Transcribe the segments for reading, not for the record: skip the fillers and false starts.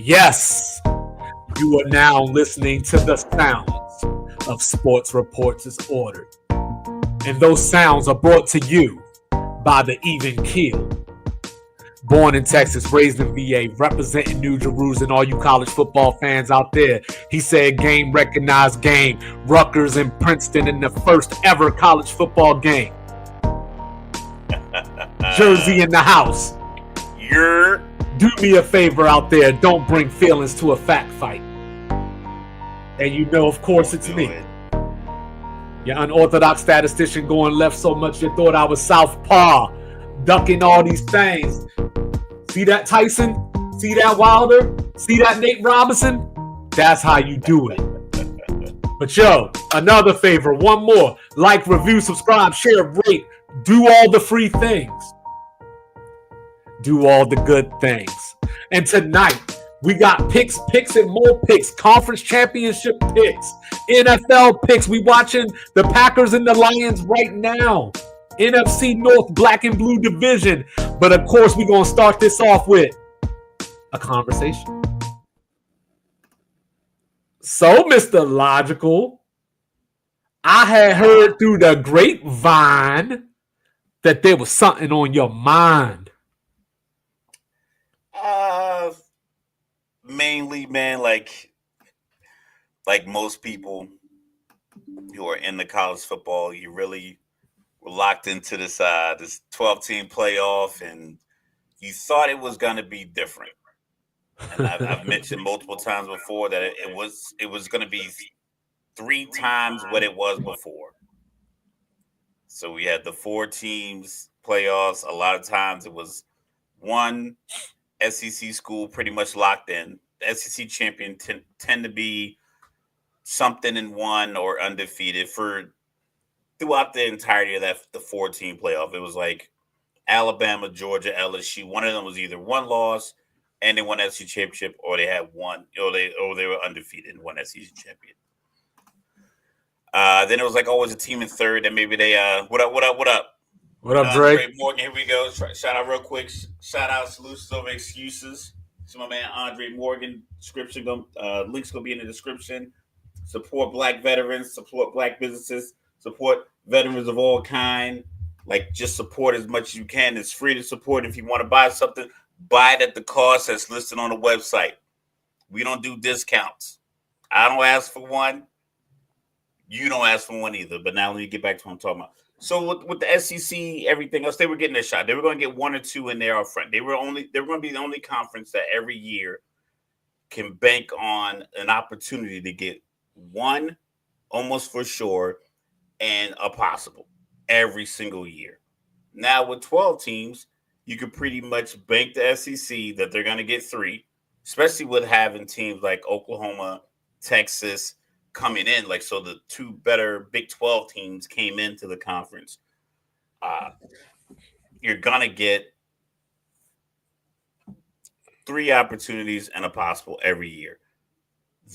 Yes, you are now listening to the sounds of Sports Reports as Ordered. And those sounds are brought to you by the Even Keel. Born in Texas, raised in VA, representing New Jerusalem, all you college football fans out there. He said game recognized game. Rutgers and Princeton in the first ever college football game. Jersey in the house. Do me a favor out there. Don't bring feelings to a fact fight. And you know, of course, it's me. Your unorthodox statistician going left so much you thought I was southpaw. Ducking all these things. See that Tyson? See that Wilder? See that Nate Robinson? That's how you do it. But yo, another favor, one more. Like, review, subscribe, share, rate. Do all the free things. Do all the good things. And tonight, we got picks, and more picks. Conference championship picks. NFL picks. We watching the Packers and the Lions right now. NFC North Black and Blue division. But of course, we're going to start this off with a conversation. So, Mr. Logical, I had heard through the grapevine that there was something on your mind. Mainly, man, like most people who are in the college football, you really were locked into this 12-team playoff, and you thought it was going to be different. And I've mentioned multiple times before that it was going to be 3 times what it was before. So we had the 4 teams playoffs. A lot of times it was one SEC school pretty much locked in. The SEC champion tend to be something in one or undefeated for throughout the entirety of the 4-team playoff. It was like Alabama, Georgia, LSU. One of them was either one loss and they won SEC championship, or they had one, or they were undefeated and won SEC champion. Then it was like always a team in third, and maybe they what up? What up, Drake? Morgan, here we go. Shout out real quick. Shout out Solutions Over Excuses to my man Andre Morgan. Links gonna be in the description. Support Black veterans. Support Black businesses. Support veterans of all kind. Like, just support as much as you can. It's free to support. If you want to buy something, buy it at the cost that's listed on the website. We don't do discounts. I don't ask for one. You don't ask for one either. But now let me get back to what I'm talking about. So with the SEC, everything else, they were getting a shot. They were going to get 1 or 2 in there up front. They were going to be the only conference that every year can bank on an opportunity to get 1 almost for sure and a possible every single year. Now with 12 teams, you could pretty much bank the SEC that they're going to get 3, especially with having teams like Oklahoma, Texas coming in. Like, so the 2 better Big 12 teams came into the conference. You're going to get 3 opportunities and a possible every year.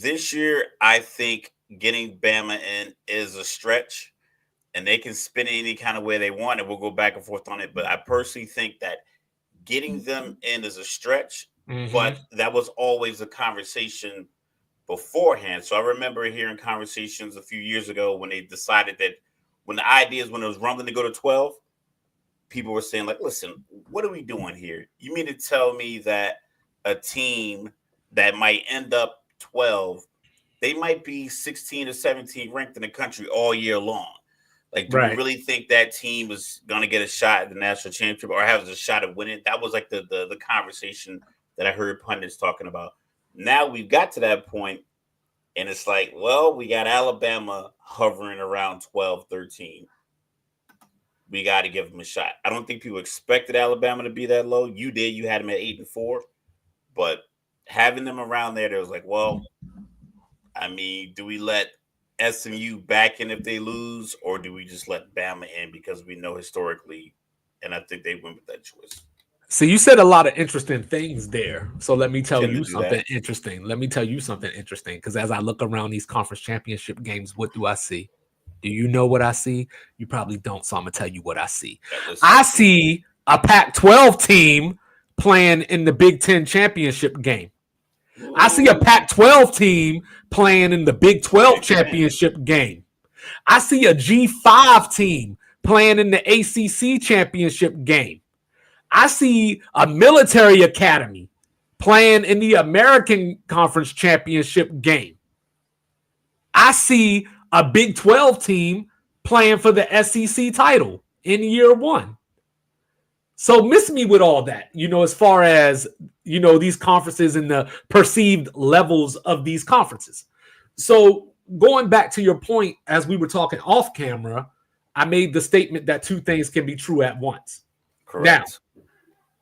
This year, I think getting Bama in is a stretch, and they can spin it any kind of way they want, and we'll go back and forth on it. But I personally think that getting them in is a stretch, but that was always a conversation beforehand. So I remember hearing conversations a few years ago when they decided that when it was rumbling to go to 12, people were saying, like, listen, what are we doing here? You mean to tell me that a team that might end up 12, they might be 16 or 17 ranked in the country all year long? Like, do we really think that team is going to get a shot at the national championship or has a shot at winning? That was like the conversation that I heard pundits talking about. Now we've got to that point, and it's like, well, we got Alabama hovering around 12, 13. We got to give them a shot. I don't think people expected Alabama to be that low. You did. You had them at 8-4. But having them around there, it was like, well, I mean, do we let SMU back in if they lose, or do we just let Bama in because we know historically, and I think they went with that choice. So you said a lot of interesting things there. So let me tell you something interesting. Because as I look around these conference championship games, what do I see? Do you know what I see? You probably don't, so I'm going to tell you what I see. I see a Pac-12 team playing in the Big Ten championship game. I see a Pac-12 team playing in the Big 12 championship game. I see a G5 team playing in the ACC championship game. I see a military academy playing in the American Conference championship game. I see a Big 12 team playing for the SEC title in year one. So miss me with all that, as far as, these conferences and the perceived levels of these conferences. So going back to your point, as we were talking off camera, I made the statement that two things can be true at once. Correct. Now,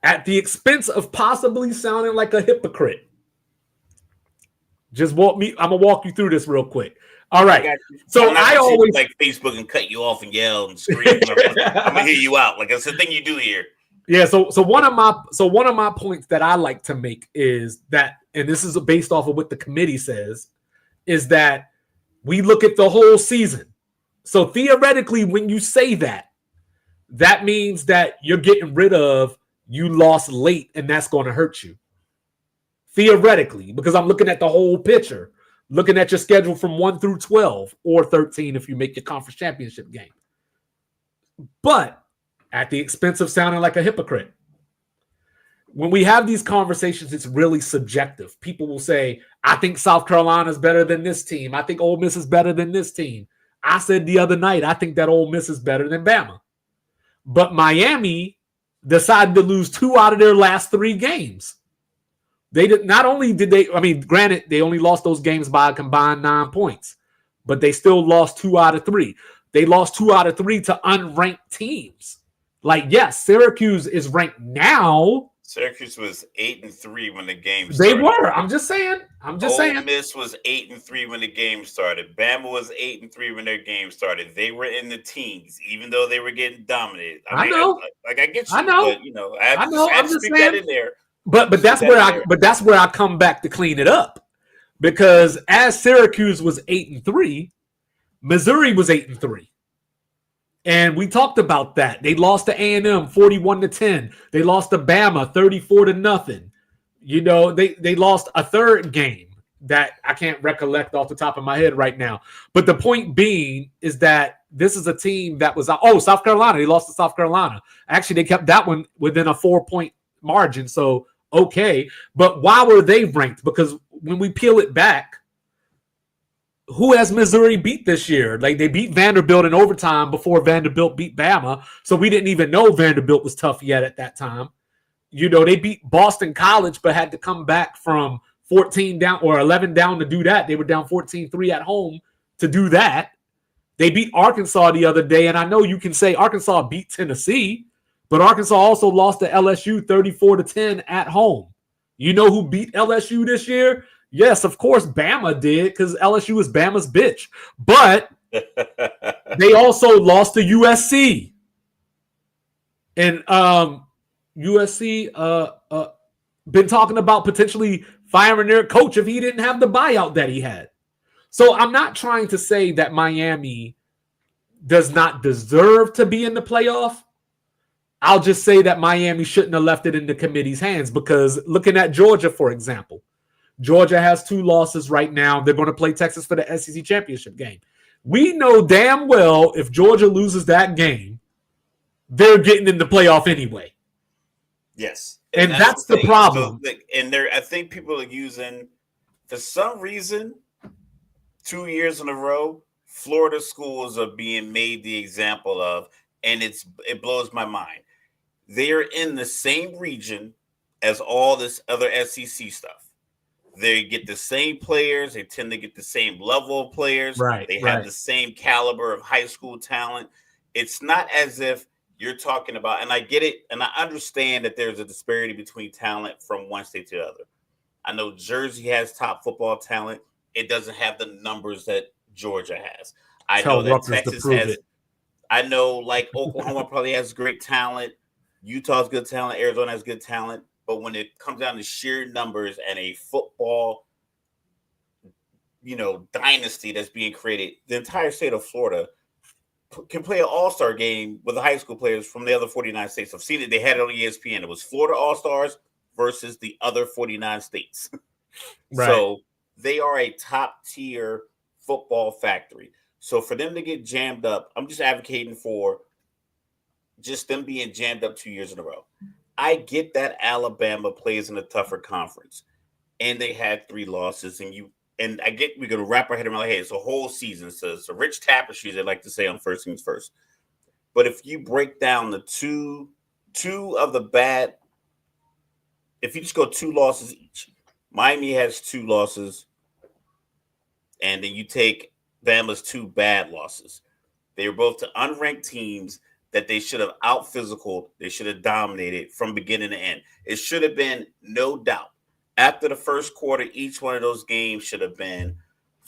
at the expense of possibly sounding like a hypocrite, I'm gonna walk you through this real quick. All right. So I always like Facebook and cut you off and yell and scream. I'm gonna hear you out. Like, it's the thing you do here. Yeah. So one of my points that I like to make is that, and this is based off of what the committee says, is that we look at the whole season. So theoretically, when you say that, that means that you're getting rid of you lost late, and that's going to hurt you. Theoretically, because I'm looking at the whole picture, looking at your schedule from 1 through 12 or 13 if you make your conference championship game. But at the expense of sounding like a hypocrite, when we have these conversations, it's really subjective. People will say, I think South Carolina is better than this team. I think Ole Miss is better than this team. I said the other night, I think that Ole Miss is better than Bama. But Miami decided to lose 2 out of their last 3 games. Granted, they only lost those games by a combined 9 points, but they still lost 2 out of 3. They lost 2 out of 3 to unranked teams. Like, yes, Syracuse is ranked now. Syracuse was 8-3 when the game started. They were. I'm just saying. Ole Miss was 8-3 when the game started. Bama was 8-3 when their game started. They were in the teens, even though they were getting dominated. I know. I get you. I know. But, I have to speak that in there. But that's where I come back to clean it up, because as Syracuse was 8-3, Missouri was 8-3. And we talked about that. They lost to A&M 41-10. They lost to Bama 34-0. They lost a third game that I can't recollect off the top of my head right now. But the point being is that this is a team that was South Carolina. They lost to South Carolina. Actually, they kept that one within a 4-point margin. So okay. But why were they ranked? Because when we peel it back, who has Missouri beat this year? Like, they beat Vanderbilt in overtime before Vanderbilt beat Bama. So we didn't even know Vanderbilt was tough yet at that time. They beat Boston College, but had to come back from 14 down or 11 down to do that. They were down 14-3 at home to do that. They beat Arkansas the other day. And I know you can say Arkansas beat Tennessee, but Arkansas also lost to LSU 34-10 at home. You know who beat LSU this year? Yes, of course, Bama did, because LSU is Bama's bitch. But they also lost to USC. And USC been talking about potentially firing their coach if he didn't have the buyout that he had. So I'm not trying to say that Miami does not deserve to be in the playoff. I'll just say that Miami shouldn't have left it in the committee's hands, because looking at Georgia, for example, Georgia has 2 losses right now. They're going to play Texas for the SEC championship game. We know damn well if Georgia loses that game, they're getting in the playoff anyway. Yes. And that's the problem. So, I think people are using, for some reason, 2 years in a row, Florida schools are being made the example of, and it blows my mind. They are in the same region as all this other SEC stuff. They get the same players. They tend to get the same level of players. Right. They have the same caliber of high school talent. It's not as if you're talking about, and I get it, and I understand that there's a disparity between talent from one state to the other. I know Jersey has top football talent. It doesn't have the numbers that Georgia has. I know that Texas has. I know, like, Oklahoma probably has great talent. Utah's good talent. Arizona has good talent. But when it comes down to sheer numbers and a football, dynasty that's being created, the entire state of Florida can play an all-star game with the high school players from the other 49 states. I've seen it. They had it on ESPN. It was Florida All-Stars versus the other 49 states. Right. So they are a top tier football factory. So for them to get jammed up, I'm just advocating for just them being jammed up 2 years in a row. I get that Alabama plays in a tougher conference and they had 3 losses, and I get we're gonna wrap our head around like, hey, it's a whole season, so it's a rich tapestry, they like to say on First Things First. But if you break down the two of the bad, if you just go 2 losses each, Miami has 2 losses, and then you take Bama's 2 bad losses. They were both to unranked teams that they should have out physical, they should have dominated from beginning to end. It should have been no doubt. After the first quarter, each one of those games should have been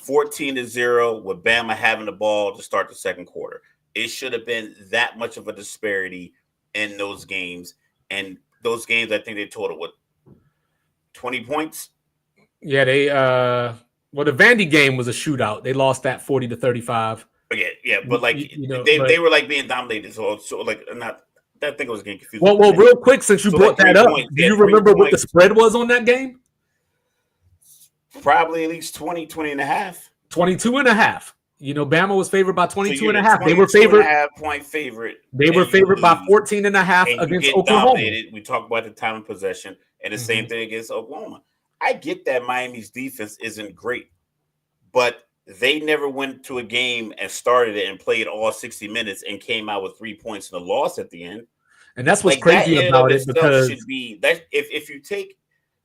14-0 with Bama having the ball to start the second quarter. It should have been that much of a disparity in those games. And those games, I think they totaled, what, 20 points? Yeah, they well, the Vandy game was a shootout. They lost that 40-35. Yeah, but like they were like being dominated. So like not. I think I was getting confused. Well, real quick, since you brought that up, do you remember what the spread was on that game? Probably at least 20 and a half. 22 and a half. Bama was favored by 22 and a half. They were favored. 2.5-point favorite. They were favored by 14 and a half against Oklahoma. Dominated. We talked about the time of possession and the same thing against Oklahoma. I get that Miami's defense isn't great, but they never went to a game and started it and played all 60 minutes and came out with 3 points and a loss at the end. And that's what's crazy about it, because should be that if you take,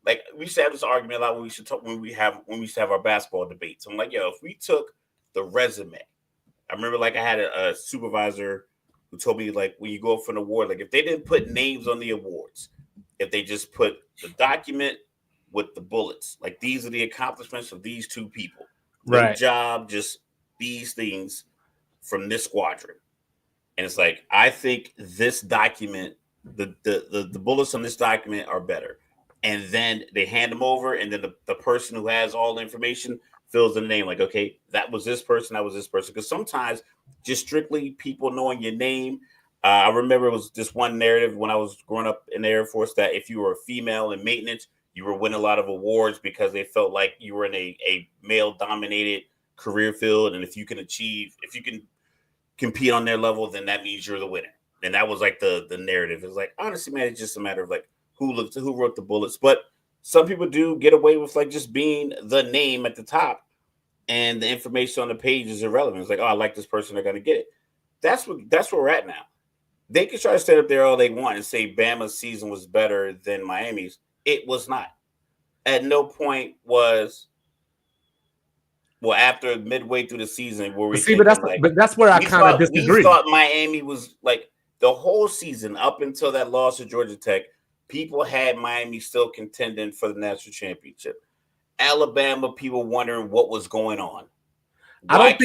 like, we used to have this argument a lot when we used to have our basketball debates. I'm like, yo, if we took the resume, I remember like I had a supervisor who told me, like, when you go for an award, like if they didn't put names on the awards, if they just put the document with the bullets, like these are the accomplishments of these 2 people. Their job, just these things from this squadron. And it's like, I think this document, the bullets on this document are better. And then they hand them over, and then the person who has all the information fills in the name. Like, okay, that was this person, that was this person. Because sometimes just strictly people knowing your name. I remember it was this one narrative when I was growing up in the Air Force that if you were a female in maintenance, you were winning a lot of awards because they felt like you were in a male-dominated career field. And if you can compete on their level, then that means you're the winner. And that was like the narrative. It's like, honestly, man, it's just a matter of like who wrote the bullets. But some people do get away with like just being the name at the top, and the information on the page is irrelevant. It's like, oh, I like this person, I got to get it. That's where we're at now. They can try to stand up there all they want and say Bama's season was better than Miami's. It was not. At no point was. Well, after midway through the season, where we but that's where I kind of disagree. We thought Miami was like the whole season up until that loss to Georgia Tech. People had Miami still contending for the national championship. Alabama, people wondering what was going on. I don't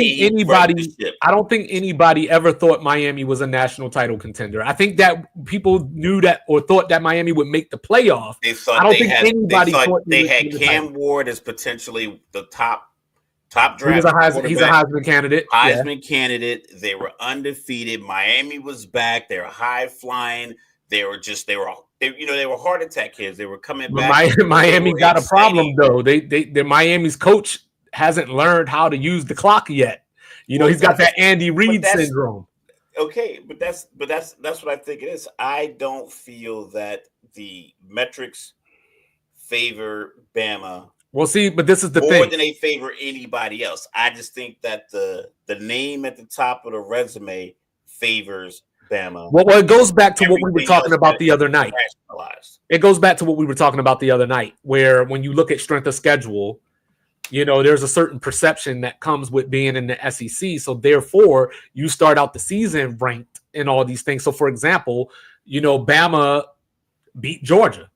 think anybody ever thought Miami was a national title contender. I think that people knew that or thought that Miami would make the playoff. I don't think anybody thought they had Cam Ward as potentially the top draft. He's a Heisman candidate. Candidate. They were undefeated. Miami was back. They were high flying. They were heart attack kids. They were coming back. Miami got a problem though. The Miami's coach hasn't learned how to use the clock yet. He's got that Andy Reid syndrome. Okay, but that's what I think it is. I don't feel that the metrics favor Bama. Well, see, but this is the thing. More than they favor anybody else. I just think that the name at the top of the resume favors Bama. Well, it goes back to what we were talking about the other night. It goes back to what we were talking about the other night, where when you look at strength of schedule, there's a certain perception that comes with being in the SEC. So therefore, you start out the season ranked in all these things. So for example, Bama beat Georgia.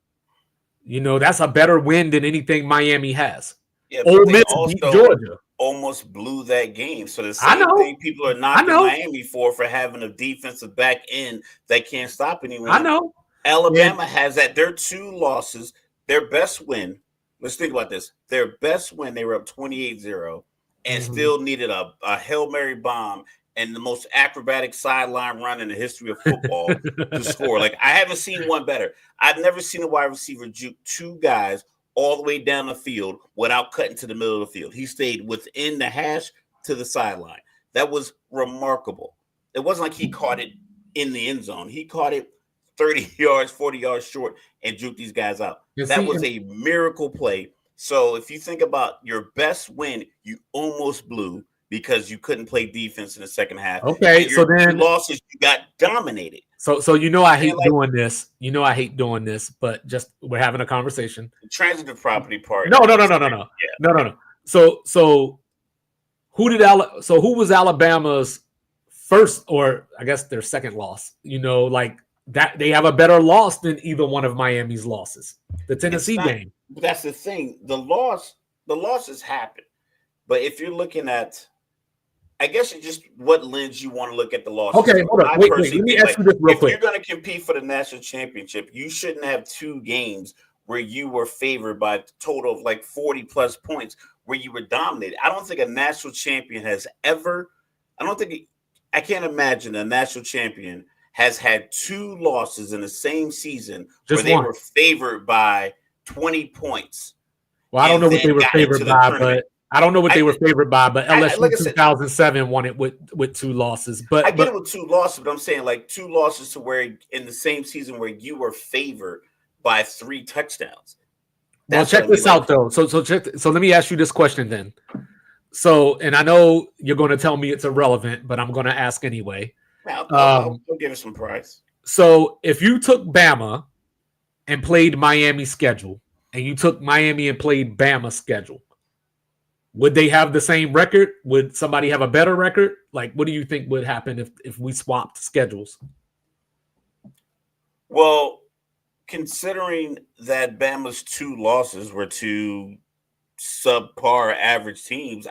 That's a better win than anything Miami has. Yeah, Ole Miss beat Georgia. Almost blew that game. So the same thing people are knocking Miami for having a defensive back end that can't stop anyone. I know. Alabama has that. Their 2 losses, their best win. Let's think about this. Their best win, they were up 28-0 and still needed a Hail Mary bomb and the most acrobatic sideline run in the history of football to score. Like, I haven't seen one better. I've never seen a wide receiver juke 2 guys all the way down the field without cutting to the middle of the field. He stayed within the hash to the sideline. That was remarkable. It wasn't like he caught it in the end zone. He caught it 30 yards, 40 yards short and juked these guys out. That was a miracle play. So if you think about your best win, you almost blew because you couldn't play defense in the second half. Okay, so then your losses, you got dominated. So I hate doing this. I hate doing this, but just we're having a conversation. The transitive property part. No. So who was Alabama's first, or I guess their second loss? Like that they have a better loss than either one of Miami's losses. The Tennessee game. But that's the thing. The losses happen. But if you're looking at, I guess it's just what lens you want to look at the losses. Okay, hold on. Wait, let me ask you this real quick. If you're going to compete for the national championship, you shouldn't have two games where you were favored by a total of like 40 plus points where you were dominated. I don't think a national champion has ever, I can't imagine a national champion has had two losses in the same season where they were favored by 20 points. Well, I don't know what they were favored by, but LSU like 2007 won it with two losses. But I get it with two losses, but I'm saying like two losses to where in the same season where you were favored by 3 touchdowns. Well, check this out though. So let me ask you this question then. So, and I know you're going to tell me it's irrelevant, but I'm going to ask anyway. I'll give it some price. So if you took Bama and played Miami's schedule, and you took Miami and played Bama's schedule, would they have the same record? Would somebody have a better record? Like, what do you think would happen if we swapped schedules? Well, considering that Bama's 2 losses were to subpar average teams,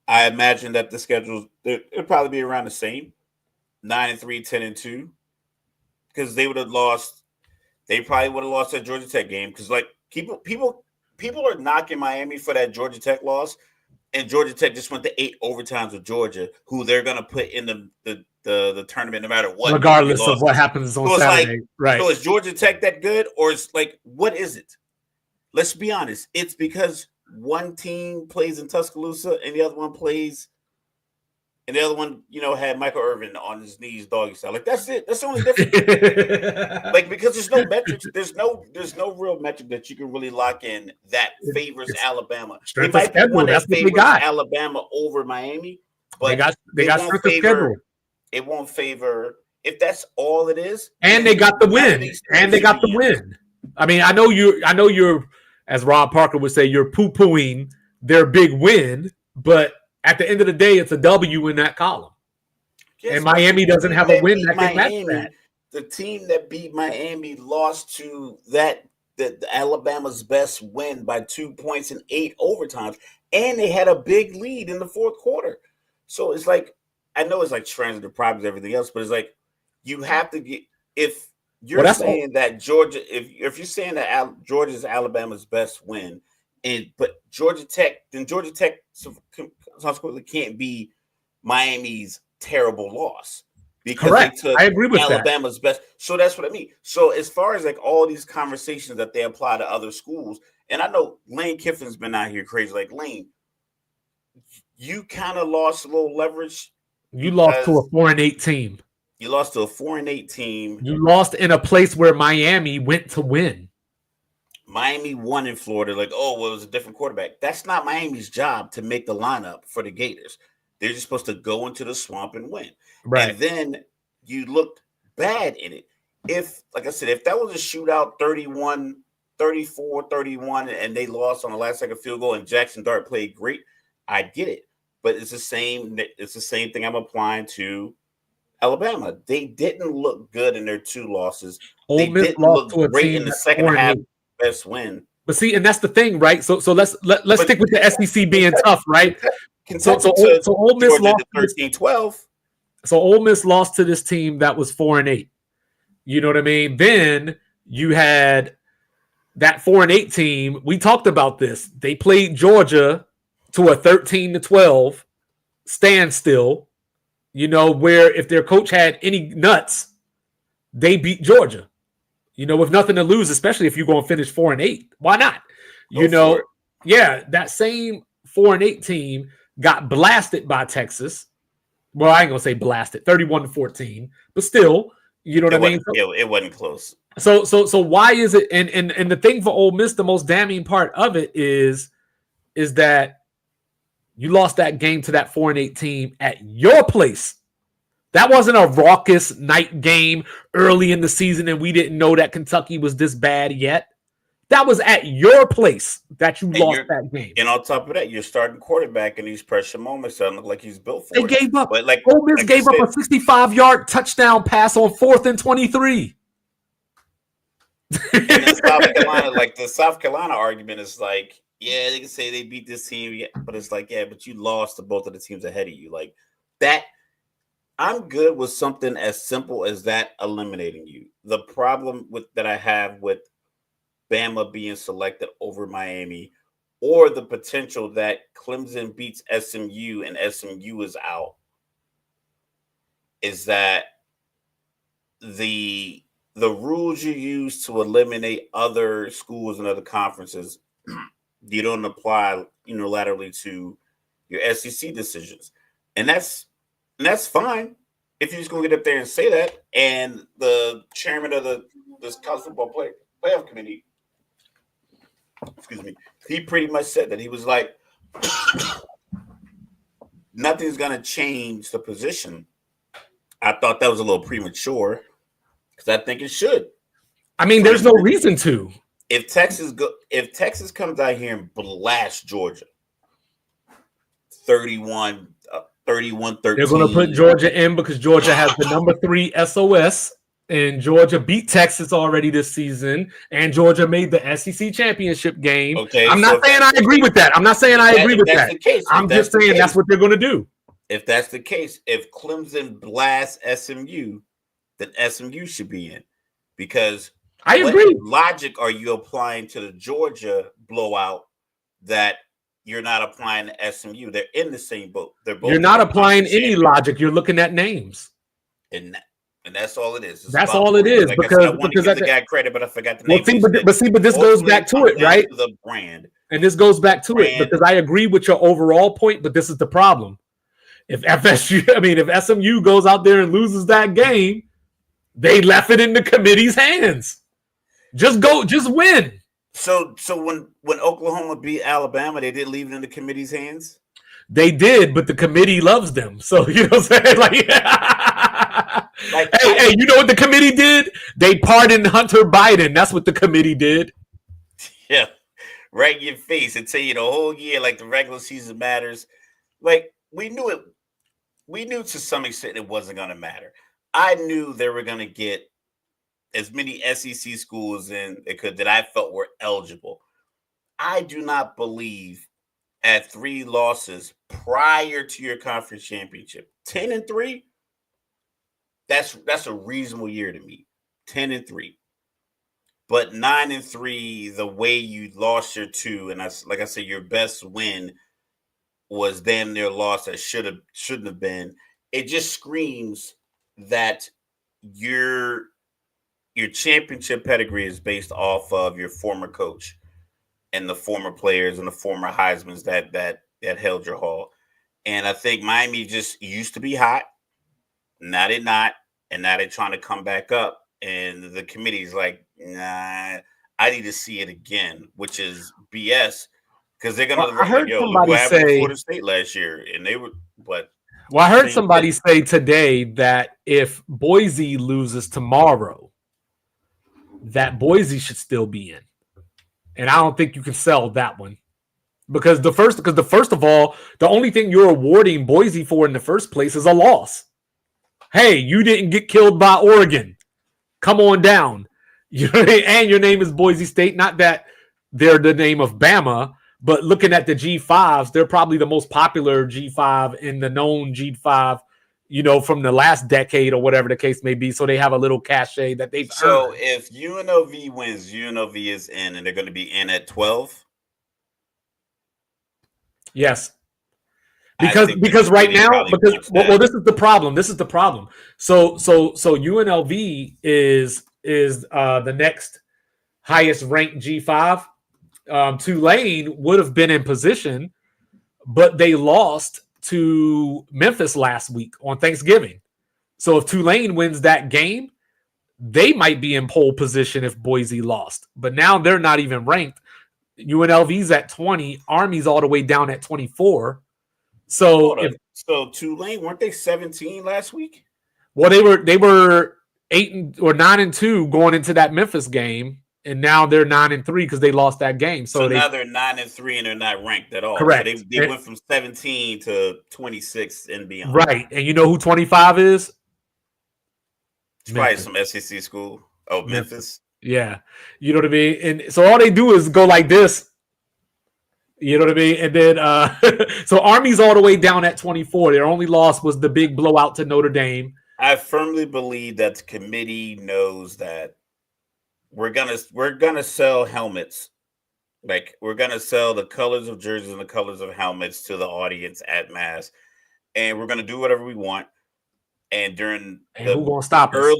I imagine that the schedules it'll probably be around the same, 9-3, 10-2, because they would have lost. They probably would have lost that Georgia Tech game because like people are knocking Miami for that Georgia Tech loss, and Georgia Tech just went to 8 overtimes with Georgia, who they're gonna put in the tournament no matter what, regardless of what happens on Saturday. Right? So is Georgia Tech that good, or is like what is it? Let's be honest. It's because one team plays in Tuscaloosa and the other one plays, and the other one, had Michael Irvin on his knees, doggy style. Like that's it. That's the only difference. Like because there's no metrics. There's no real metric that you can really lock in that favors Alabama. It might be one that favors Alabama over Miami, but they got strength of schedule. It won't favor if that's all it is. And they got the win. I mean, I know you're, as Rob Parker would say, you're poo-pooing their big win, but at the end of the day, it's a W in that column. Yes, and Miami doesn't have a win that can match that. The team that beat Miami lost to the Alabama's best win by 2 points in 8 overtimes, and they had a big lead in the fourth quarter. So it's like, I know it's like transitive problems, everything else, but it's like you have to get if you're saying that Georgia, if you're saying that Georgia's Alabama's best win, but Georgia Tech consequently can't be Miami's terrible loss because correct. I agree with Alabama's best. So that's what I mean. So as far as like all these conversations that they apply to other schools, and I know Lane Kiffin's been out here crazy. Like Lane, you kind of lost a little leverage. You lost to a 4-8 team. You lost to a 4-8 team. You lost in a place where Miami went to win. Miami won in Florida. Like, oh, well, it was a different quarterback. That's not Miami's job to make the lineup for the Gators. They're just supposed to go into the swamp and win. Right. And then you looked bad in it. If, like I said, if that was a shootout 34-31, and they lost on the last second field goal and Jackson Dart played great, I get it. But it's the same thing I'm applying to Alabama. They didn't look good in their 2 losses. They didn't look great in the second half. Best win. But see, and that's the thing, right? So let's stick with the SEC being tough, right? So Ole Miss lost 13-12. So Ole Miss lost to this team that was 4-8. You know what I mean? Then you had that 4-8 team. We talked about this. They played Georgia to a 13-12 standstill. Where if their coach had any nuts, they beat Georgia. with nothing to lose, especially if you're going to finish 4-8. Why not? That same 4-8 team got blasted by Texas. Well, I ain't gonna say blasted, 31-14, but still, you know what I mean? It wasn't close. So why is it? And the thing for Ole Miss, the most damning part of it is that you lost that game to that 4-8 team at your place. That wasn't a raucous night game early in the season, and we didn't know that Kentucky was this bad yet. That was at your place that you lost that game. And on top of that, you're starting quarterback in these pressure moments. Doesn't look like he's built for it. They gave up. But Ole Miss gave up a 65-yard touchdown pass on 4th and 23. And in South Carolina, the South Carolina argument is like, yeah, they can say they beat this team, but it's like, yeah, but you lost to both of the teams ahead of you. Like that, I'm good with something as simple as that eliminating you. The problem that I have with Bama being selected over Miami, or the potential that Clemson beats SMU and SMU is out, is that the rules you use to eliminate other schools and other conferences, you don't apply unilaterally to your SEC decisions. And that's fine if you're just going to get up there and say that. And the chairman of this college football playoff committee, he pretty much said that. He was like, nothing's going to change the position. I thought that was a little premature because I think it should. I mean, there's no reason to. If Texas comes out here and blasts Georgia 31-13. They're going to put Georgia in because Georgia has the number 3 SOS. And Georgia beat Texas already this season, and Georgia made the SEC championship game. Okay, I'm not saying I agree with that. I'm not saying I agree with that. I'm just saying that's what they're going to do. If that's the case, if Clemson blasts SMU, then SMU should be in. Because I agree. What logic are you applying to the Georgia blowout that you're not applying to SMU? They're in the same boat. You're not applying any logic. You're looking at names. And that's all it is. That's all it is. Because I want to give the guy credit, but I forgot the name. But this goes back to it, right? The brand. And this goes back to it because I agree with your overall point, but this is the problem. If SMU goes out there and loses that game, they left it in the committee's hands. Just win. So when Oklahoma beat Alabama, they did leave it in the committee's hands? They did, but the committee loves them. So you know what I'm saying? Hey, you know what the committee did? They pardoned Hunter Biden. That's what the committee did. Yeah. Right in your face and tell you the whole year, like the regular season matters. Like we knew it. We knew to some extent it wasn't going to matter. I knew they were going to get as many SEC schools in they could that I felt were eligible. I do not believe at 3 losses prior to your conference championship, 10-3. That's a reasonable year to me. 10-3. But 9-3, the way you lost your 2, and that's like I said, your best win was damn near loss that shouldn't have been. It just screams that your championship pedigree is based off of your former coach and the former players and the former Heismans that held your hall. And I think Miami just used to be hot. Now they're not. And now they're trying to come back up. And the committee's like, nah, I need to see it again, which is BS. Because they're going to I heard somebody say Florida State last year. And they were, but. Well, I heard somebody say today that if Boise loses tomorrow, that Boise should still be in. And I don't think you can sell that one. Because first of all, the only thing you're awarding Boise for in the first place is a loss. Hey, you didn't get killed by Oregon. Come on down. And your name is Boise State. Not that they're the name of Bama, but looking at the G5s, they're probably the most popular G5 in the known G5, from the last decade or whatever the case may be. So they have a little cachet that they've So earned. if UNLV wins, UNLV is in, and they're going to be in at 12? Yes. Because right now, this is the problem. So UNLV is is the next highest ranked G5. Tulane would have been in position, but they lost to Memphis last week on Thanksgiving. So if Tulane wins that game, they might be in pole position if Boise lost. But now they're not even ranked. UNLV's at 20. Army's all the way down at 24. So Tulane, weren't they 17 last week? Well, they were 9-2 going into that Memphis game, and now they're 9-3 because they lost that game. So now they're 9-3 and they're not ranked at all. Correct. So they went from 17 to 26 and beyond. Right. And you know who 25 is? It's probably some SEC school. Oh, Memphis. Yeah. You know what I mean? And so all they do is go like this. You know what I mean? And then so Army's all the way down at 24. Their only loss was the big blowout to Notre Dame. I firmly believe that the committee knows that we're gonna sell helmets. Like, we're gonna sell the colors of jerseys and the colors of helmets to the audience at mass, and we're gonna do whatever we want. And during who gonna stop us?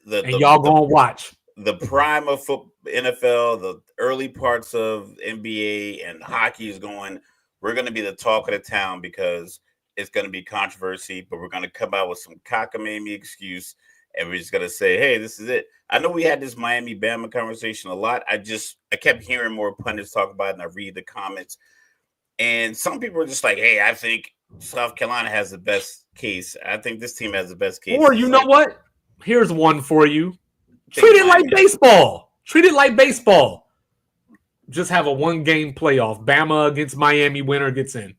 Y'all gonna watch the prime of NFL, the early parts of NBA and hockey is going. We're going to be the talk of the town because it's going to be controversy, but we're going to come out with some cockamamie excuse, and we're just going to say, "Hey, this is it." I know we had this Miami Bama conversation a lot. I kept hearing more pundits talk about it, and I read the comments, and some people are just like, "Hey, I think South Carolina has the best case. I think this team has the best case." Or you know what? Here's one for you. Treat it like baseball. Treat it like baseball. Just have a one-game playoff. Bama against Miami, winner gets in.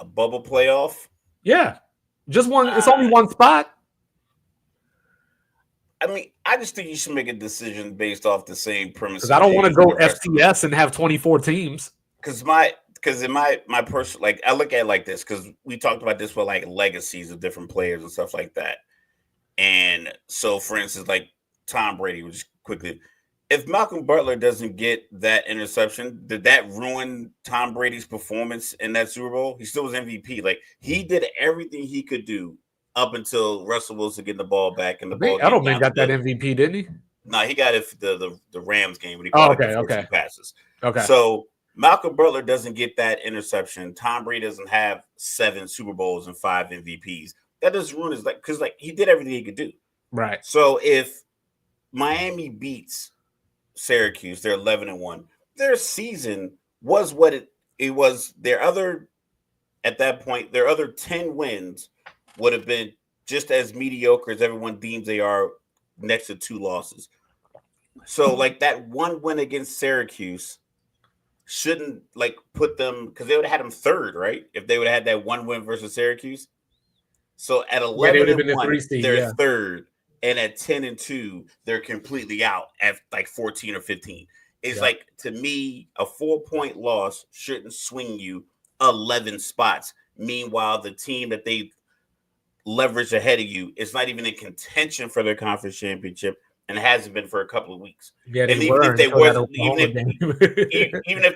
A bubble playoff? Yeah. Just one. It's only one spot. I mean, I just think you should make a decision based off the same premise. Because I don't want to go FCS and have 24 teams. Because in my personal, like, I look at it like this, because we talked about this with like legacies of different players and stuff like that. And so, for instance, like Tom Brady, which quickly, if Malcolm Butler doesn't get that interception, did that ruin Tom Brady's performance in that Super Bowl? He still was MVP. Like, he did everything he could do up until Russell Wilson getting the ball back. And Edelman got that MVP, didn't he? No, he got it for the Rams game when he caught the passes. Okay. So Malcolm Butler doesn't get that interception. Tom Brady doesn't have 7 Super Bowls and 5 MVPs. That doesn't ruin his, because he did everything he could do. Right. So if Miami beats Syracuse, they're 11-1. Their season was what it was. Their other 10 wins would have been just as mediocre as everyone deems they are next to 2 losses. So like that one win against Syracuse shouldn't like put them, because they would have had them third, right? If they would have had that one win versus Syracuse. So at 11-1, they're third, and at 10-2, they're completely out at like 14 or 15. It's like, to me, a 4-point loss shouldn't swing you 11 spots. Meanwhile, the team that they leverage ahead of you is not even in contention for their conference championship, and hasn't been for a couple of weeks. Yeah, and even if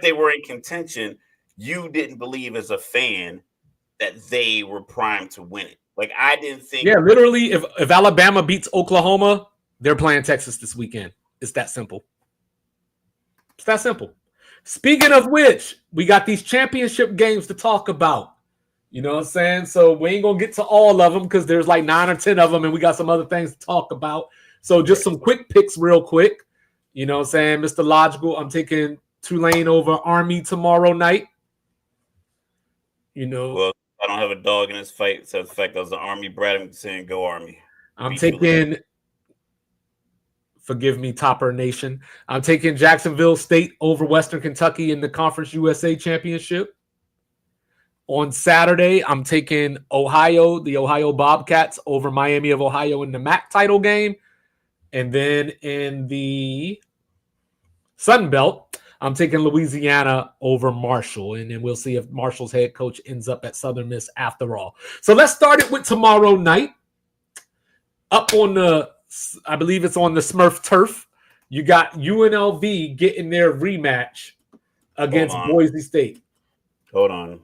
they were in contention, you didn't believe as a fan that they were primed to win it. Like, I didn't think. Yeah, literally, if Alabama beats Oklahoma, they're playing Texas this weekend. It's that simple. It's that simple. Speaking of which, we got these championship games to talk about. You know what I'm saying? So we ain't going to get to all of them because there's like 9 or 10 of them, and we got some other things to talk about. So just some quick picks real quick. You know what I'm saying? Mr. Logical, I'm taking Tulane over Army tomorrow night. You know. Well, I don't have a dog in this fight, except the fact I was an Army brat. I'm saying go Army. I'm taking, forgive me, Topper Nation. I'm taking Jacksonville State over Western Kentucky in the Conference USA Championship. On Saturday, I'm taking Ohio, the Ohio Bobcats, over Miami of Ohio in the MAC title game. And then in the Sun Belt, I'm taking Louisiana over Marshall. And then we'll see if Marshall's head coach ends up at Southern Miss after all. So let's start it with tomorrow night. Up on the, I believe it's on the Smurf turf. You got UNLV getting their rematch against Boise State. Hold on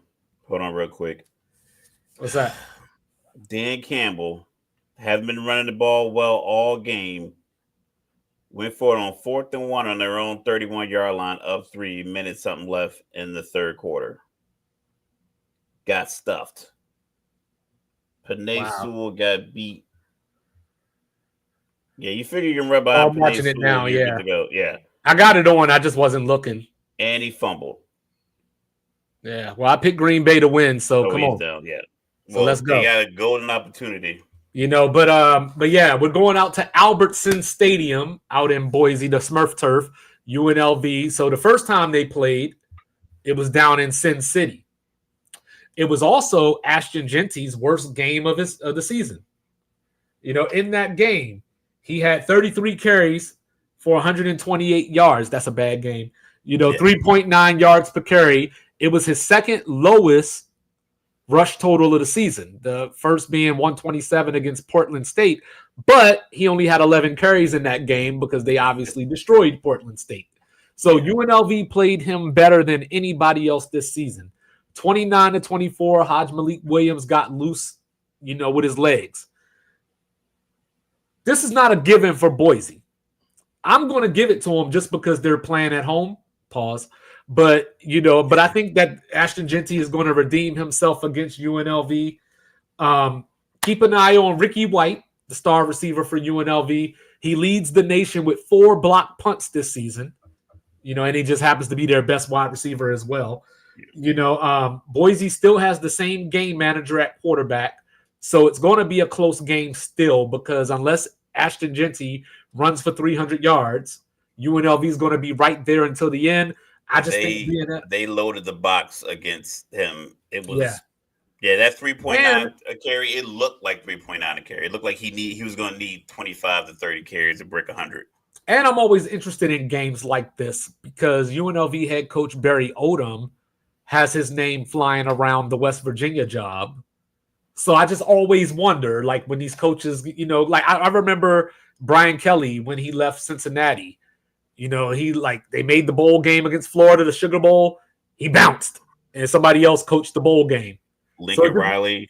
real quick. What's that? Dan Campbell Have been running the ball well all game. Went for it on 4th and 1 on their own 31-yard line, up 3 minutes something left in the third quarter. Got stuffed. Panay Sewell got beat. Yeah, you figure you can rub out. I'm watching it now. Yeah, good to go. Yeah, I got it on. I just wasn't looking. And he fumbled. Yeah, well, I picked Green Bay to win, so come on. Down. Yeah, so let's go. They got a golden opportunity. But yeah, we're going out to Albertson Stadium out in Boise, the Smurf Turf, UNLV. So the first time they played, it was down in Sin City. It was also Ashton Genty's worst game of the season. In that game, he had 33 carries for 128 yards. That's a bad game. 3.9 yards per carry. It was his second lowest rush total of the season. The first being 127 against Portland State, but he only had 11 carries in that game because they obviously destroyed Portland State. So UNLV played him better than anybody else this season. 29-24, Hajj Malik Williams got loose, with his legs. This is not a given for Boise. I'm going to give it to them just because they're playing at home. Pause. But I think that Ashton Genty is going to redeem himself against UNLV. Keep an eye on Ricky White, the star receiver for UNLV. He leads the nation with 4 blocked punts this season. And he just happens to be their best wide receiver as well. Boise still has the same game manager at quarterback. So it's going to be a close game still because unless Ashton Genty runs for 300 yards, UNLV is going to be right there until the end. I just think they loaded the box against him. It was that 3.9 a carry. It looked like 3.9 a carry. It looked like he was going to need 25 to 30 carries to break 100. And I'm always interested in games like this because UNLV head coach Barry Odom has his name flying around the West Virginia job. So I just always wonder, like when these coaches, I remember Brian Kelly when he left Cincinnati. They made the bowl game against Florida, the Sugar Bowl. He bounced, and somebody else coached the bowl game. Lincoln Riley.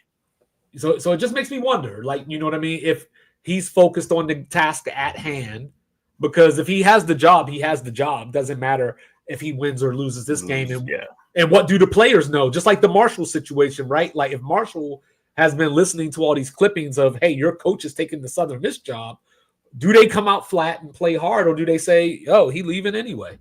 So it just makes me wonder, what I mean? If he's focused on the task at hand, because if he has the job, he has the job. Doesn't matter if he wins or loses this game. And what do the players know? Just like the Marshall situation, right? Like if Marshall has been listening to all these clippings of, hey, your coach is taking the Southern Miss job, do they come out flat and play hard, or do they say, oh, he leaving anyway?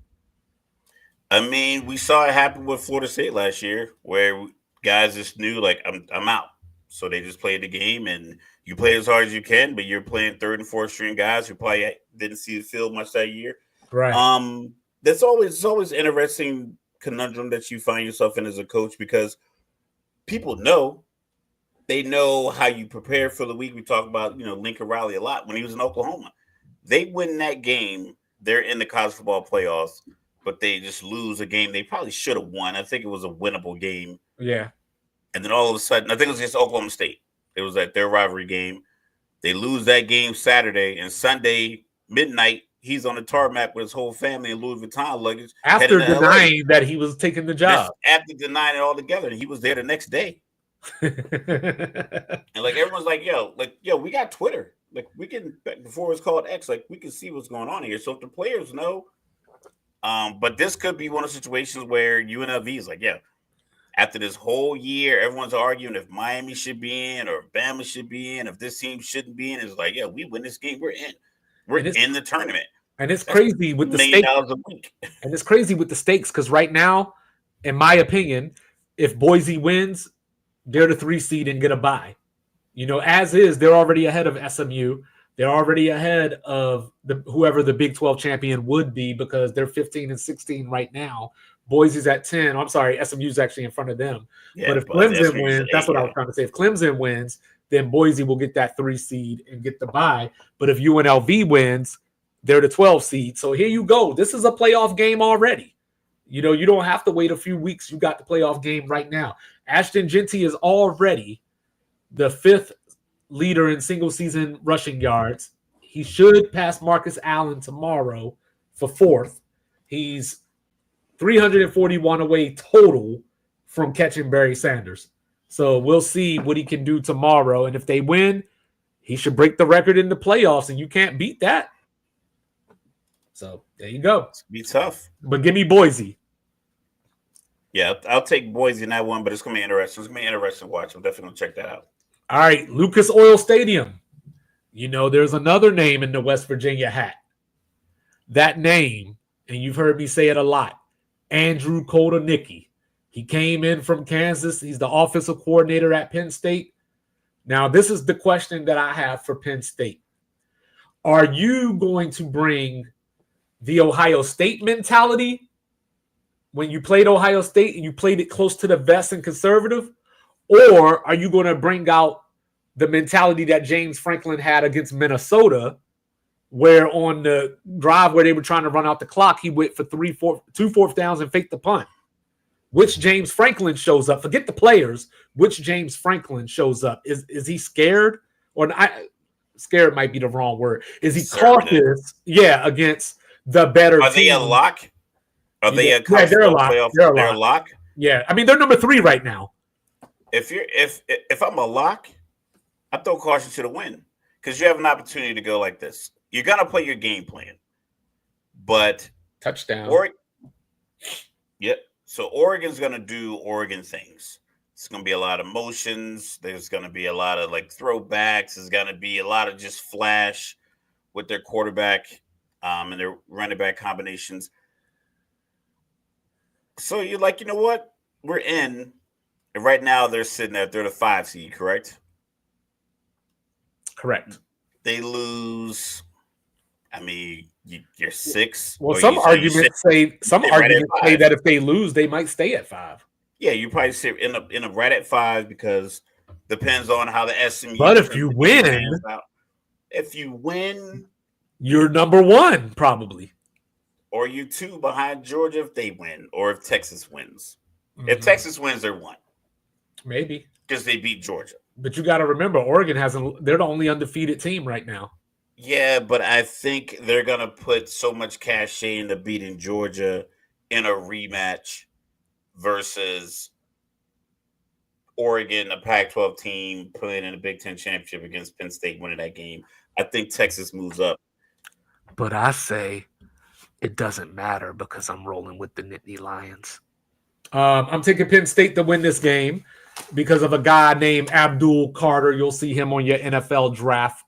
I mean, we saw it happen with Florida State last year where guys just knew, like, I'm out. So they just played the game, and you play as hard as you can, but you're playing 3rd and 4th string guys who probably didn't see the field much that year. Right. It's always interesting conundrum that you find yourself in as a coach because people know. They know how you prepare for the week. We talk about, Lincoln Riley a lot when he was in Oklahoma. They win that game. They're in the college football playoffs, but they just lose a game they probably should have won. I think it was a winnable game. Yeah. And then all of a sudden, I think it was against Oklahoma State. It was at their rivalry game. They lose that game Saturday, and Sunday midnight, he's on the tarmac with his whole family in Louis Vuitton luggage. After denying that he was taking the job. After denying it altogether. And he was there the next day. And everyone's like, yo, we got Twitter. We can, before it was called X, we can see what's going on here. So if the players know, but this could be one of the situations where UNLV is like, after this whole year, everyone's arguing if Miami should be in or Bama should be in, if this team shouldn't be in. It's like, we win this game, we're in. We're in the tournament. And it's crazy with the stakes. And it's crazy with the stakes because right now, in my opinion, if Boise wins, they're the 3 seed and get a bye. As is, they're already ahead of SMU. They're already ahead of whoever the Big 12 champion would be because they're 15 and 16 right now. Boise's at 10. I'm sorry, SMU's actually in front of them. But if Clemson wins, that's what I was trying to say. If Clemson wins, then Boise will get that 3 seed and get the bye. But if UNLV wins, they're the 12 seed. So here you go. This is a playoff game already. You don't have to wait a few weeks. You got the playoff game right now. Ashton Genty is already the 5th leader in single season rushing yards. He should pass Marcus Allen tomorrow for 4th. He's 341 away total from catching Barry Sanders. So we'll see what he can do tomorrow. And if they win, he should break the record in the playoffs, and you can't beat that. So there you go. It's be tough. But give me Boise. Yeah, I'll take Boise in that one, but it's gonna be interesting. It's gonna be interesting to watch. I'm definitely gonna check that out. All right, Lucas Oil Stadium. You know, there's another name in the West Virginia hat. That name, and you've heard me say it a lot, Andrew Kotelnicki. He came in from Kansas. He's the offensive coordinator at Penn State. Now, this is the question that I have for Penn State. Are you going to bring the Ohio State mentality when you played Ohio State and you played it close to the vest and conservative? Or are you going to bring out the mentality that James Franklin had against Minnesota, where on the drive where they were trying to run out the clock, he went for 2 fourth downs and faked the punt? Which James Franklin shows up? Forget the players. Which James Franklin shows up? Is he scared? Or scared might be the wrong word. Is he cautious? Yeah, against the better team. Are they a lock? Are they a they're a lock. They're a lock? Yeah. I mean, they're number 3 right now. If I'm a lock, I throw caution to the wind because you have an opportunity to go like this. You're gonna play your game plan, but touchdown. Yep. So Oregon's gonna do Oregon things. It's gonna be a lot of motions. There's gonna be a lot of like throwbacks. There's gonna be a lot of just flash with their quarterback and their running back combinations. So you're like, you know what? We're in. And right now they're sitting at they're the 5 seed, correct? Correct. They lose. I mean, you're 6. Well, some arguments say that if they lose, they might stay at 5. Yeah, you probably end up right at 5 because depends on how the SMU. But if you win, you're number 1 probably, or you 2 behind Georgia if they win, or if Texas wins. Mm-hmm. If Texas wins, they're 1. Maybe because they beat Georgia. But you got to remember, Oregon they're the only undefeated team right now. Yeah, but I think they're going to put so much cachet into beating Georgia in a rematch versus Oregon, a Pac-12 team, playing in a Big Ten championship against Penn State, winning that game. I think Texas moves up. But I say it doesn't matter because I'm rolling with the Nittany Lions. I'm taking Penn State to win this game because of a guy named Abdul Carter. You'll see him on your NFL draft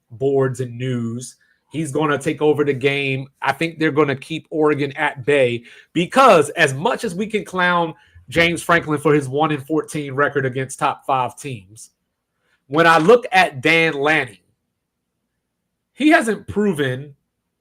boards and news. He's going to take over the game. I think they're going to keep Oregon at bay because as much as we can clown James Franklin for his 1-14 record against top 5 teams, when I look at Dan Lanning, he hasn't proven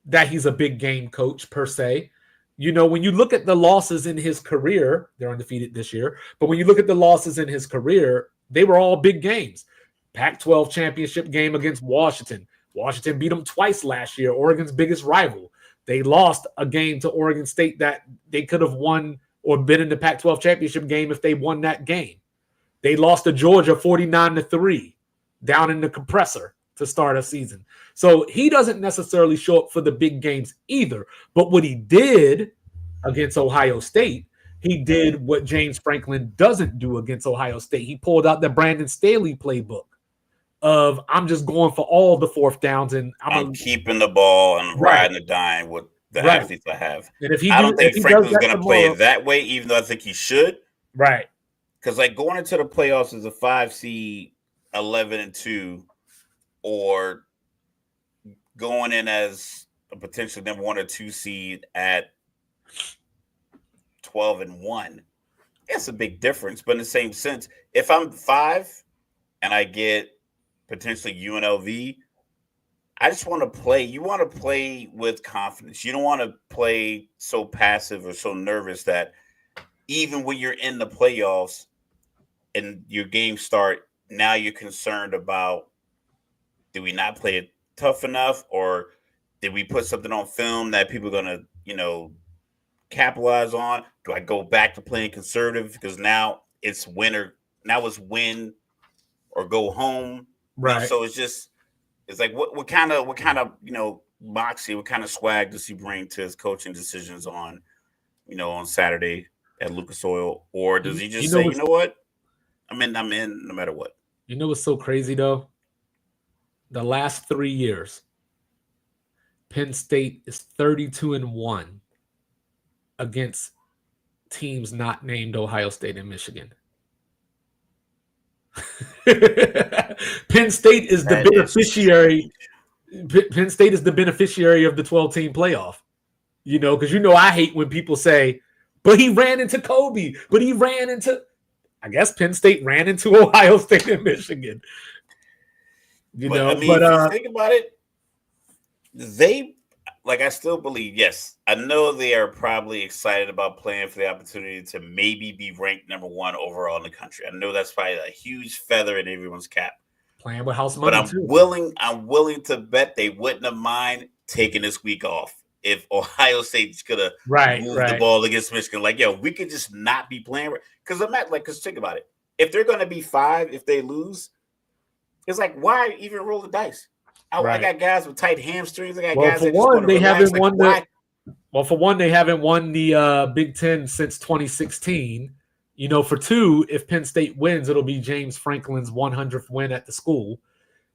that he's a big game coach per se. You know, when you look at the losses in his career, they're undefeated this year, but when you look at the losses in his career, they were all big games. Pac-12 championship game against Washington. Washington beat them twice last year, Oregon's biggest rival. They lost a game to Oregon State that they could have won or been in the Pac-12 championship game if they won that game. They lost to Georgia 49-3 down in the compressor to start a season. So he doesn't necessarily show up for the big games either. But what he did against Ohio State, he did what James Franklin doesn't do against Ohio State. He pulled out the Brandon Staley playbook of I'm just going for all the 4th downs and I'm keeping the ball and riding the dime with the athletes I have. And if I don't think Franklin's going to play it that way, even though I think he should. Right. Because like going into the playoffs as a 5 seed, 11-2, or going in as a potential number 1 or 2 seed at 12-1, it's a big difference. But in the same sense, if I'm 5 and I get potentially UNLV, I just want to play. You want to play with confidence. You don't want to play so passive or so nervous that even when you're in the playoffs and your games start, now you're concerned about, did we not play it tough enough, or did we put something on film that people are going to, capitalize on? Do I go back to playing conservative because now it's win or go home? Right. So it's like what kind of moxie, what kind of swag does he bring to his coaching decisions on Saturday at Lucas Oil, or does he just say, you know what, I'm in no matter what? You know what's so crazy though? the last 3 years, Penn State is 32-1 against teams not named Ohio State and Michigan. Penn State is the beneficiary. Penn State is the beneficiary of the 12-team playoff. Because I hate when people say, but he ran into Kobe, but he ran into, I guess Penn State ran into Ohio State and Michigan. If you think about it, I still believe, yes, I know they are probably excited about playing for the opportunity to maybe be ranked number 1 overall in the country. I know that's probably a huge feather in everyone's cap. Playing with house money, but I'm willing to bet they wouldn't have mind taking this week off if Ohio State could have moved the ball against Michigan. We could just not be playing. Because think about it. If they're going to be 5, if they lose, it's why even roll the dice? I got guys with tight hamstrings. I got guys that for one, they haven't won they haven't won the Big Ten since 2016. For 2, if Penn State wins, it'll be James Franklin's 100th win at the school.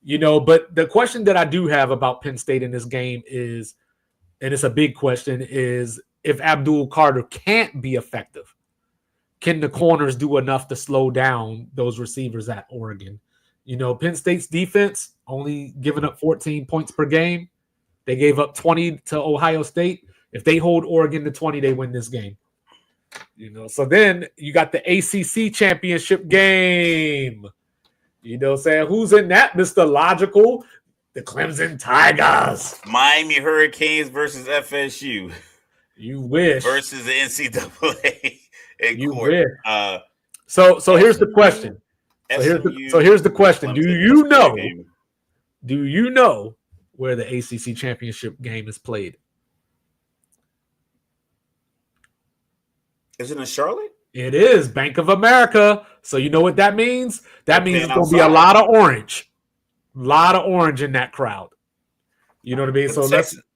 But the question that I do have about Penn State in this game is, and it's a big question, is if Abdul Carter can't be effective, can the corners do enough to slow down those receivers at Oregon? Penn State's defense only giving up 14 points per game. They gave up 20 to Ohio State. If they hold Oregon to 20, they win this game. So then you got the ACC championship game. Saying who's in that, Mr. Logical? The Clemson Tigers. Miami Hurricanes versus FSU. You wish. Versus the NCAA. You wish. So here's the question. So here's the question. Do you know where the ACC championship game is played? Is it in Charlotte? It is Bank of America. So you know what that means? That means it's going to be a lot of orange. A lot of orange in that crowd. You know what I mean? So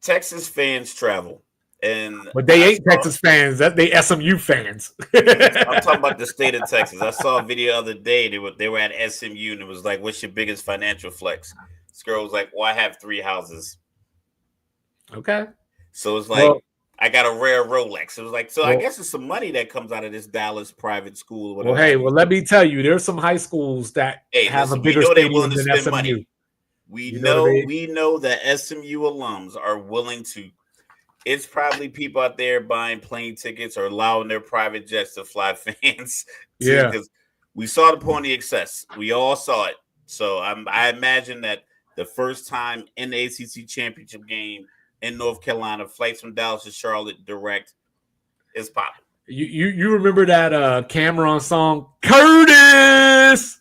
Texas fans travel. But they ain't Texas fans. They SMU fans. I'm talking about the state of Texas. I saw a video the other day. They were at SMU, and it was like, "What's your biggest financial flex?" This girl was like, "Well, I have 3 houses." Okay. So it's like, I got a rare Rolex. It was like, I guess it's some money that comes out of this Dallas private school. Or whatever. Let me tell you, there's some high schools that have a bigger stadium than SMU. Money. We know that SMU alums are willing to. It's probably people out there buying plane tickets or allowing their private jets to fly fans. Because we saw the Pony Excess. We all saw it. So I imagine that the first time in the ACC championship game in North Carolina, flights from Dallas to Charlotte direct is popping. You remember that Cameron song, Curtis?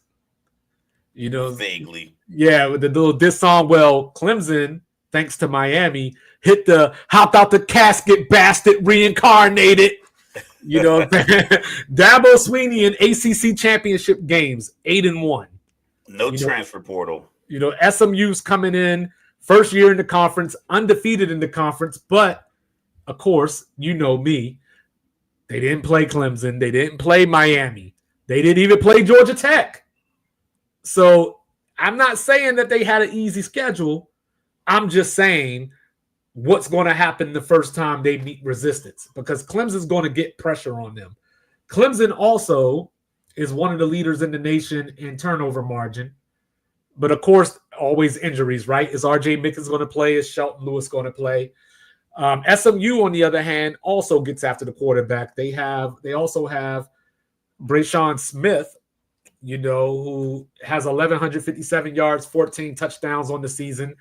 Vaguely. Yeah, with the little diss song. Well, Clemson, thanks to Miami, hit the hopped out the casket, bastard reincarnated. Dabo Swinney in ACC championship games, 8-1. No transfer portal. SMU's coming in first year in the conference, undefeated in the conference, but of course, me. They didn't play Clemson. They didn't play Miami. They didn't even play Georgia Tech. So I'm not saying that they had an easy schedule. I'm just saying what's going to happen the first time they meet resistance, because Clemson's going to get pressure on them. Clemson also is one of the leaders in the nation in turnover margin. But of course, always injuries, right? Is RJ Mickens going to play? Is Shelton Lewis going to play? SMU, on the other hand, also gets after the quarterback. They also have Brayshawn Smith, who has 1,157 yards, 14 touchdowns on the season.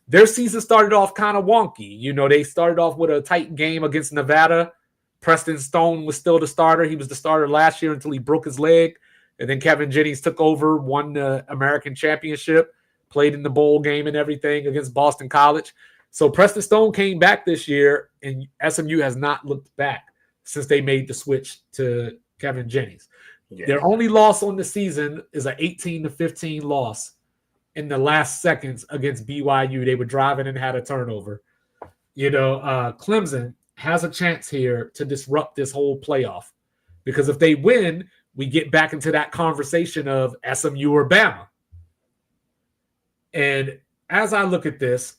Their season started off kind of wonky. They started off with a tight game against Nevada. Preston Stone was still the starter. He was the starter last year until he broke his leg. And then Kevin Jennings took over, won the American Championship, played in the bowl game and everything against Boston College. So Preston Stone came back this year, and SMU has not looked back since they made the switch to Kevin Jennings. Yeah. Their only loss on the season is an 18-15 loss in the last seconds against BYU. They were driving and had a turnover. Clemson has a chance here to disrupt this whole playoff, because if they win, we get back into that conversation of SMU or Bama. And as I look at this,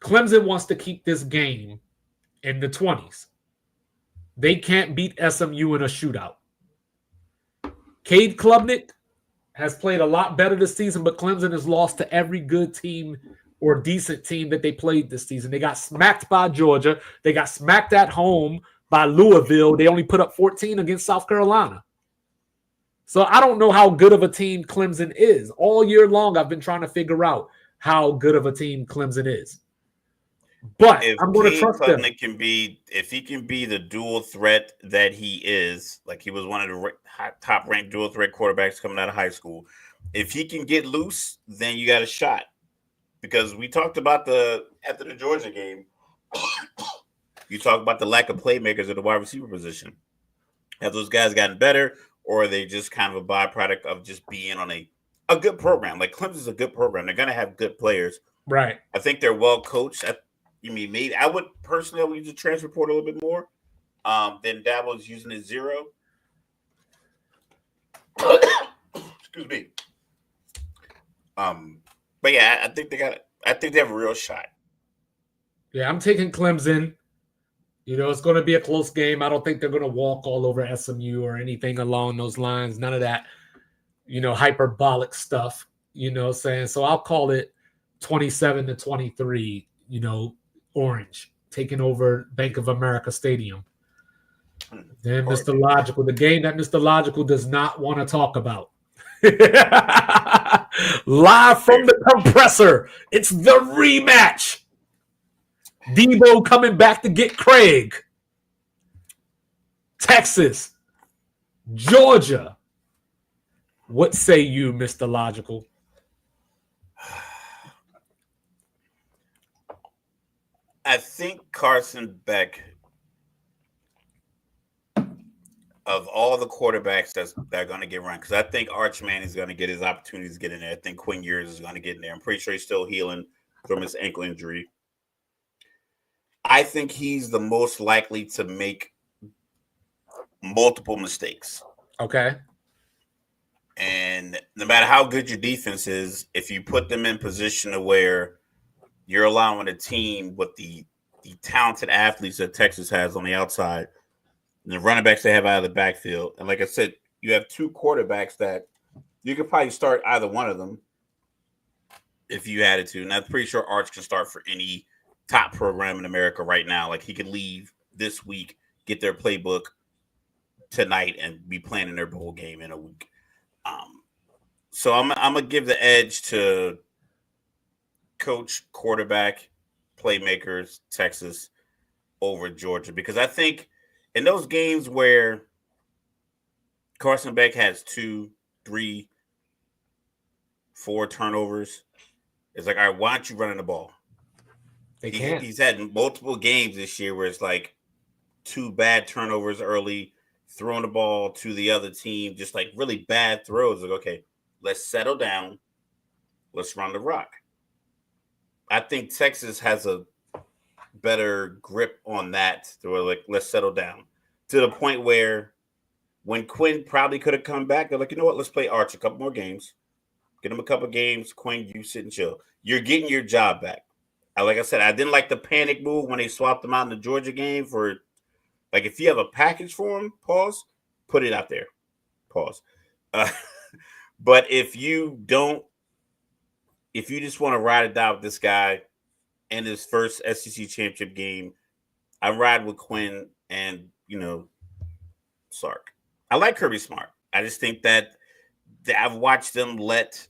Clemson wants to keep this game in the 20s. They can't beat SMU in a shootout. Cade Klubnik has played a lot better this season, but Clemson has lost to every good team or decent team that they played this season. They got smacked by Georgia. They got smacked at home by Louisville. They only put up 14 against South Carolina. So I don't know how good of a team Clemson is. All year long, I've been trying to figure out how good of a team Clemson is. But if I'm going to trust them. If he can be the dual threat that he is, like he was one of the top ranked dual threat quarterbacks coming out of high school. If he can get loose, then you got a shot. Because we talked about after the Georgia game, you talk about the lack of playmakers at the wide receiver position. Have those guys gotten better, or are they just kind of a byproduct of just being on a good program? Like Clemson's a good program. They're going to have good players. Right. I think they're well coached. Maybe I would personally use the transfer portal a little bit more than Dabo's using his zero. Excuse me. But yeah, I think they have a real shot. Yeah, I'm taking Clemson. It's going to be a close game. I don't think they're going to walk all over SMU or anything along those lines. None of that, hyperbolic stuff. Saying so. I'll call it 27-23. Orange taking over Bank of America Stadium. Then Mr. Logical, the game that Mr. Logical does not want to talk about. Live from the compressor, it's the rematch. Debo coming back to get Craig. Texas, Georgia. What say you, Mr. Logical? I think Carson Beck, of all the quarterbacks that are going to get run, because I think Arch Manning is going to get his opportunities to get in there. I think Quinn Ewers is going to get in there. I'm pretty sure he's still healing from his ankle injury. I think he's the most likely to make multiple mistakes. Okay. And no matter how good your defense is, if you put them in position to where you're allowing a team with the talented athletes that Texas has on the outside, and the running backs they have out of the backfield. And like I said, you have two quarterbacks that you could probably start either one of them if you had to. And I'm pretty sure Arch can start for any top program in America right now. Like he could leave this week, get their playbook tonight, and be playing in their bowl game in a week. So I'm gonna give the edge to coach, quarterback, playmakers, Texas over Georgia, because I think in those games where Carson Beck has 2, 3, 4 turnovers, it's like, all right, why aren't you running the ball? He's had multiple games this year where it's like 2 bad turnovers early, throwing the ball to the other team, just like really bad throws. Like, okay, let's settle down. Let's run the rock. I think Texas has a better grip on that. They're like, let's settle down. To the point where when Quinn probably could have come back, they're like, you know what? Let's play Arch a couple more games. Get him a couple games. Quinn, you sit and chill. You're getting your job back. Like I said, I didn't like the panic move when they swapped him out in the Georgia game for, like, if you have a package for him, pause, put it out there. Pause. But if you just want to ride it out with this guy in his first SEC championship game, I ride with Quinn and, Sark. I like Kirby Smart. I just think that I've watched them let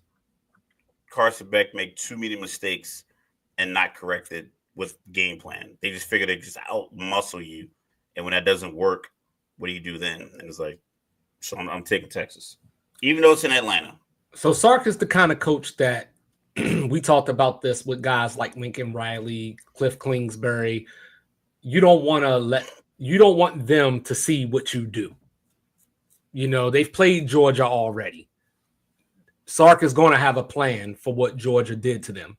Carson Beck make too many mistakes and not correct it with game plan. They just figure they just out-muscle you. And when that doesn't work, what do you do then? And it's like, so I'm taking Texas, even though it's in Atlanta. So Sark is the kind of coach that we talked about this with guys like Lincoln Riley, Cliff Kingsbury. You don't want them to see what you do. They've played Georgia already. Sark is going to have a plan for what Georgia did to them.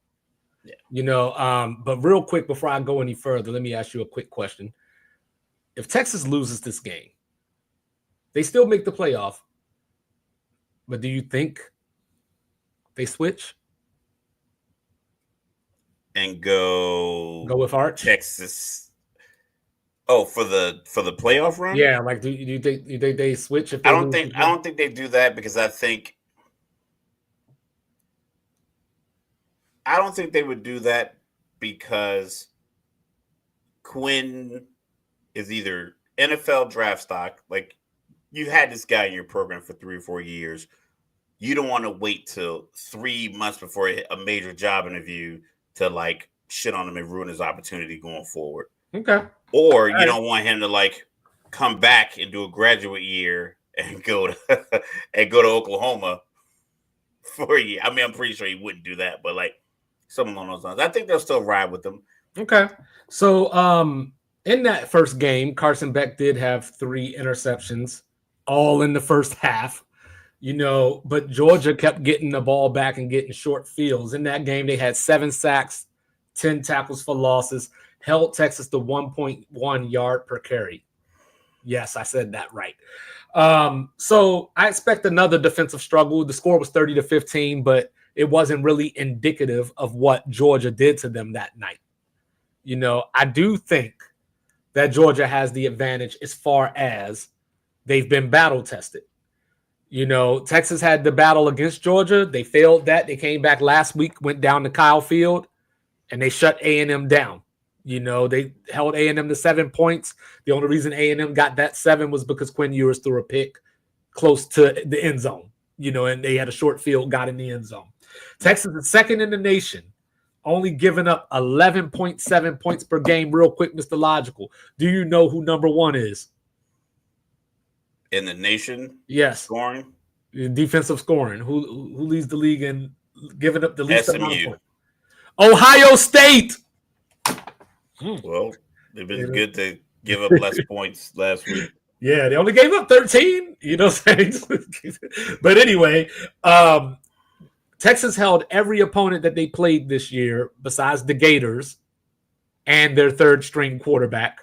Yeah. But real quick, before I go any further, let me ask you a quick question. If Texas loses this game, they still make the playoff. But do you think they switch? and go with Arch. Texas. Oh, for the playoff run? Yeah, like do you think they switch if they lose? I don't think they do that because I don't think they would do that because Quinn is either NFL draft stock, like you had this guy in your program for 3 or 4 years. You don't want to wait till 3 months before a major job interview to like shit on him and ruin his opportunity going forward. Okay. Or you don't want him to like come back and do a graduate year and go to Oklahoma for a year. I mean, I'm pretty sure he wouldn't do that, but like something along those lines. I think they'll still ride with them. Okay. So in that first game, Carson Beck did have 3 interceptions, all in the first half. But Georgia kept getting the ball back and getting short fields. In that game, they had 7 sacks, 10 tackles for losses, held Texas to 1.1 yard per carry. Yes, I said that right. So I expect another defensive struggle. The score was 30-15, but it wasn't really indicative of what Georgia did to them that night. I do think that Georgia has the advantage as far as they've been battle tested. Texas had the battle against Georgia. They failed that. They came back last week, went down to Kyle Field, and they shut A&M down. They held A&M to 7 points. The only reason A&M got that 7 was because Quinn Ewers threw a pick close to the end zone, and they had a short field, got in the end zone. Texas is second in the nation, only giving up 11.7 points per game. Real quick, Mr. Logical. Do you know who number 1 is? In the nation? Yes. Scoring? Defensive scoring. Who leads the league in giving up the least amount of points? Ohio State. Well, they've been good to give up less points last week. Yeah, they only gave up 13. But anyway, Texas held every opponent that they played this year, besides the Gators and their third string quarterback,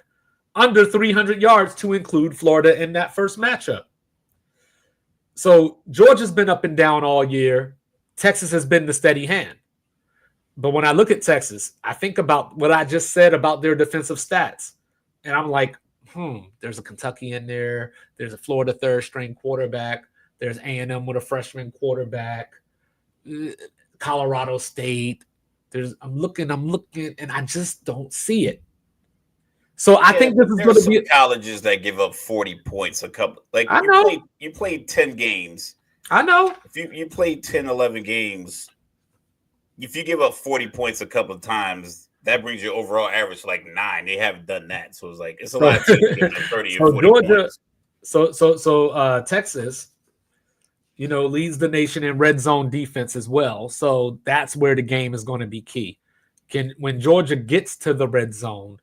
under 300 yards, to include Florida in that first matchup. So Georgia's been up and down all year. Texas has been the steady hand. But when I look at Texas, I think about what I just said about their defensive stats. And I'm like, there's a Kentucky in there. There's a Florida third string quarterback. There's A&M with a freshman quarterback. Colorado State. I'm looking, and I just don't see it. So I think this is going to be colleges that give up 40 points a couple. Like I know you played 10 games. I know if you played 10, 11 games, if you give up 40 points a couple of times, that brings your overall average to like 9. They haven't done that, so it's like it's a lot of teams giving up 30 or 40 Georgia, points. So Texas, leads the nation in red zone defense as well. So that's where the game is going to be key. When Georgia gets to the red zone,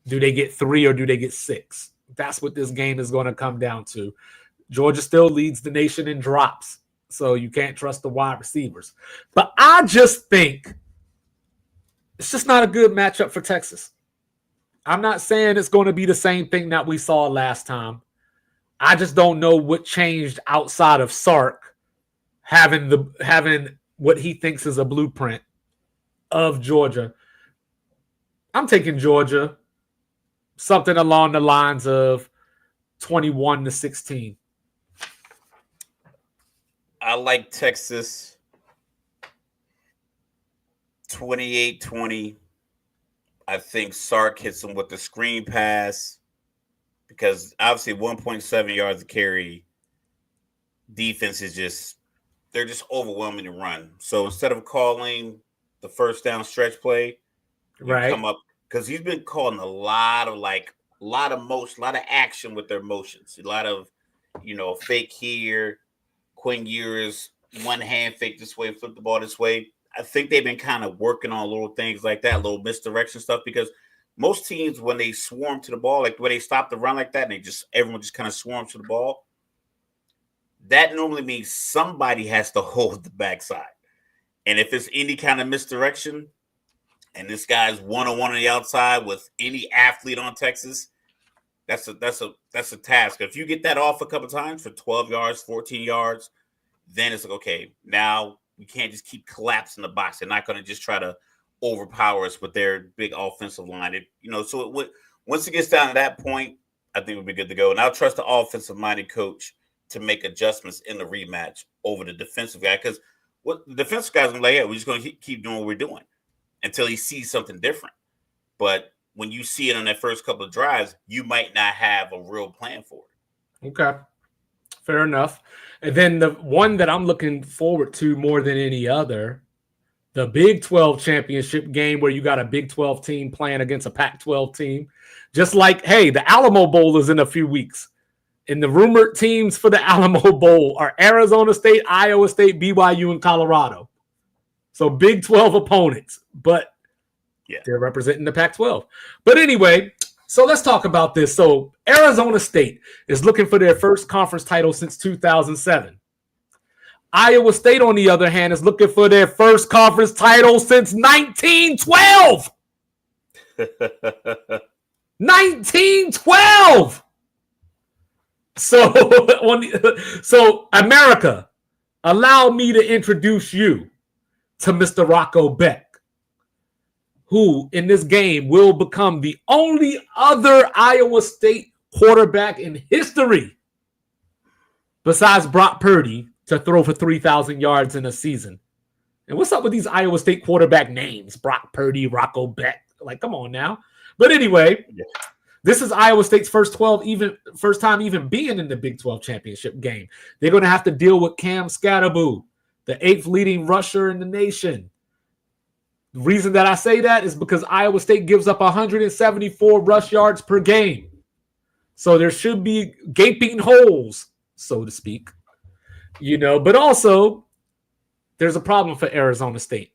do they get 3 or do they get 6? That's what this game is going to come down to. Georgia still leads the nation in drops, so you can't trust the wide receivers. But I just think it's just not a good matchup for Texas. I'm not saying it's going to be the same thing that we saw last time. I just don't know what changed outside of Sark having what he thinks is a blueprint of Georgia. I'm taking Georgia something along the lines of 21-16. I like Texas 28-20. I think Sark hits him with the screen pass because obviously 1.7 yards a carry. Defense is they're just overwhelming to run. So instead of calling the first down stretch play, right, come up because he's been calling a lot of action with their motions, a lot of fake here, Quinn Ewers, one hand fake this way, flip the ball this way. I think they've been kind of working on little things like that, little misdirection stuff, because most teams, when they swarm to the ball, like when they stop the run like that, and everyone just kind of swarms to the ball, that normally means somebody has to hold the backside. And if it's any kind of misdirection, and this guy's one-on-one on the outside with any athlete on Texas, that's a task. If you get that off a couple times for 12 yards, 14 yards, then it's like, okay, now we can't just keep collapsing the box. They're not going to just try to overpower us with their big offensive line. Once it gets down to that point, I think we'll be good to go. And I'll trust the offensive-minded coach to make adjustments in the rematch over the defensive guy, because what the defensive guy's gonna we're just gonna keep doing what we're doing until he sees something different. But when you see it on that first couple of drives, you might not have a real plan for it. Okay, fair enough. And then the one that I'm looking forward to more than any other, the Big 12 championship game, where you got a Big 12 team playing against a Pac-12 team. Just like, hey, the Alamo Bowl is in a few weeks. And the rumored teams for the Alamo Bowl are Arizona State, Iowa State, BYU, and Colorado. So Big 12 opponents, but they're representing the Pac-12. But anyway, so let's talk about this. So Arizona State is looking for their first conference title since 2007. Iowa State, on the other hand, is looking for their first conference title since 1912. 1912. So America, allow me to introduce you to Mr. Rocco Beck, who in this game will become the only other Iowa State quarterback in history besides Brock Purdy to throw for 3,000 yards in a season. And what's up with these Iowa State quarterback names? Brock Purdy, Rocco Beck. Like, come on now. But anyway, this is Iowa State's first time even being in the Big 12 championship game. They're going to have to deal with Cam Scatterboo, the 8th leading rusher in the nation. The reason that I say that is because Iowa State gives up 174 rush yards per game. So there should be gaping holes, so to speak. But also there's a problem for Arizona State.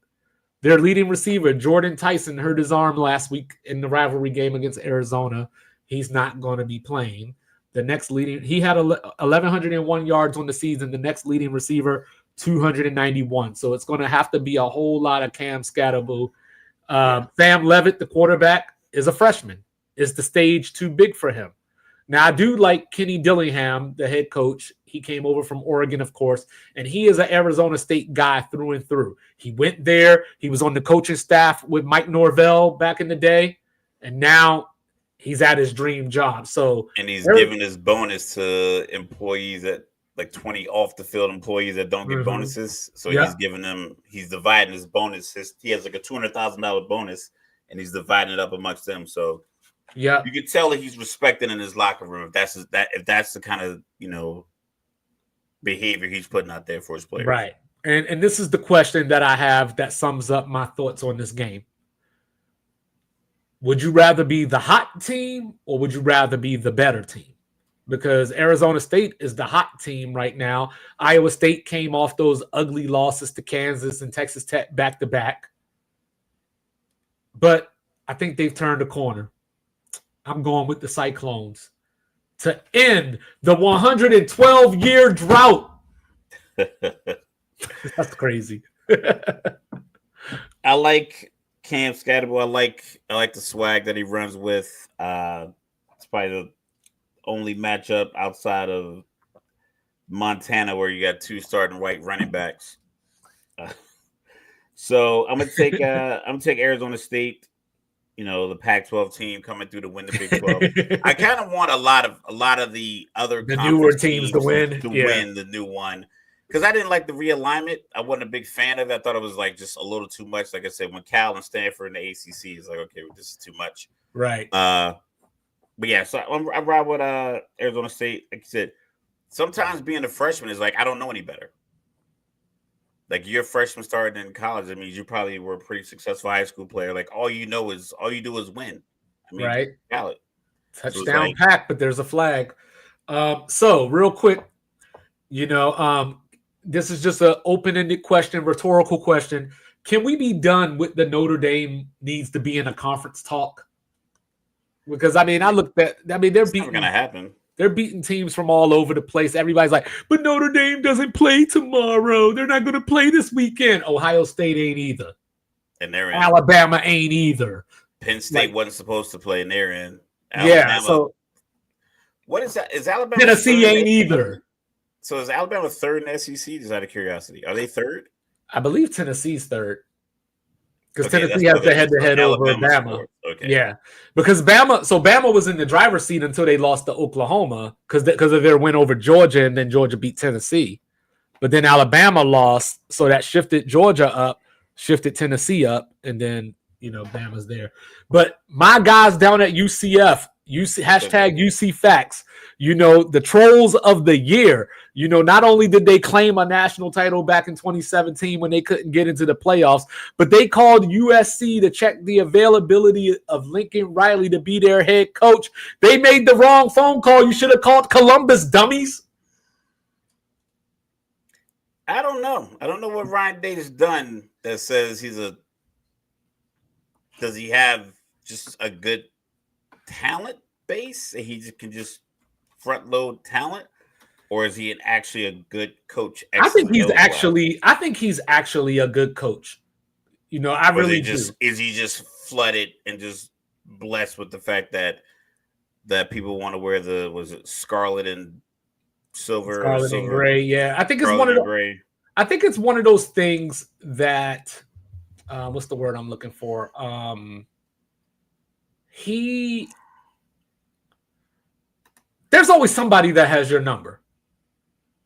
Their leading receiver, Jordan Tyson, hurt his arm last week in the rivalry game against Arizona. He's not going to be playing. He had 1,101 yards on the season. The next leading receiver, 291. So it's going to have to be a whole lot of Cam Scatterboo. Sam Levitt, the quarterback, is a freshman. Is the stage too big for him? Now, I do like Kenny Dillingham, the head coach. He came over from Oregon, of course, and he is an Arizona State guy through and through. He went there. He was on the coaching staff with Mike Norvell back in the day, and now he's at his dream job. And he's giving his bonus to employees that, like 20 off-the-field employees that don't get bonuses. So he's dividing his bonus. He has like a $200,000 bonus, and he's dividing it up amongst them. So you can tell that he's respected in his locker room if that's the kind of behavior he's putting out there for his players. Right. And this is the question that I have that sums up my thoughts on this game. Would you rather be the hot team or would you rather be the better team? Because Arizona State is the hot team right now. Iowa State came off those ugly losses to Kansas and Texas Tech back-to-back. But I think they've turned a corner. I'm going with the Cyclones to end the 112-year drought. That's crazy. I like Cam Scatterboo. I like the swag that he runs with. It's probably the only matchup outside of Montana where you got 2 starting white running backs. So I'm gonna take Arizona State. The Pac-12 team coming through to win the Big 12. I kind of want a lot of the other newer teams to win the new one, because I didn't like the realignment. I wasn't a big fan of it. I thought it was like just a little too much. Like I said, when Cal and Stanford in the ACC is like, okay, this is too much. Right. But yeah, so I ride with Arizona State. Like you said, sometimes being a freshman is like, I don't know any better. Like, you're a freshman starting in college. That means you probably were a pretty successful high school player. Like, all you do is win. Right. Talent. Touchdown pack, but there's a flag. So real quick, this is just an open-ended question, rhetorical question. Can we be done with the Notre Dame needs to be in a conference talk? Because they're beating. Never gonna happen. They're beating teams from all over the place. Everybody's like, but Notre Dame doesn't play tomorrow. They're not going to play this weekend. Ohio State ain't either. And they're in. Alabama ain't either. Penn State wasn't supposed to play, and they're in. Alabama, so what is that? Is Alabama Tennessee ain't either. So is Alabama third in the SEC? Just out of curiosity. Are they third? I believe Tennessee's third. because Tennessee has the head-to-head over Bama. Okay. Yeah, because Bama was in the driver's seat until they lost to Oklahoma because of their win over Georgia, and then Georgia beat Tennessee. But then Alabama lost, so that shifted Georgia up, shifted Tennessee up, and then Bama's there. But my guys down at UCF, hashtag UC Facts, the trolls of the year. Not only did they claim a national title back in 2017 when they couldn't get into the playoffs, but they called USC to check the availability of Lincoln Riley to be their head coach. They made the wrong phone call. You should have called Columbus, dummies. I don't know. I don't know what Ryan Day has done that says does he have just a good talent base? He can just front load talent, or is he actually a good coach? I think he's actually a good coach. I really do. Is he just flooded and just blessed with the fact that people want to wear the scarlet and silver, and gray? Yeah, I think it's one of those things that what's the word I'm looking for? There's always somebody that has your number.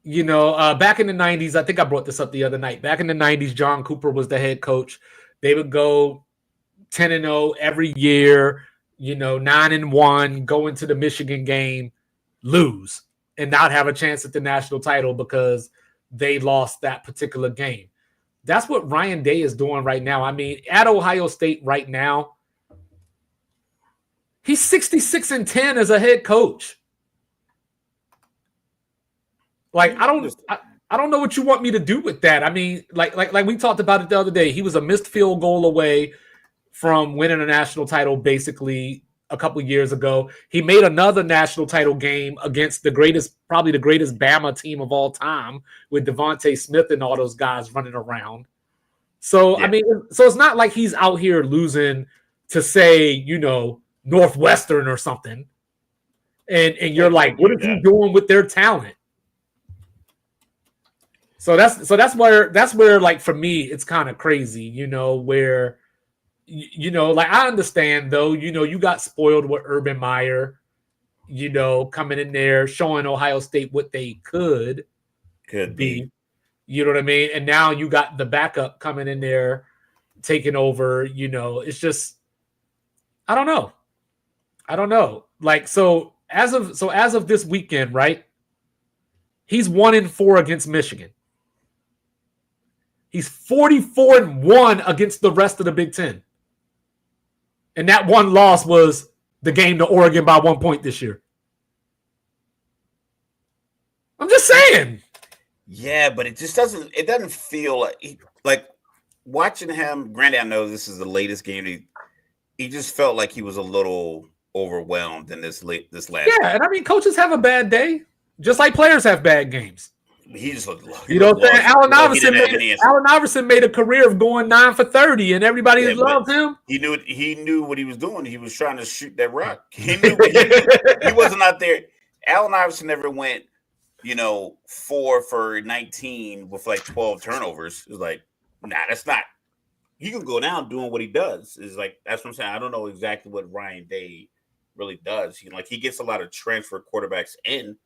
Back in the 90s, I think I brought this up the other night. Back in the 90s, John Cooper was the head coach. They would go 10-0 every year, 9-1, go into the Michigan game, lose, and not have a chance at the national title because they lost that particular game. That's what Ryan Day is doing right now. I mean, at Ohio State right now, he's 66-10 as a head coach. Like, I don't know what you want me to do with that. I mean, like we talked about it the other day. He was a missed field goal away from winning a national title basically a couple years ago. He made another national title game against probably the greatest Bama team of all time with Devontae Smith and all those guys running around. So, yeah. I mean, so it's not like he's out here losing to say, Northwestern or something. And you're like, what is he doing with their talent? So that's where like for me it's kind of crazy, where like I understand though, you got spoiled with Urban Meyer, coming in there showing Ohio State what they could be. You know what I mean? And now you got the backup coming in there taking over, it's just I don't know. Like so as of this weekend, right? He's 1-4 against Michigan. He's 44-1 against the rest of the Big Ten. And that one loss was the game to Oregon by 1 point this year. I'm just saying. Yeah, but it doesn't feel like watching him. Granted, I know this is the latest game. He just felt like he was a little overwhelmed in this last Yeah, game. And I mean, coaches have a bad day, just like players have bad games. He just looked lost. Allen Iverson made a career of going 9 for 30, and everybody loved him. He knew what he was doing. He was trying to shoot that rock. He knew he wasn't out there. Allen Iverson never went, 4 for 19 with like 12 turnovers. It was like, nah, that's not. He can go down doing what he does. Is like that's what I'm saying. I don't know exactly what Ryan Day really does. He gets a lot of transfer quarterbacks in.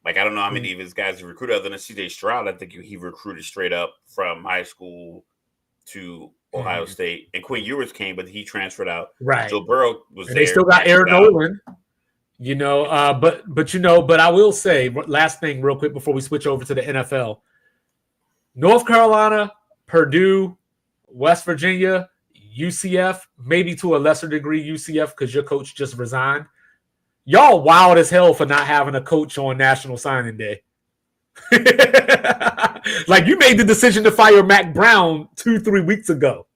Like, I don't know how many of his guys he recruited other than C.J. Stroud. I think he recruited straight up from high school to Ohio State. And Quinn Ewers came, but he transferred out. Right. Joe Burrow was there. They still got Aaron Nolan. But I will say, last thing real quick before we switch over to the NFL. North Carolina, Purdue, West Virginia, UCF, maybe to a lesser degree UCF because your coach just resigned. Y'all wild as hell for not having a coach on National Signing Day. Like you made the decision to fire Mac Brown 2-3 weeks ago.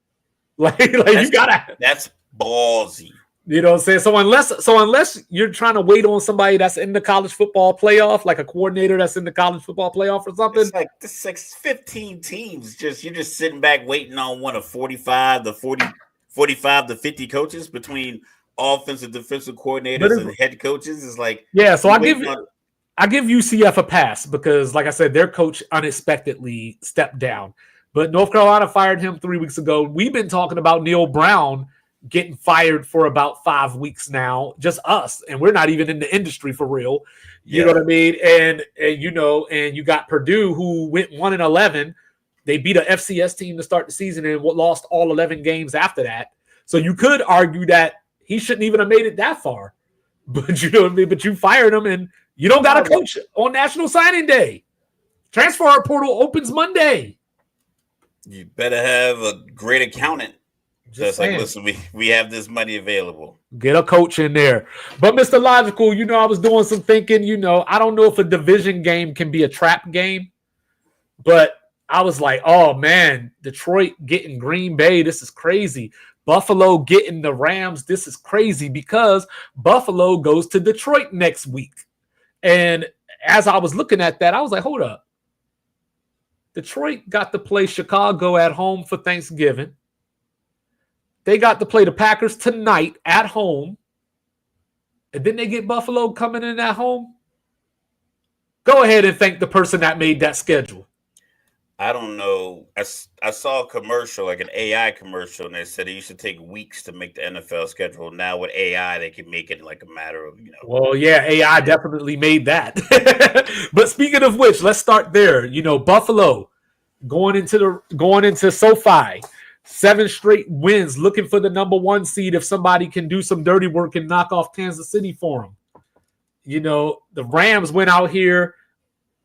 Like you gotta. That's ballsy. You know what I'm saying? So unless you're trying to wait on somebody that's in the college football playoff, like a coordinator that's in the college football playoff or something. It's like this like 15 teams. You're just sitting back waiting on one of 45 to 50 coaches between offensive, defensive coordinators and head coaches. Is like so I give UCF a pass because, like I said, their coach unexpectedly stepped down. But North Carolina fired him 3 weeks ago. We've been talking about Neil Brown getting fired for about 5 weeks now, just us, and we're not even in the industry for real. You know what I mean? And you got Purdue, who went 1-11. They beat a FCS team to start the season and lost all 11 games after that. So you could argue that he shouldn't even have made it that far. But you know what I mean? But you fired him, and you don't got a coach on National Signing Day. Transfer portal opens Monday. You better have a great accountant. Just like, listen, we have this money available. Get a coach in there. But Mr. Logical, I was doing some thinking. I don't know if a division game can be a trap game, but I was like, oh man, Detroit getting Green Bay, this is crazy. Buffalo getting the Rams, this is crazy because Buffalo goes to Detroit next week. And as I was looking at that, I was like, hold up. Detroit got to play Chicago at home for Thanksgiving. They got to play the Packers tonight at home. And then they get Buffalo coming in at home. Go ahead and thank the person that made that schedule. I don't know. I saw a commercial, like an AI commercial, and they said it used to take weeks to make the NFL schedule. Now with AI, they can make it like a matter of, Well, yeah, AI definitely made that. But speaking of which, let's start there. Buffalo going into SoFi, 7 straight wins, looking for the number 1 seed if somebody can do some dirty work and knock off Kansas City for them. The Rams went out here.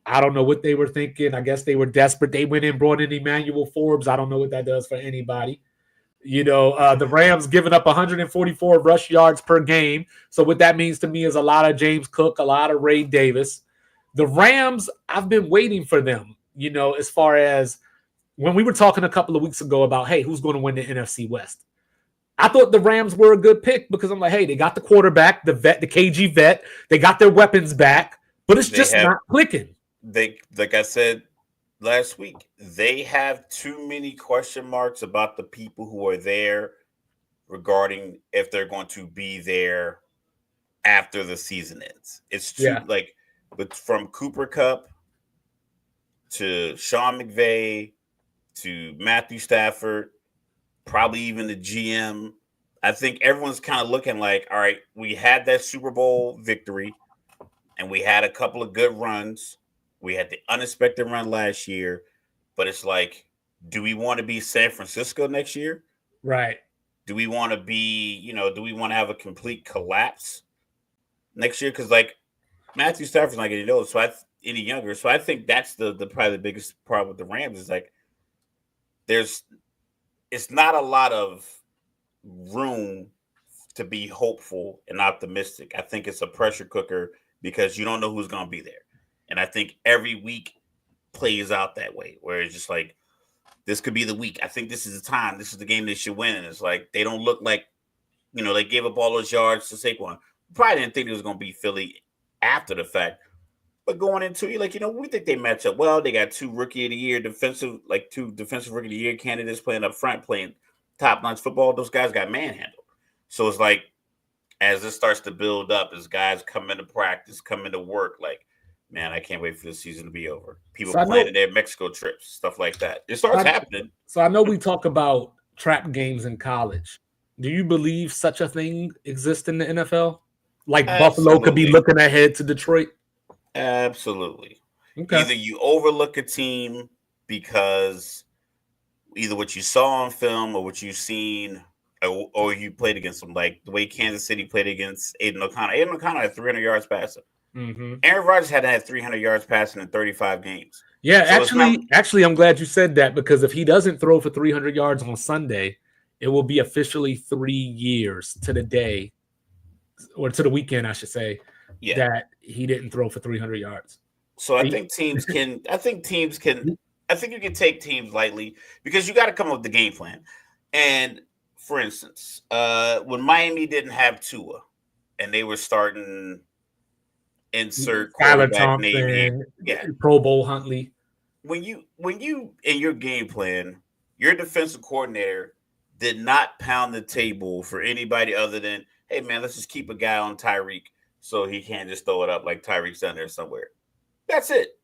I don't know what they were thinking. I guess they were desperate. They went in, brought in Emmanuel Forbes. I don't know what that does for anybody. The Rams giving up 144 rush yards per game. So what that means to me is a lot of James Cook, a lot of Ray Davis. The Rams, I've been waiting for them, as far as when we were talking a couple of weeks ago about, hey, who's going to win the NFC West? I thought the Rams were a good pick because I'm like, hey, they got the quarterback, the vet, the KG vet. They got their weapons back, but it's just not clicking. Like I said last week, they have too many question marks about the people who are there regarding if they're going to be there after the season ends. It's too but from Cooper Kupp to Sean McVay to Matthew Stafford, probably even the GM. I think everyone's kind of looking like, all right, we had that Super Bowl victory and we had a couple of good runs. We had the unexpected run last year, but it's like, do we want to be San Francisco next year? Right. Do we want to be, do we want to have a complete collapse next year? Because like Matthew Stafford's not getting old, any younger. So I think that's the probably the biggest problem with the Rams is like it's not a lot of room to be hopeful and optimistic. I think it's a pressure cooker because you don't know who's going to be there. And I think every week plays out that way, where it's just like, this could be the week. I think this is the time. This is the game they should win. And it's like, they don't look like, they gave up all those yards to Saquon. Probably didn't think it was going to be Philly after the fact. But going into it, like, we think they match up well. They got 2 rookie of the year defensive rookie of the year candidates playing up front, playing top-notch football. Those guys got manhandled. So it's like, as this starts to build up, as guys come into practice, come into work, like, man, I can't wait for the season to be over. People planning their Mexico trips, stuff like that. It starts happening. So I know we talk about trap games in college. Do you believe such a thing exists in the NFL? Like Buffalo could be looking ahead to Detroit? Absolutely. Okay. Either you overlook a team because either what you saw on film or what you've seen or you played against them, like the way Kansas City played against Aiden O'Connell. Aiden O'Connell had 300 yards passing. Mm-hmm. Aaron Rodgers had 300 yards passing in 35 games. Yeah, so actually, I'm glad you said that because if he doesn't throw for 300 yards on Sunday, it will be officially 3 years to the day, or to the weekend, I should say, that he didn't throw for 300 yards. So I think teams can. I think you can take teams lightly because you got to come up with the game plan. And for instance, when Miami didn't have Tua, and they were starting. Insert quarterback name here. Pro Bowl Huntley. When you in your game plan, your defensive coordinator did not pound the table for anybody other than, hey man, let's just keep a guy on Tyreek so he can't just throw it up like Tyreek's done there somewhere. That's it.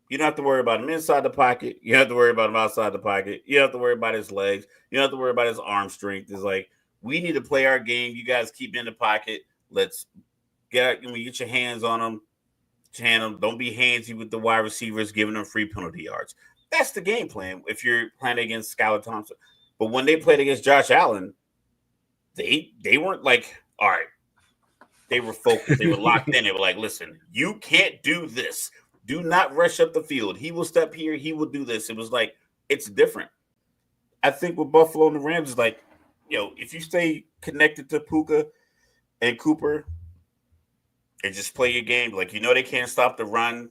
You don't have to worry about him inside the pocket. You don't have to worry about him outside the pocket. You don't have to worry about his legs. You don't have to worry about his arm strength. It's like, we need to play our game. You guys keep in the pocket. Let's get your hands on them. Don't be handsy with the wide receivers, giving them free penalty yards. That's the game plan if you're playing against Skylar Thompson. But when they played against Josh Allen, they weren't like, all right. They were focused. They were locked in. They were like, listen, you can't do this. Do not rush up the field. He will step here. He will do this. It was like, it's different. I think with Buffalo and the Rams is like, if you stay connected to Puka and Cooper and just play your game, like, they can't stop the run.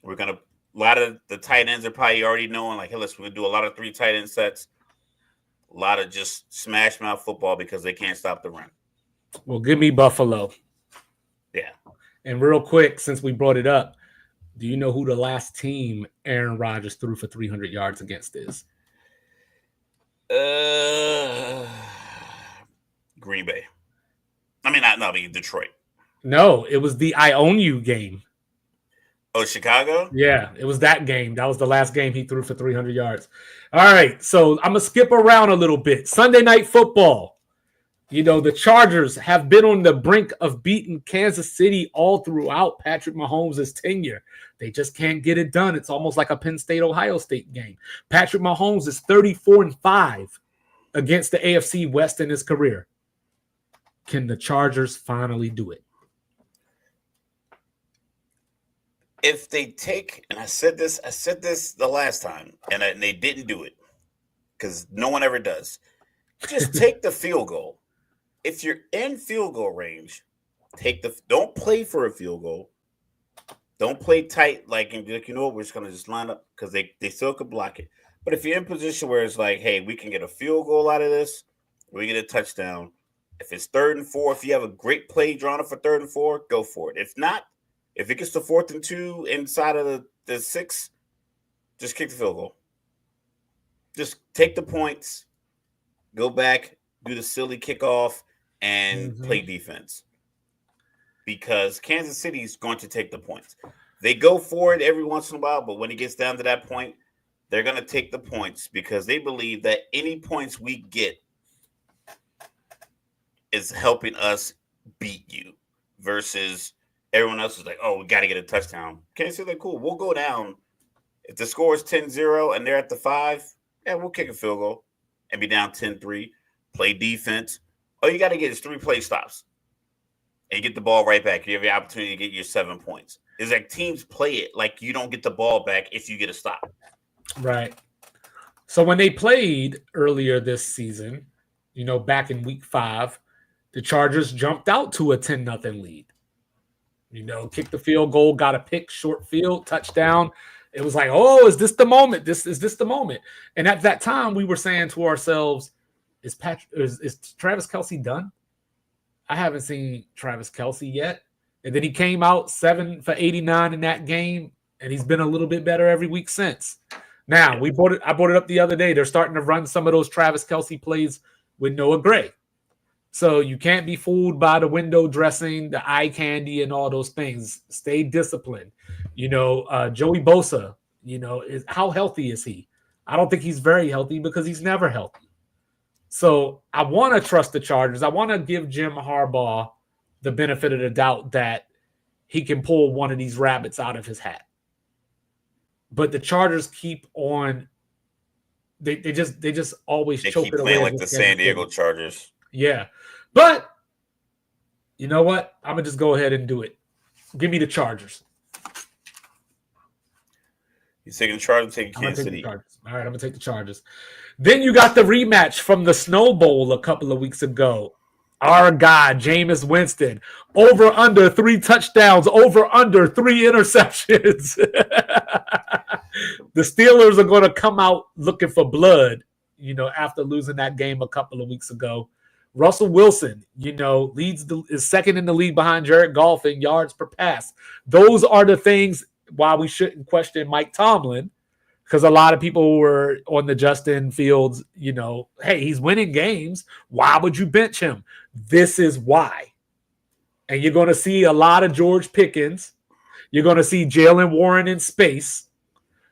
A lot of the tight ends are probably already knowing, like, hey, listen, we're going to do a lot of 3 tight end sets, a lot of just smash mouth football because they can't stop the run. Well, give me Buffalo. Yeah. And real quick, since we brought it up, do you know who the last team Aaron Rodgers threw for 300 yards against is? Green Bay. Detroit. No, it was the I Own You game. Oh, Chicago? Yeah, it was that game. That was the last game he threw for 300 yards. All right, so I'm going to skip around a little bit. Sunday Night Football. The Chargers have been on the brink of beating Kansas City all throughout Patrick Mahomes' tenure. They just can't get it done. It's almost like a Penn State-Ohio State game. Patrick Mahomes is 34-5 against the AFC West in his career. Can the Chargers finally do it? If they take, and I said this the last time, and they didn't do it because no one ever does. Just take the field goal. If you're in field goal range, don't play for a field goal. Don't play tight, like, we're just going to just line up because they still could block it. But if you're in position where it's like, hey, we can get a field goal out of this, we get a touchdown. If it's 3rd and 4, if you have a great play drawn up for 3rd and 4, go for it. If not, if it gets to 4th and 2 inside of the 6, just kick the field goal. Just take the points, go back, do the silly kickoff, and play defense. Because Kansas City is going to take the points. They go for it every once in a while, but when it gets down to that point, they're going to take the points because they believe that any points we get is helping us beat you versus everyone else is like, oh, we got to get a touchdown. Kansas City, like, cool, we'll go down. If the score is 10-0 and they're at the 5, yeah, we'll kick a field goal and be down 10-3, play defense. All you got to get is 3 play stops. And you get the ball right back. You have the opportunity to get your 7 points. It's like teams play it like you don't get the ball back if you get a stop. Right. So when they played earlier this season, back in week 5, the Chargers jumped out to a 10-0 lead. Kicked the field goal, got a pick, short field, touchdown. It was like, oh, is this the moment? Is this the moment? And at that time, we were saying to ourselves, is Travis Kelce done? I haven't seen Travis Kelce yet. And then he came out 7 for 89 in that game, and he's been a little bit better every week since. Now, I brought it up the other day. They're starting to run some of those Travis Kelce plays with Noah Gray. So you can't be fooled by the window dressing, the eye candy, and all those things. Stay disciplined. Joey Bosa, how healthy is he? I don't think he's very healthy because he's never healthy. So I want to trust the Chargers. I want to give Jim Harbaugh the benefit of the doubt that he can pull one of these rabbits out of his hat. But the Chargers keep on. They just always choke keep it away playing like the San Diego Chargers. Yeah, but you know what? I'm gonna just go ahead and do it. Give me the Chargers. You're taking the Chargers, taking Kansas City. All right, I'm gonna take the Chargers. Then you got the rematch from the Snow Bowl a couple of weeks ago. Our guy, Jameis Winston, over under 3 touchdowns, over under 3 interceptions. The Steelers are going to come out looking for blood, after losing that game a couple of weeks ago. Russell Wilson, is second in the league behind Jared Goff in yards per pass. Those are the things why we shouldn't question Mike Tomlin, because a lot of people were on the Justin Fields, hey, he's winning games. Why would you bench him? This is why. And you're going to see a lot of George Pickens. You're going to see Jalen Warren in space,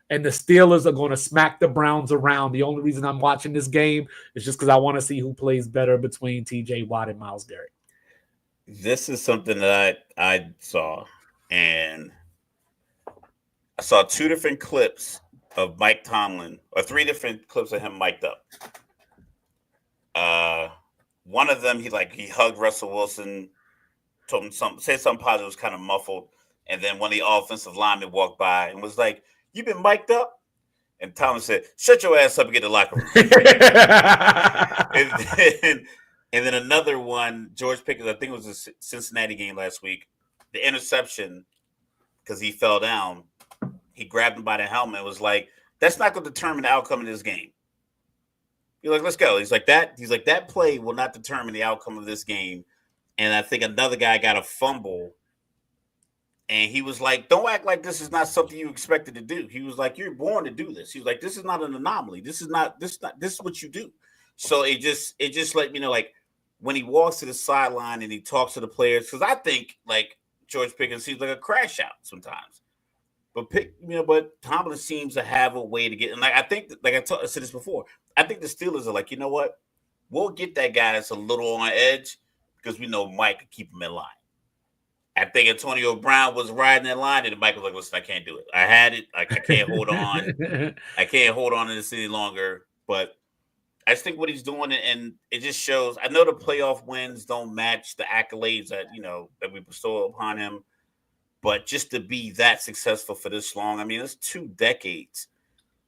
and the Steelers are going to smack the Browns around. The only reason I'm watching this game is just because I want to see who plays better between T.J. Watt and Myles Garrett. This is something that I saw, and I saw 2 different clips of Mike Tomlin, or 3 different clips of him mic'd up. One of them, he hugged Russell Wilson, told him said something positive, was kind of muffled, and then one of the offensive linemen walked by and was like, "You been mic'd up?" And Tomlin said, "Shut your ass up and get in the locker room." and then another one, George Pickens, I think it was the Cincinnati game last week, the interception, because he fell down, he grabbed him by the helmet and was like, "That's not going to determine the outcome of this game." You're like, "Let's go." He's like, that play will not determine the outcome of this game. And I think another guy got a fumble, and he was like, "Don't act like this is not something you expected to do." He was like, "You're born to do this." He was like, "This is not an anomaly. This is what you do." So it just let me know, like, when he walks to the sideline and he talks to the players, because I think like George Pickens seems like a crash out sometimes. But Tomlin seems to have a way to get, and like I think, like I said this before, I think the Steelers are like, you know what, we'll get that guy that's a little on edge because we know Mike can keep him in line. I think Antonio Brown was riding that line, and Mike was like, "Listen, I can't do it. I had it. Like I can't hold on. I can't hold on to this any longer." But I just think what he's doing, and it just shows. I know the playoff wins don't match the accolades that we bestow upon him. But just to be that successful for this long, I mean, it's 2 decades.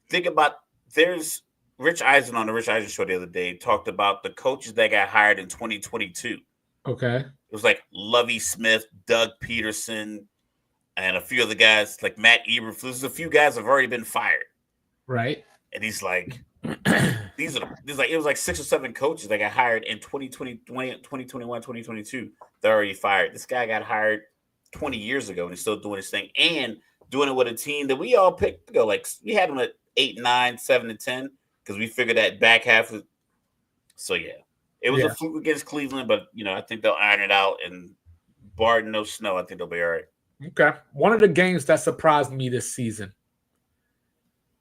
Think about, there's Rich Eisen on the Rich Eisen show the other day talked about the coaches that got hired in 2022. Okay. It was like Lovie Smith, Doug Peterson, and a few other guys like Matt Eberflus. There's a few guys have already been fired. Right. And he's like, it was like 6 or 7 coaches that got hired in 2021, 2022. They're already fired. This guy got hired 20 years ago, and he's still doing his thing and doing it with a team that we all picked to go. Like, we had him at 8, 9, 7, and 10 because we figured that back half. So yeah, it was a fluke against Cleveland, but I think they'll iron it out. And barring no snow, I think they'll be all right. Okay, one of the games that surprised me this season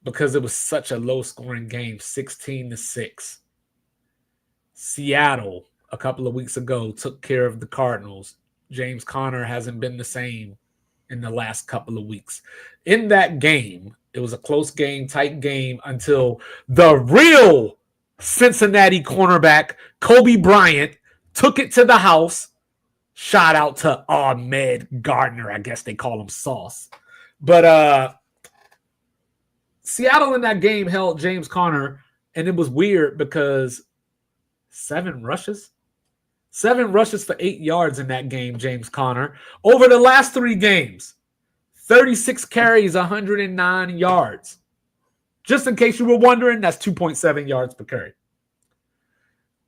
because it was such a low-scoring game, 16-6. Seattle a couple of weeks ago took care of the Cardinals. James Conner hasn't been the same in the last couple of weeks. In that game, it was a close game, tight game, until the real Cincinnati cornerback, Kobe Bryant, took it to the house. Shout out to Ahmed Gardner. I guess they call him Sauce. But Seattle in that game held James Conner, and it was weird because 7 rushes for 8 yards in that game, James Conner. Over the last 3 games, 36 carries, 109 yards. Just in case you were wondering, that's 2.7 yards per carry.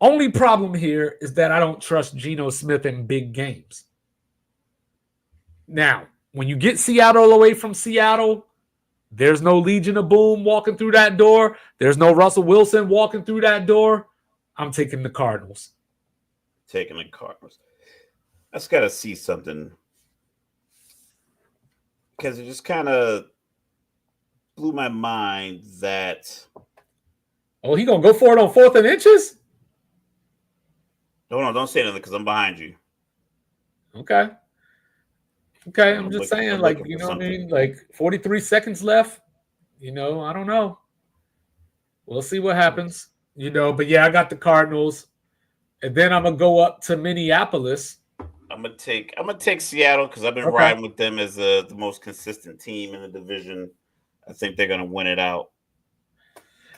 Only problem here is that I don't trust Geno Smith in big games. Now, when you get Seattle away from Seattle, there's no Legion of Boom walking through that door. There's no Russell Wilson walking through that door. I'm taking the Cardinals. Taking the Cardinals. I just got to see something because it just kind of blew my mind that. Oh, he going to go for it on 4th and inches? No, don't say anything because I'm behind you. Okay, I'm just saying, like, you know what I mean? Like, 43 seconds left. I don't know. We'll see what happens. But yeah, I got the Cardinals. And then I'm gonna go up to Minneapolis. I'm gonna take Seattle because I've been riding with them as the most consistent team in the division. I think they're gonna win it out.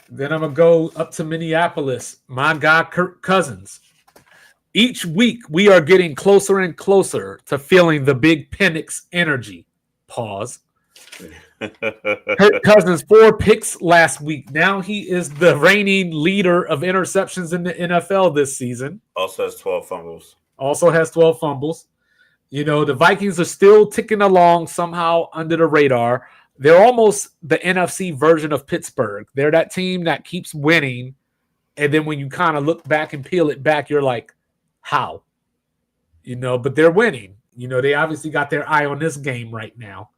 Then I'm gonna go up to Minneapolis. My guy Kirk Cousins. Each week we are getting closer and closer to feeling the big Penix energy. Pause. Kirk Cousins 4 picks last week. Now he is the reigning leader of interceptions in the NFL this season. Also has 12 fumbles. The Vikings are still ticking along somehow under the radar. They're almost the NFC version of Pittsburgh. They're that team that keeps winning. And then when you kind of look back and peel it back, you're like, how? But they're winning. They obviously got their eye on this game right now.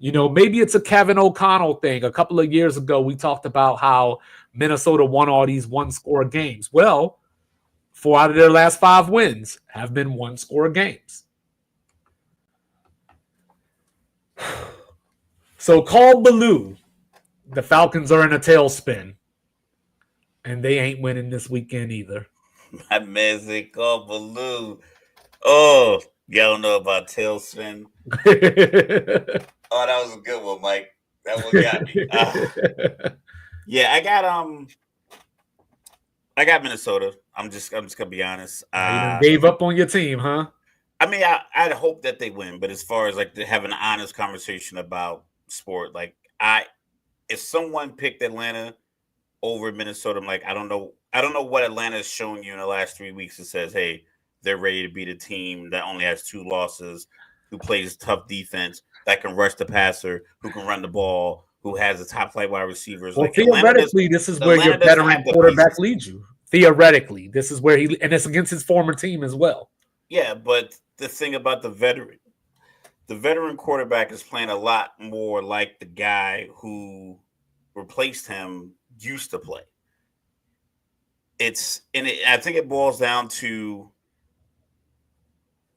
Maybe it's a Kevin O'Connell thing. A couple of years ago, we talked about how Minnesota won all these one-score games. Well, 4 out of their last 5 wins have been one-score games. So call Baloo. The Falcons are in a tailspin. And they ain't winning this weekend either. My man said call Baloo. Oh, y'all don't know about tailspin. Oh, that was a good one, Mike. That one got me. Yeah, I got Minnesota. I'm just gonna be honest. You gave up on your team, huh? I mean, I'd hope that they win, but as far as like to have an honest conversation about sport, like if someone picked Atlanta over Minnesota, I'm like, I don't know what Atlanta has shown you in the last 3 weeks that says, hey, they're ready to beat a team that only has 2 losses, who plays tough defense, that can rush the passer, who can run the ball, who has the top flight wide receivers. Well, like theoretically, this is where your veteran quarterback leads you. Theoretically, this is where and it's against his former team as well. Yeah, but the thing about the veteran quarterback is playing a lot more like the guy who replaced him used to play. I think it boils down to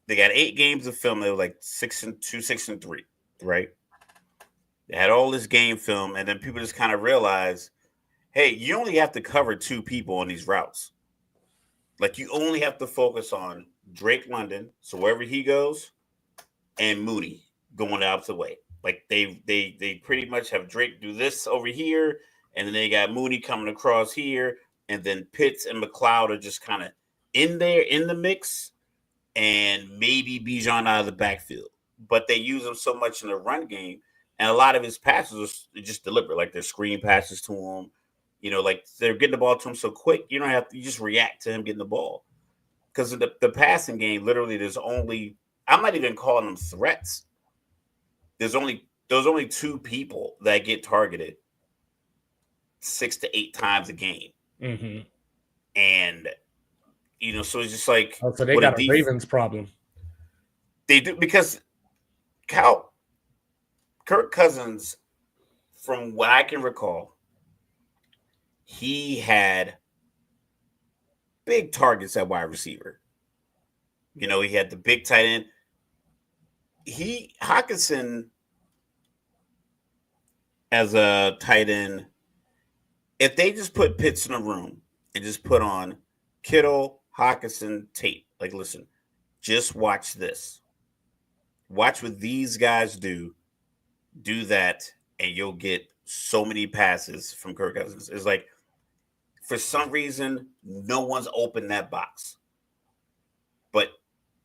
they got 8 games of film. They were like 6-2, 6-3, right? They had all this game film, and then people just kind of realized, hey, you only have to cover 2 people on these routes. Like, you only have to focus on Drake London, so wherever he goes, and Moody going the opposite way. Like, they pretty much have Drake do this over here, and then they got Moody coming across here, and then Pitts and McLeod are just kind of in there in the mix, and maybe Bijan out of the backfield. But they use him so much in the run game, and a lot of his passes are just deliberate, like they're screen passes to him. Like they're getting the ball to him so quick, you just react to him getting the ball. Because the passing game, literally, I'm not even calling them threats. There's only 2 people that get targeted 6 to 8 times a game. Mm-hmm. And, so it's just like. So they got a Ravens problem. They do, because Kirk Cousins, from what I can recall, he had big targets at wide receiver. He had the big tight end. Hockenson as a tight end, if they just put Pitts in a room and just put on Kittle, Hockenson tape, like, listen, just watch this. Watch what these guys do that, and you'll get so many passes from Kirk Cousins. It's like, for some reason, no one's opened that box. But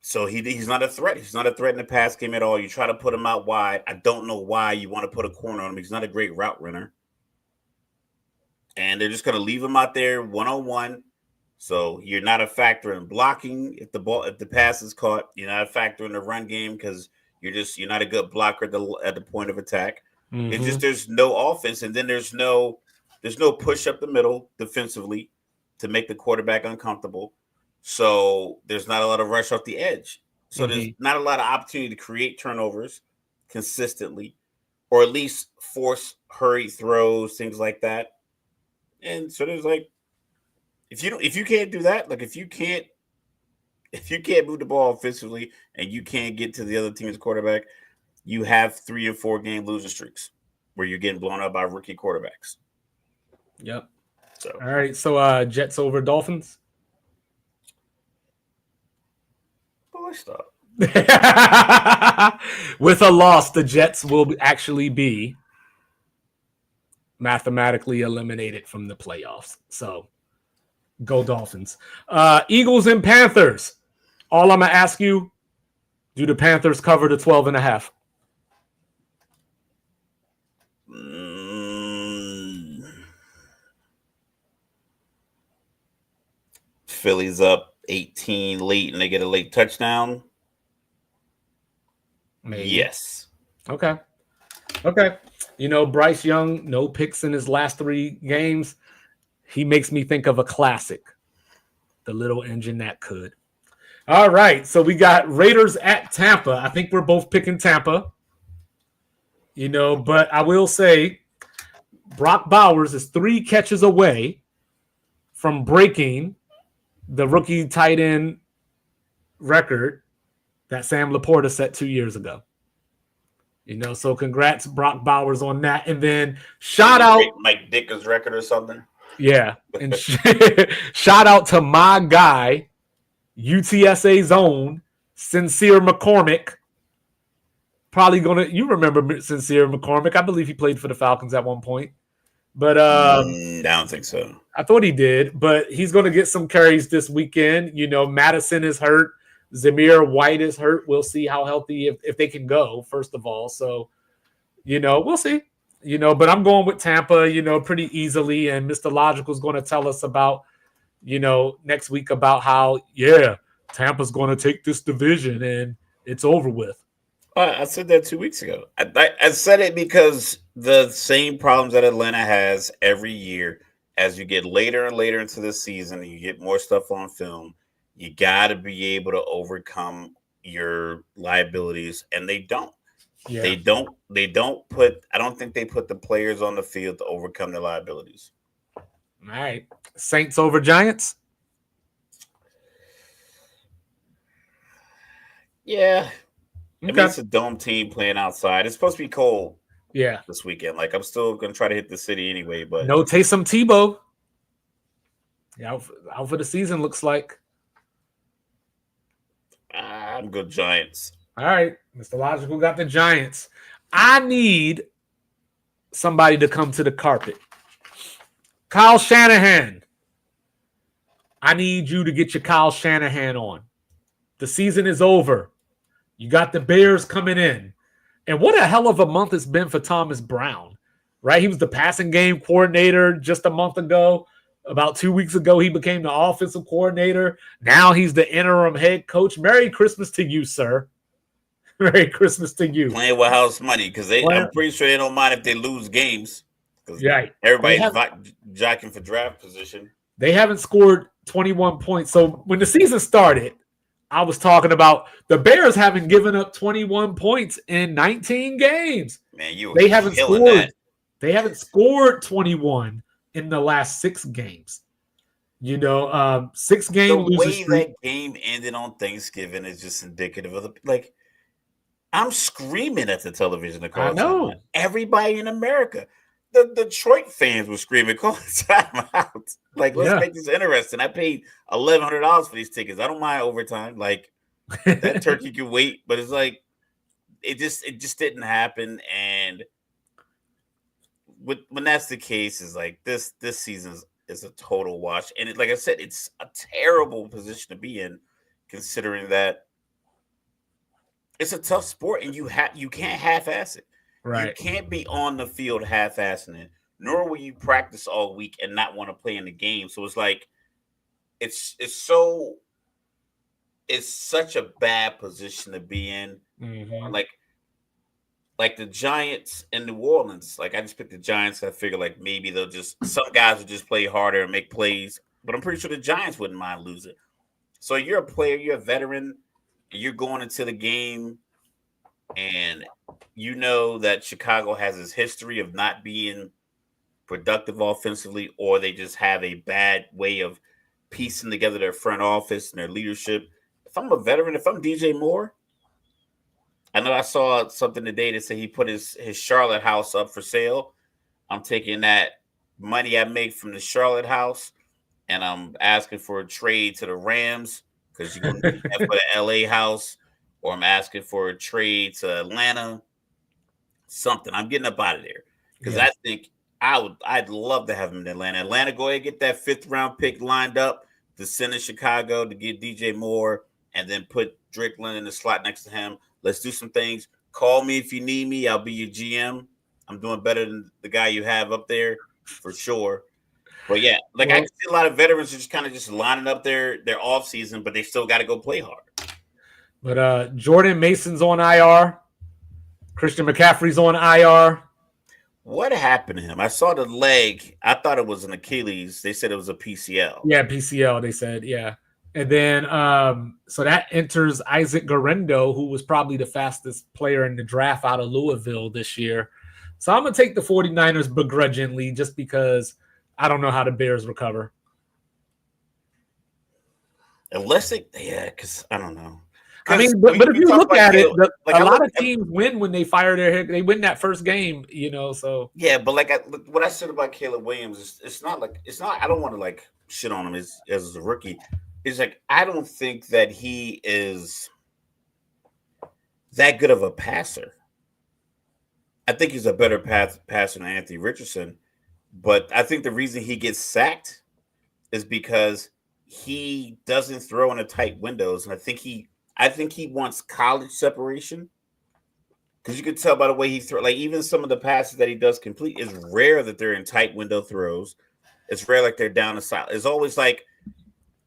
so he's not a threat. He's not a threat in the pass game at all. You try to put him out wide. I don't know why you want to put a corner on him. He's not a great route runner. And they're just going to leave him out there one-on-one. So you're not a factor in blocking if the pass is caught. You're not a factor in the run game because you're not a good blocker at the point of attack. Mm-hmm. It's just there's no offense, and then there's no push up the middle defensively to make the quarterback uncomfortable. So there's not a lot of rush off the edge. So there's not a lot of opportunity to create turnovers consistently, or at least force hurried throws, things like that. And so there's like, if you can't do that, like if you can't move the ball offensively and you can't get to the other team's quarterback, you have 3 or 4 game losing streaks where you're getting blown up by rookie quarterbacks. Yep. So all right. So Jets over Dolphins. Boy, stop. With a loss, the Jets will actually be mathematically eliminated from the playoffs. So go Dolphins. Eagles and Panthers. All I'm gonna ask you: do the Panthers cover the 12.5? Philly's up 18 late, and they get a late touchdown. Maybe. Yes. Okay. Bryce Young, no picks in his last 3 games. He makes me think of a classic, the little engine that could. All right, so we got Raiders at Tampa. I think we're both picking Tampa. But I will say Brock Bowers is 3 catches away from breaking the rookie tight end record that Sam Laporta set 2 years ago. So congrats, Brock Bowers, on that. And then shout out Mike Dick's record or something. Yeah. And shout out to my guy, UTSA's own Sincere McCormick. Probably you remember Sincere McCormick. I believe he played for the Falcons at one point. But I don't think so. I thought he did, but he's going to get some carries this weekend. Madison is hurt. Zamir White is hurt. We'll see how healthy if they can go, first of all. So, we'll see. But I'm going with Tampa, pretty easily. And Mr. Logical is going to tell us about, next week about how, Tampa's going to take this division and it's over with. I said that 2 weeks ago. I said it because the same problems that Atlanta has every year, as you get later and later into the season, and you get more stuff on film, you got to be able to overcome your liabilities, and they don't. Yeah. They don't put. I don't think they put the players on the field to overcome their liabilities. All right, Saints over Giants. Yeah. Okay. I mean, it's a dome team playing outside. It's supposed to be cold. Yeah. This weekend. Like, I'm still gonna try to hit the city anyway, but no Taysom Tebow. Yeah, out for the season, looks like. I'm good Giants. All right. Mr. Logical got the Giants. I need somebody to come to the carpet. Kyle Shanahan. I need you to get your Kyle Shanahan on. The season is over. You got the Bears coming in. And what a hell of a month it's been for Thomas Brown, right? He was the passing game coordinator just a month ago. About 2 weeks ago, he became the offensive coordinator. Now he's the interim head coach. Merry Christmas to you, sir. Merry Christmas to you. Playing with house money because I'm pretty sure they don't mind if they lose games. Right. Everybody's jockeying for draft position. They haven't scored 21 points. So when the season started, I was talking about the Bears haven't given up 21 points in 19 games. Man, they haven't scored. That. They haven't scored 21 in the last 6 games. 6 game losing streak. The way that game ended on Thanksgiving is just indicative of I'm screaming at the television. I know. Everybody in America. The Detroit fans were screaming, call time out. Let's make this interesting. I paid $1,100 for these tickets. I don't mind overtime. That turkey can wait, but it's it just didn't happen. And when that's the case, is this season is a total wash. And like I said, it's a terrible position to be in, considering that it's a tough sport and you can't half-ass it. Right. You can't be on the field half-assing it, nor will you practice all week and not want to play in the game. So it's such a bad position to be in. Mm-hmm. Like the Giants in New Orleans. I just picked the Giants. I figure maybe some guys will just play harder and make plays, but I'm pretty sure the Giants wouldn't mind losing. So you're a player, you're a veteran, and you're going into the game, and you know that Chicago has this history of not being productive offensively, or they just have a bad way of piecing together their front office and their leadership. If I'm a veteran, if I'm DJ Moore, I know I saw something today that said he put his Charlotte house up for sale. I'm taking that money I make from the Charlotte house, and I'm asking for a trade to the Rams because you're going to need that for the LA house, or I'm asking for a trade to Atlanta. Something. I'm getting up out of there because I think I'd love to have him in Atlanta. Atlanta, go ahead and get that 5th round pick lined up to send to Chicago to get DJ Moore, and then put Strickland in the slot next to him. Let's do some things. Call me if you need me. I'll be your GM. I'm doing better than the guy you have up there for sure. But yeah, I can see a lot of veterans are just kind of just lining up their off season, but they still got to go play hard. But Jordan Mason's on IR. Christian McCaffrey's on IR. What happened to him? I saw the leg. I thought it was an Achilles. They said it was a PCL. Yeah, PCL. They said, yeah. And then, so that enters Isaac Garendo, who was probably the fastest player in the draft out of Louisville this year. So I'm going to take the 49ers begrudgingly just because I don't know how the Bears recover. Unless because I don't know. I mean, but if you look at it, a lot of teams win when they fire their head. They win that first game, so. Yeah, but what I said about Caleb Williams, it's not. I don't want to like shit on him as a rookie. It's like I don't think that he is that good of a passer. I think he's a better passer than Anthony Richardson, but I think the reason he gets sacked is because he doesn't throw in a tight windows, and I think he wants college separation because you can tell by the way he throws. Like even some of the passes that he does complete is rare that they're in tight window throws. It's rare like they're down the side. It's always like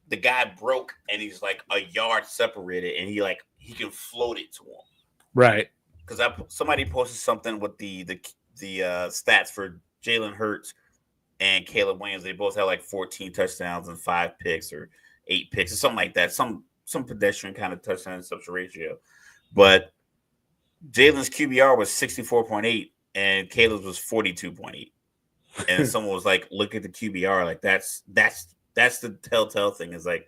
the guy broke and he's like a yard separated, and he can float it to him. Right. Because somebody posted something with the stats for Jalen Hurts and Caleb Williams. They both had like 14 touchdowns and 5 picks or 8 picks or something like that. Some pedestrian kind of touchdown interception ratio. But Jalen's QBR was 64.8 and Caleb's was 42.8. And someone was like, look at the QBR. Like that's the telltale thing is like,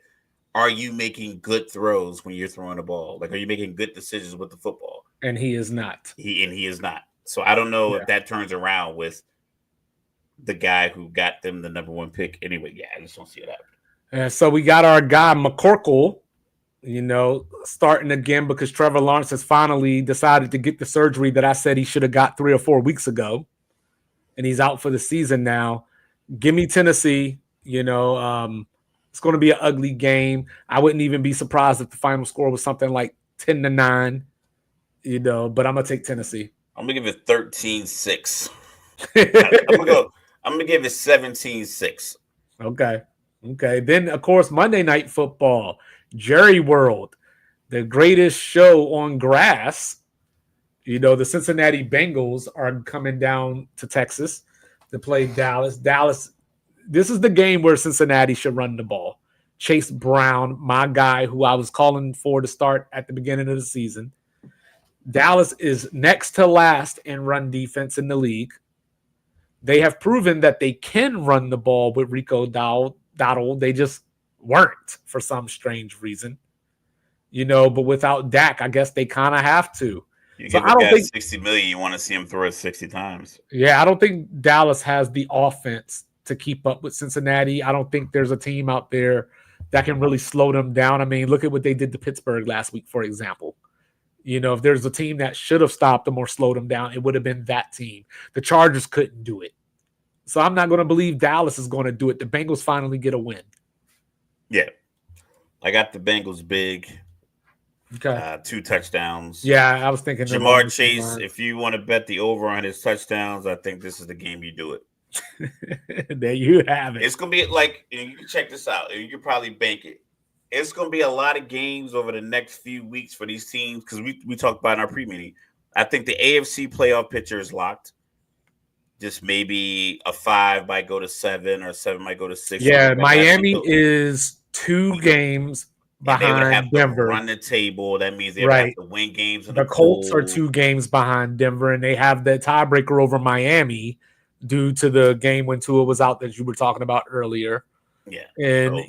are you making good throws when you're throwing the ball? Like, are you making good decisions with the football? And he is not. He is not. So I don't know if that turns around with the guy who got them the number 1 pick. Anyway, yeah, I just don't see it happening. And so we got our guy McCorkle, starting again because Trevor Lawrence has finally decided to get the surgery that I said he should have got 3 or 4 weeks ago. And he's out for the season now. Give me Tennessee. It's going to be an ugly game. I wouldn't even be surprised if the final score was something like 10-9, but I'm going to take Tennessee. I'm going to give it 13-6. I'm going to give it 17-6. Okay. Then, of course, Monday Night Football, Jerry World, the greatest show on grass. The Cincinnati Bengals are coming down to Texas to play Dallas. This is the game where Cincinnati should run the ball. Chase Brown, my guy who I was calling for to start at the beginning of the season. Dallas is next to last in run defense in the league. They have proven that they can run the ball with Rico Dowdle. They just weren't for some strange reason. But without Dak, I guess they kind of have to. You give a guy $60 million, you want to see him throw it 60 times. Yeah, I don't think Dallas has the offense to keep up with Cincinnati. I don't think there's a team out there that can really slow them down. I mean, look at what they did to Pittsburgh last week, for example. If there's a team that should have stopped them or slowed them down, it would have been that team. The Chargers couldn't do it. So I'm not going to believe Dallas is going to do it. The Bengals finally get a win. Yeah. I got the Bengals big. Okay. 2 touchdowns. Yeah, I was thinking. Jamar Chase, if you want to bet the over on his touchdowns, I think this is the game you do it. There you have it. It's going to be like, you can check this out. You can probably bank it. It's going to be a lot of games over the next few weeks for these teams because we talked about in our pre-meeting. I think the AFC playoff picture is locked. Just maybe a 5 might go to 7 or 7 might go to 6. Yeah, Miami is 2 games behind Denver. Run the table. That means they have to win games. The Colts are 2 games behind Denver, and they have the tiebreaker over Miami due to the game when Tua was out that you were talking about earlier. Yeah. And,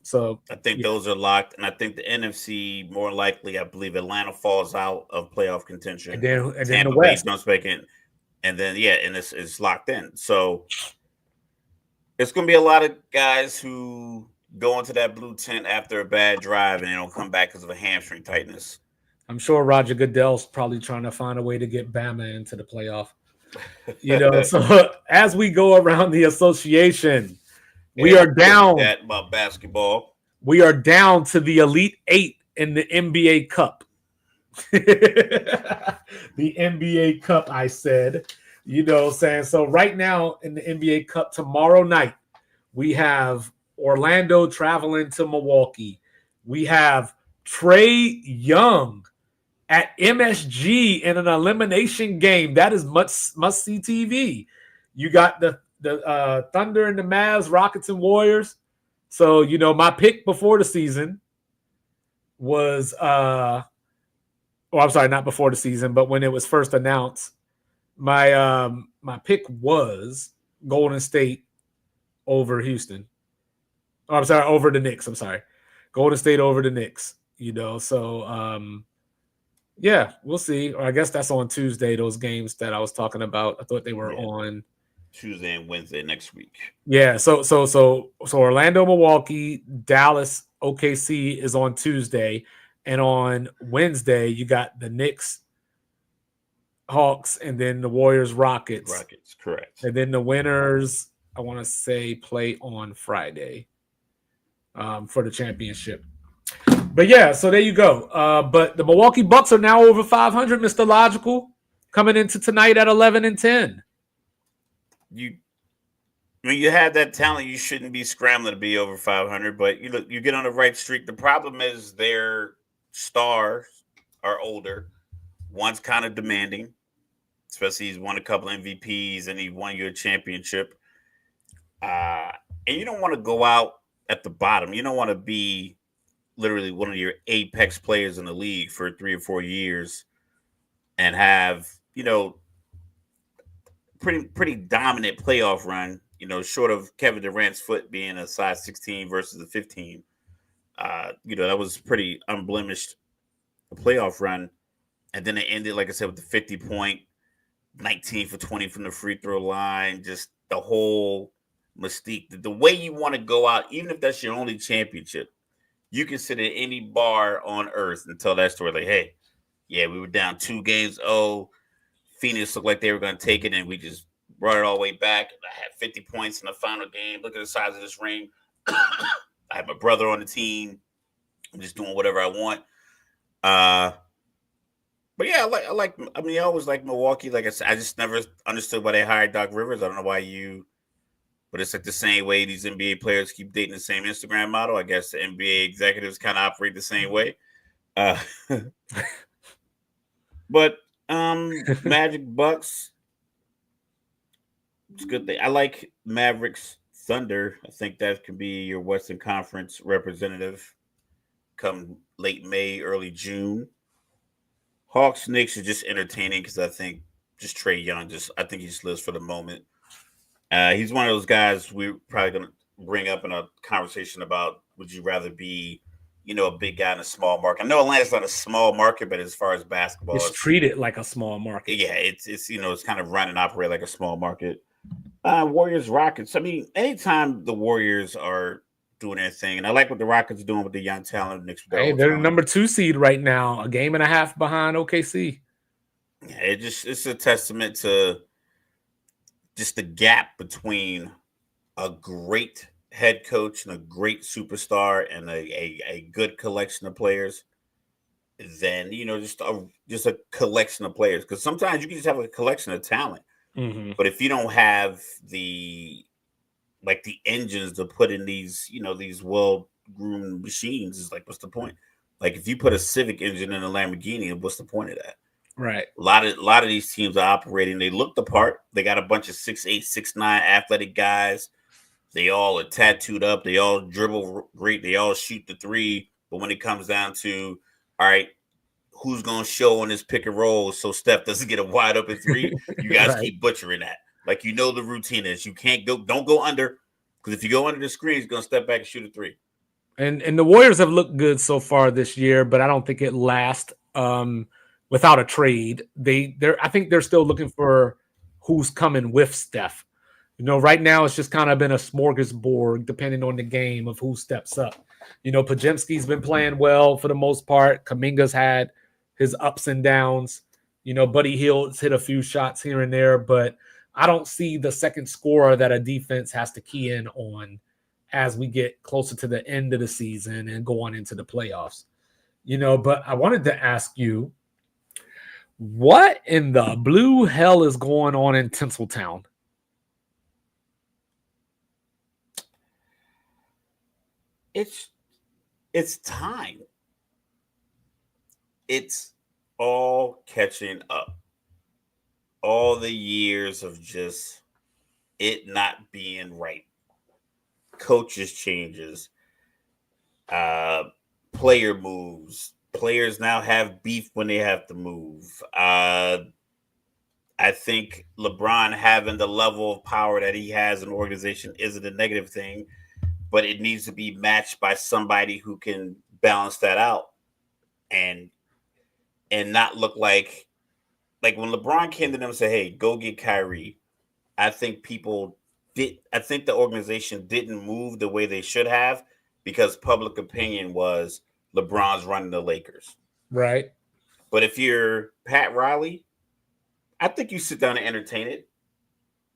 So I think those are locked. And I think the NFC, more likely, I believe Atlanta falls out of playoff contention. And then Tampa the West. And then, and it's locked in. So it's going to be a lot of guys who go into that blue tent after a bad drive and they don't come back because of a hamstring tightness. I'm sure Roger Goodell's probably trying to find a way to get Bama into the playoff. So as we go around the association, we are down. That about basketball. We are down to the Elite 8 in the NBA Cup. The NBA Cup, I said. Saying so right now in the NBA Cup tomorrow night, we have Orlando traveling to Milwaukee. We have Trae Young at MSG in an elimination game. That is must-see TV. You got the Thunder and the Mavs, Rockets and Warriors. So, my pick before the season was I'm sorry, not before the season, but when it was first announced, my pick was Golden State over Houston. Oh, I'm sorry, over the Knicks. I'm sorry. Golden State over the Knicks, So yeah, we'll see. Or I guess that's on Tuesday, those games that I was talking about. I thought they were on Tuesday and Wednesday next week. Yeah, so Orlando, Milwaukee, Dallas, OKC is on Tuesday, and on Wednesday you got the Knicks, Hawks, and then the Warriors, Rockets. Rockets, correct. And then the winners, I want to say, play on Friday for the championship. But yeah, so there you go. But the Milwaukee Bucks are now over 500, Mr. Logical, coming into tonight at 11-10. When you have that talent, you shouldn't be scrambling to be over 500. But you get on the right streak. The problem is their stars are older. One's kind of demanding, especially he's won a couple MVPs and he won you a championship. And you don't want to go out at the bottom. You don't want to be literally one of your apex players in the league for 3 or 4 years and have, pretty dominant playoff run, short of Kevin Durant's foot being a size 16 versus a 15. That was pretty unblemished playoff run. And then it ended, like I said, with the 50-point, 19 for 20 from the free throw line, just the whole mystique. The way you want to go out, even if that's your only championship, you can sit at any bar on earth and tell that story like, hey, yeah, we were down 2 games. Phoenix looked like they were going to take it, and we just brought it all the way back. I had 50 points in the final game. Look at the size of this ring. I have my brother on the team. I'm just doing whatever I want. But yeah, I always like Milwaukee. Like I said, I just never understood why they hired Doc Rivers. I don't know why but it's like the same way these NBA players keep dating the same Instagram model. I guess the NBA executives kind of operate the same way. But Magic Bucks, it's a good thing. I like Mavericks Thunder. I think that can be your Western Conference representative come late May, early June. Hawks Knicks are just entertaining because I think just Trae Young, I think he just lives for the moment. He's one of those guys we're probably going to bring up in a conversation about would you rather be, a big guy in a small market. I know Atlanta's not a small market, but as far as basketball, it's treated like a small market. Yeah, it's it's kind of run and operate like a small market. Warriors, Rockets. I mean, anytime the Warriors are doing their thing, and I like what the Rockets are doing with the young talent. Hey, they're the number 2 seed right now, a game and a half behind OKC. Yeah, it's a testament to just the gap between a great head coach and a great superstar and a good collection of players than just a collection of players, because sometimes you can just have a collection of talent, but if you don't have the engines to put in these these well-groomed machines, is like, what's the point? Like, if you put a Civic engine in a Lamborghini, what's the point of that? Right. A lot of these teams are operating. They look the part. They got a bunch of 6'8", 6'9" athletic guys. They all are tattooed up. They all dribble great. They all shoot the three. But when it comes down to, all right, who's going to show on this pick and roll so Steph doesn't get a wide open three, you guys right. Keep butchering that. Like, the routine is you don't go under, because if you go under the screen, he's going to step back and shoot a three. And the Warriors have looked good so far this year, but I don't think it lasts without a trade. I think they're still looking for who's coming with Steph. Right now it's just kind of been a smorgasbord depending on the game of who steps up. Podziemski's been playing well for the most part. Kuminga's had his ups and downs. Buddy Hield's hit a few shots here and there, but I don't see the second scorer that a defense has to key in on as we get closer to the end of the season and go on into the playoffs. But I wanted to ask you, what in the blue hell is going on in Tinseltown? It's time. It's all catching up. All the years of just it not being right. coaches changes, player moves. Players now have beef when they have to move. I think LeBron having the level of power that he has in the organization isn't a negative thing, but it needs to be matched by somebody who can balance that out and not look like when LeBron came to them and said, "Hey, go get Kyrie." I think people did. I think the organization didn't move the way they should have because public opinion was LeBron's running the Lakers. Right. But if you're Pat Riley, I think you sit down and entertain it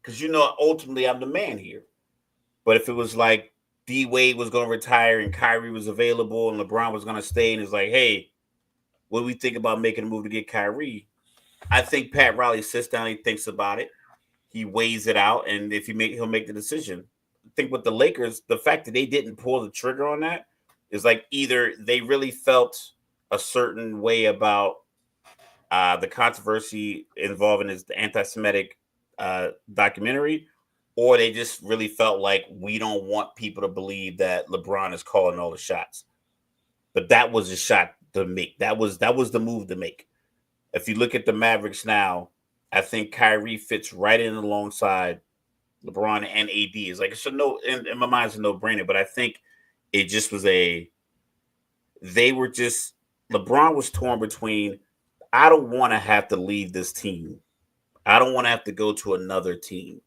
because ultimately I'm the man here. But if it was like D Wade was going to retire and Kyrie was available and LeBron was going to stay and it's like, hey, what do we think about making a move to get Kyrie? I think Pat Riley sits down, he thinks about it, he weighs it out, and if he'll make the decision. I think with the Lakers, the fact that they didn't pull the trigger on that is like either they really felt a certain way about the controversy involving the anti-Semitic documentary, or they just really felt like we don't want people to believe that LeBron is calling all the shots. But that was a shot to make. That was the move to make. If you look at the Mavericks now, I think Kyrie fits right in alongside LeBron and AD. It's like it's in my mind, it's a no-brainer. But I think it just was LeBron was torn between, I don't want to have to leave this team. I don't want to have to go to another team.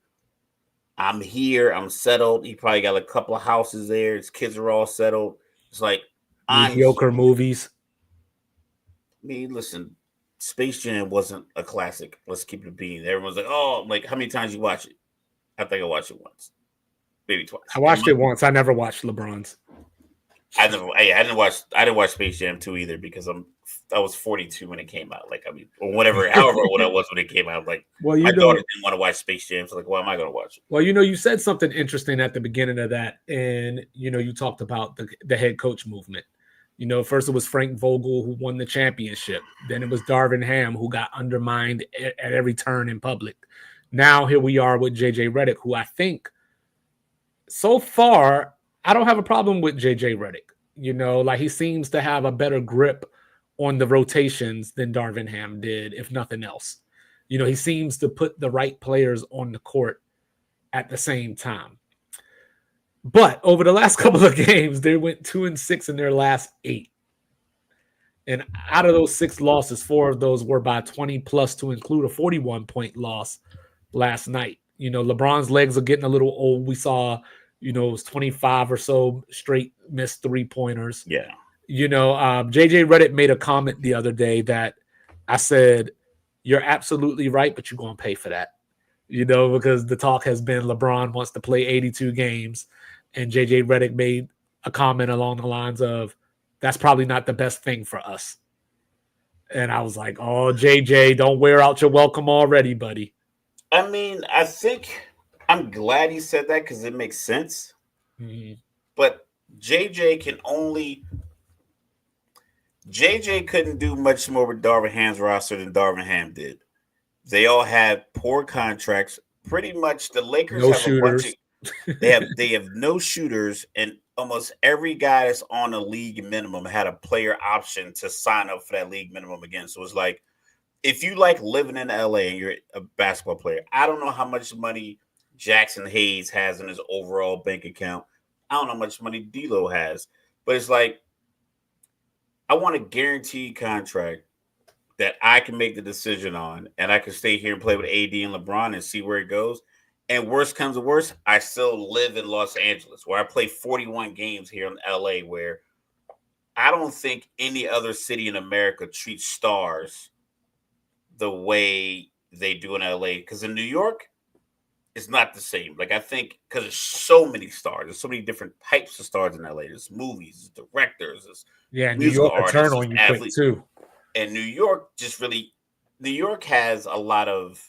I'm here. I'm settled. He probably got a couple of houses there. His kids are all settled. It's like mediocre movies. I mean, listen, Space Jam wasn't a classic. Let's keep it being. Everyone's like, oh, like how many times you watch it? I think I watched it once, maybe twice. I watched it once. I never watched LeBron's. I didn't watch Space Jam 2 either because I was 42 when it came out. Like, I mean, or whatever, however old I was when it came out. Like, my daughter didn't want to watch Space Jam. So, like, why am I going to watch it? Well, you said something interesting at the beginning of that. And, you talked about the head coach movement. First it was Frank Vogel who won the championship. Then it was Darvin Ham who got undermined at every turn in public. Now here we are with JJ Redick, who I think so far, I don't have a problem with JJ Redick. Like he seems to have a better grip on the rotations than Darvin Ham did, if nothing else. He seems to put the right players on the court at the same time. But over the last couple of games, they went 2-6 in their last 8. And out of those 6 losses, 4 of those were by 20 plus, to include a 41-point loss last night. LeBron's legs are getting a little old. We saw, it was 25 or so straight missed 3-pointers. Yeah. JJ Redick made a comment the other day that I said, you're absolutely right, but you're going to pay for that. Because the talk has been LeBron wants to play 82 games. And JJ Redick made a comment along the lines of, that's probably not the best thing for us. And I was like, oh, JJ, don't wear out your welcome already, buddy. I mean, I think I'm glad he said that because it makes sense. Mm-hmm. But JJ couldn't do much more with Darvin Ham's roster than Darvin Ham did. They all had poor contracts. Pretty much the Lakers no have shooters. a bunch of they have no shooters, and almost every guy that's on a league minimum had a player option to sign up for that league minimum again. So it's like, if you like living in LA and you're a basketball player, I don't know how much money Jackson Hayes has in his overall bank account. I don't know how much money D'Lo has, but it's like, I want a guaranteed contract that I can make the decision on, and I can stay here and play with AD and LeBron and see where it goes. And worst comes to worst, I still live in Los Angeles, where I play 41 games here in LA, where I don't think any other city in America treats stars the way they do in LA. Because in New York, it's not the same. Like, I think because there's so many stars, there's so many different types of stars in LA. There's movies, there's directors, there's musical artists, Eternal, you athletes too. And New York New York has a lot of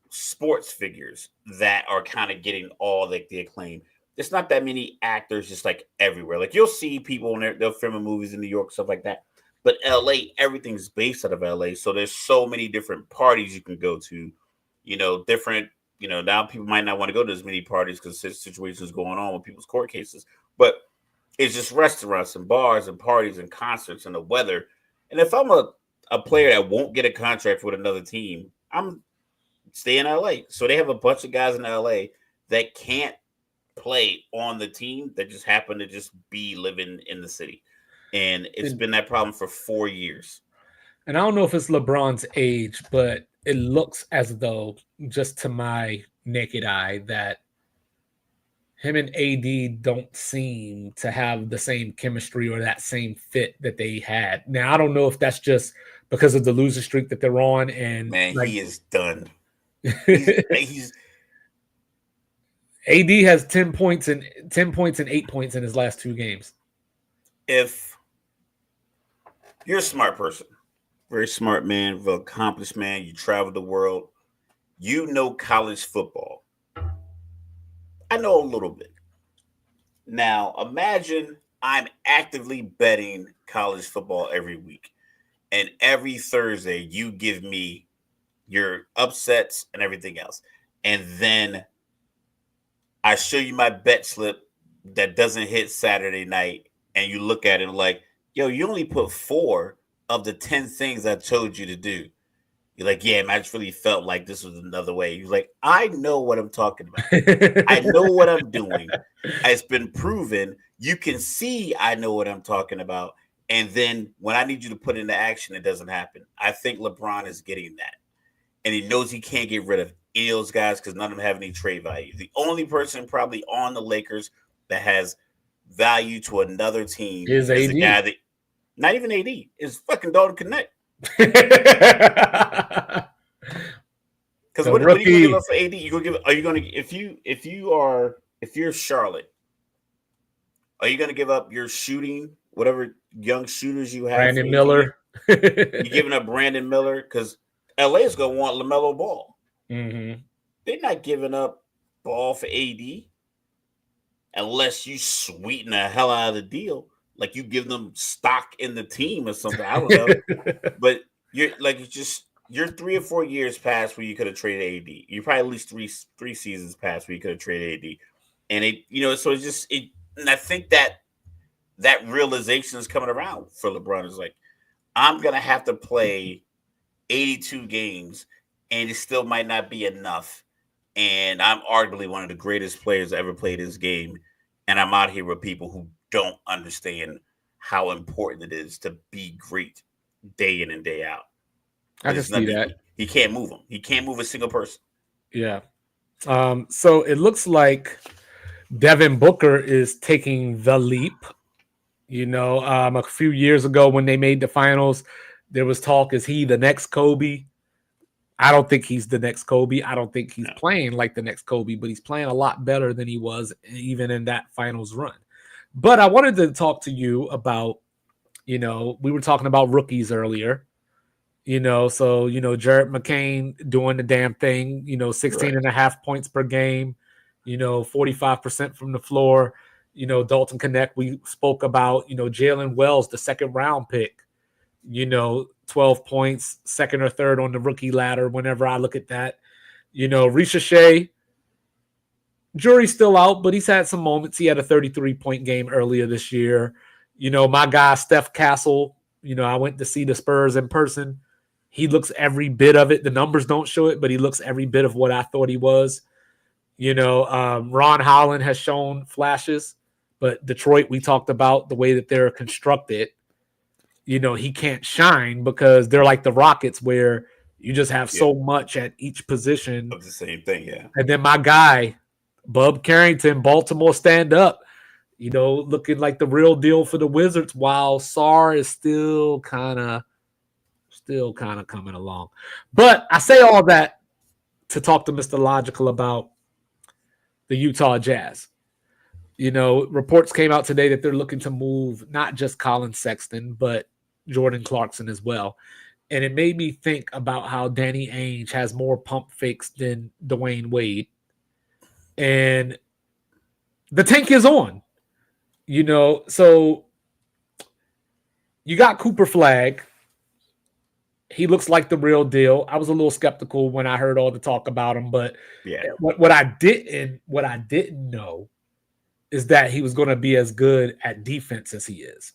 sports figures that are kind of getting all the acclaim. There's not that many actors just like everywhere. Like, you'll see people in there, they'll film movies in New York, stuff like that. But LA, everything's based out of LA. So there's so many different parties you can go to, different now people might not want to go to as many parties because situations going on with people's court cases. But it's just restaurants and bars and parties and concerts and the weather. And if I'm a player that won't get a contract with another team, I'm stay in LA. So they have a bunch of guys in LA that can't play on the team that just happen to just be living in the city. And it's been that problem for 4 years. And I don't know if it's LeBron's age, but it looks as though, just to my naked eye, that him and AD don't seem to have the same chemistry or that same fit that they had. Now, I don't know if that's just because of the losing streak that they're on. And man, he is done. He's AD has 10 points and 8 points in his last 2 games. If you're a smart person, very smart man, very accomplished man, you travel the world, you know college football. I know a little bit. Now, imagine I'm actively betting college football every week. And every Thursday, you give me your upsets and everything else. And then I show you my bet slip that doesn't hit Saturday night. And you look at it like, yo, you only put 4 of the 10 things I told you to do. You're like, yeah, man, I just really felt like this was another way. You're like, I know what I'm talking about. I know what I'm doing. It's been proven. You can see I know what I'm talking about. And then when I need you to put into action, it doesn't happen. I think LeBron is getting that. And he knows he can't get rid of any of those guys because none of them have any trade value. The only person probably on the Lakers that has value to another team is the AD. guy that, not even AD, is fucking Dalton Connect. Because what are you gonna give up for AD? If you're Charlotte, are you gonna give up your shooting, whatever young shooters you have? Brandon Miller. You're giving up Brandon Miller because LA is gonna want LaMelo Ball. Mm-hmm. They're not giving up Ball for AD unless you sweeten the hell out of the deal. Like you give them stock in the team or something. I don't know. But you're 3 or 4 years past where you could have traded AD. You're probably at least three seasons past where you could have traded AD. And so it's just and I think that realization is coming around for LeBron. Is like, I'm gonna have to play 82 games, and it still might not be enough. And I'm arguably one of the greatest players that ever played this game. And I'm out here with people who don't understand how important it is to be great day in and day out. I can see that. He can't move them. He can't move a single person. Yeah. So it looks like Devin Booker is taking the leap. A few years ago when they made the finals, there was talk, is he the next Kobe? I don't think he's the next Kobe. I don't think he's playing like the next Kobe, but he's playing a lot better than he was even in that finals run. But I wanted to talk to you about, we were talking about rookies earlier, so, Jared McCain doing the damn thing, 16 and a half points per game, 45% from the floor, Dalton Connect, we spoke about, Jalen Wells, the second round pick, 12 points, second or third on the rookie ladder. Whenever I look at that, Ricochet, jury's still out, but he's had some moments. He had a 33-point game earlier this year. My guy, Steph Castle, I went to see the Spurs in person. He looks every bit of it. The numbers don't show it, but he looks every bit of what I thought he was. Ron Holland has shown flashes, but Detroit, we talked about the way that they're constructed. He can't shine because they're like the Rockets where you just have so much at each position. Of the same thing, yeah. And then my guy, Bub Carrington, Baltimore stand up, looking like the real deal for the Wizards, while Sarr is still kind of coming along. But I say all that to talk to Mr. Logical about the Utah Jazz. Reports came out today that they're looking to move not just Colin Sexton, but Jordan Clarkson as well. And it made me think about how Danny Ainge has more pump fakes than Dwayne Wade. And the tank is on, so you got Cooper Flagg, He looks like the real deal. I was a little skeptical when I heard all the talk about him, but Yeah, what I didn't know is that he was going to be as good at defense as he is.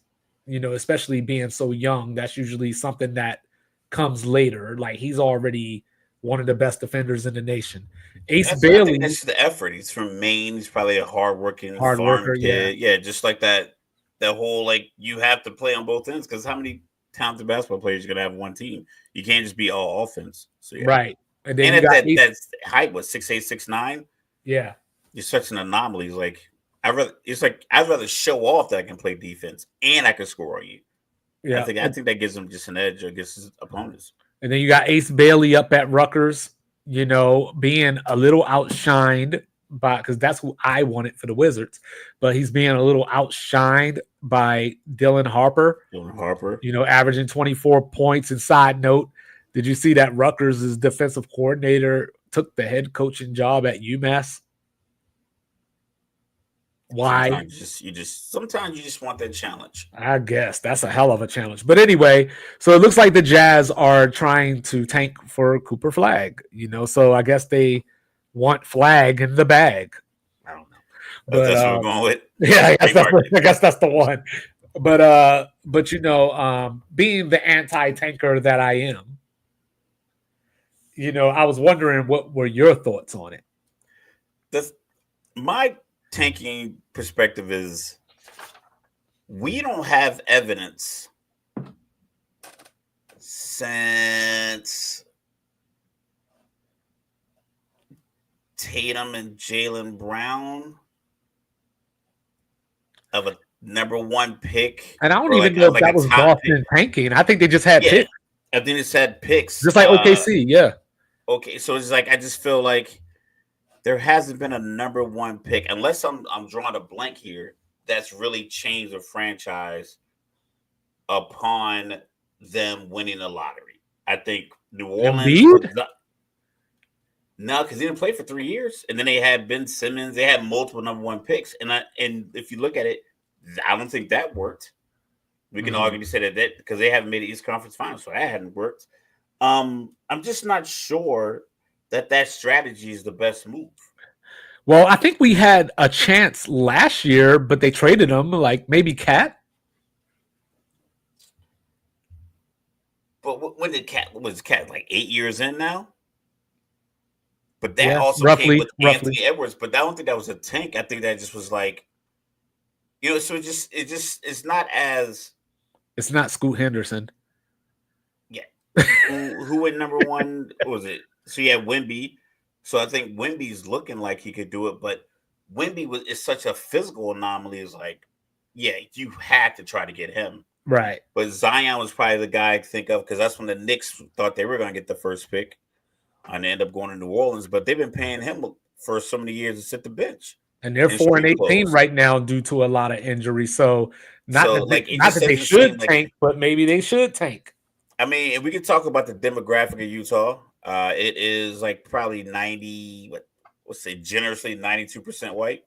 Especially being so young, that's usually something that comes later. Like he's already one of the best defenders in the nation. Ace I think Bailey, that's just the effort. He's from Maine. He's probably a hardworking hard farm worker, yeah. kid. Yeah, just like that. That whole like you have to play on both ends because how many talented basketball players are gonna have one team? You can't just be all offense. So yeah, Right. And then and you at got that Ace, that's height was 6'8", 6'9". yeah. You're such an anomaly. It's like I'd rather show off that I can play defense and I can score on you. Yeah. I think that gives him just an edge against his opponents. And then you got Ace Bailey up at Rutgers, being a little outshined by, because that's who I wanted for the Wizards, but he's being a little outshined by Dylan Harper, Dylan Harper. Averaging 24 points. And side note, did you see that Rutgers' defensive coordinator took the head coaching job at UMass? Why? Sometimes you just want that challenge. I guess that's a hell of a challenge. But anyway, so it looks like the Jazz are trying to tank for Cooper Flag, so I guess they want Flag in the bag. I don't know. But that's what we're going with. Yeah, I guess that's the one. But being the anti-tanker that I am, I was wondering what were your thoughts on it? My tanking perspective is we don't have evidence since Tatum and Jaylen Brown of a number one pick. And I don't even know if that was Boston tanking. I think they just had picks. I think it's had picks. Just like OKC, yeah. Okay, so it's like I just feel like there hasn't been a number one pick, unless I'm drawing a blank here, that's really changed the franchise upon them winning the lottery. I think New Orleans. No, because he didn't play for 3 years, and then they had Ben Simmons. They had multiple number one picks, and if you look at it, I don't think that worked. We can argue to say that because they haven't made the East Conference Finals, so that hadn't worked. I'm just not sure that strategy is the best move. Well, I think we had a chance last year, but they traded him, like maybe Cat. But when did Cat like 8 years in now? But that also roughly, came with Anthony Edwards. But I don't think that was a tank. I think that just was like, so it's not as. It's not Scoot Henderson. Yeah. who went number one? What was it? So you had Wemby. So I think Wemby's looking like he could do it, but Wemby is such a physical anomaly. It's like, yeah, you had to try to get him. Right. But Zion was probably the guy to think of because that's when the Knicks thought they were going to get the first pick. And they end up going to New Orleans, but they've been paying him for so many years to sit the bench. And they're 4-18 right now due to a lot of injuries. So not that they should tank, but maybe they should tank. I mean, if we could talk about the demographic of Utah, it is like probably 92% white.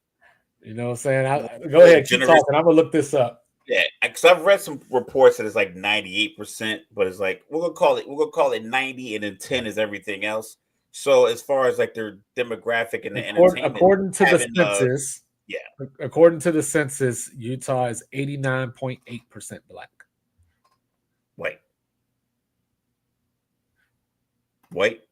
You know what I'm saying? Go ahead, keep talking. I'm gonna look this up. Yeah, because I've read some reports that it's like 98%, but it's like we're gonna call it 90, and then 10 is everything else. So as far as like their demographic and the entertainment, according to the census, according to the census, Utah is 89.8% black. White.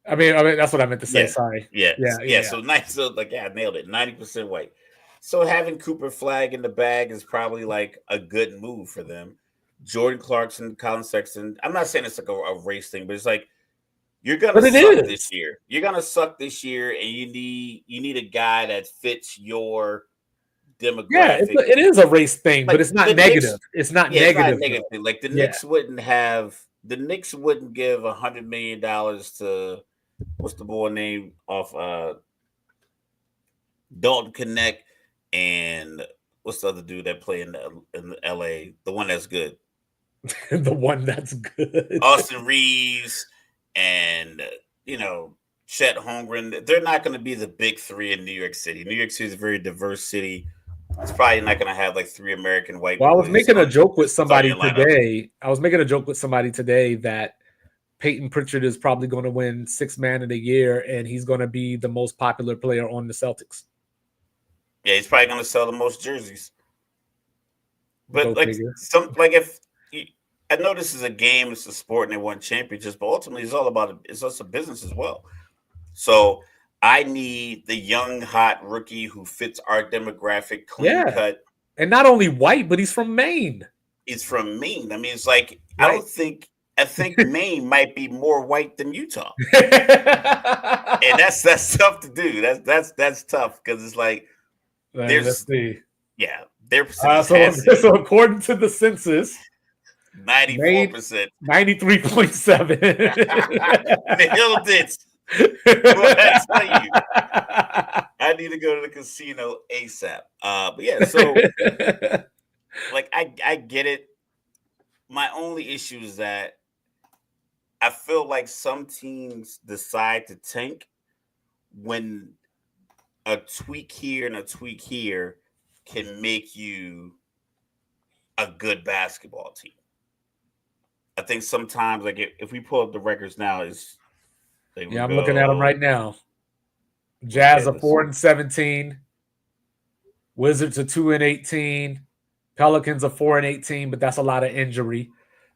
I mean that's what I meant to say. Sorry. Yeah. So nice. So I nailed it. 90% white. So having Cooper Flag in the bag is probably like a good move for them. Jordan Clarkson, Colin Sexton. I'm not saying it's like a race thing, but it's like you're gonna suck this year. You're gonna suck this year, and you need a guy that fits your demographic. Yeah, it is a race thing, but it's not negative. It's not negative. Like the Knicks wouldn't have. The Knicks wouldn't give $100 million to what's the boy name off Dalton Connect and what's the other dude that play in LA? The one that's good. The one that's good. Austin Reeves and Chet Holmgren. They're not going to be the big three in New York City. New York City is a very diverse city. It's probably not going to have like 3 American white. Well, I was making a joke with somebody today. that Peyton Pritchard is probably going to win Sixth Man of the Year, and he's going to be the most popular player on the Celtics. Yeah, he's probably going to sell the most jerseys. But Go like figure. if I know this is a game, it's a sport, and they won championships, but ultimately it's all about it's also a business as well. So I need the young, hot rookie who fits our demographic, clean cut. And not only white, but he's from Maine. He's from Maine. I mean, it's like I think Maine might be more white than Utah, and that's tough to do. That's tough because it's like let's see. Yeah, their so according to the census, 94%, 93.7. Nailed it. What I tell you, I need to go to the casino ASAP. But yeah, so like I get it. My only issue is that I feel like some teams decide to tank when a tweak here and a tweak here can make you a good basketball team. I think sometimes, like if we pull up the records now, I'm looking at them right now. Jazz are 4-17, Wizards are 2-18, Pelicans are 4-18, but that's a lot of injury.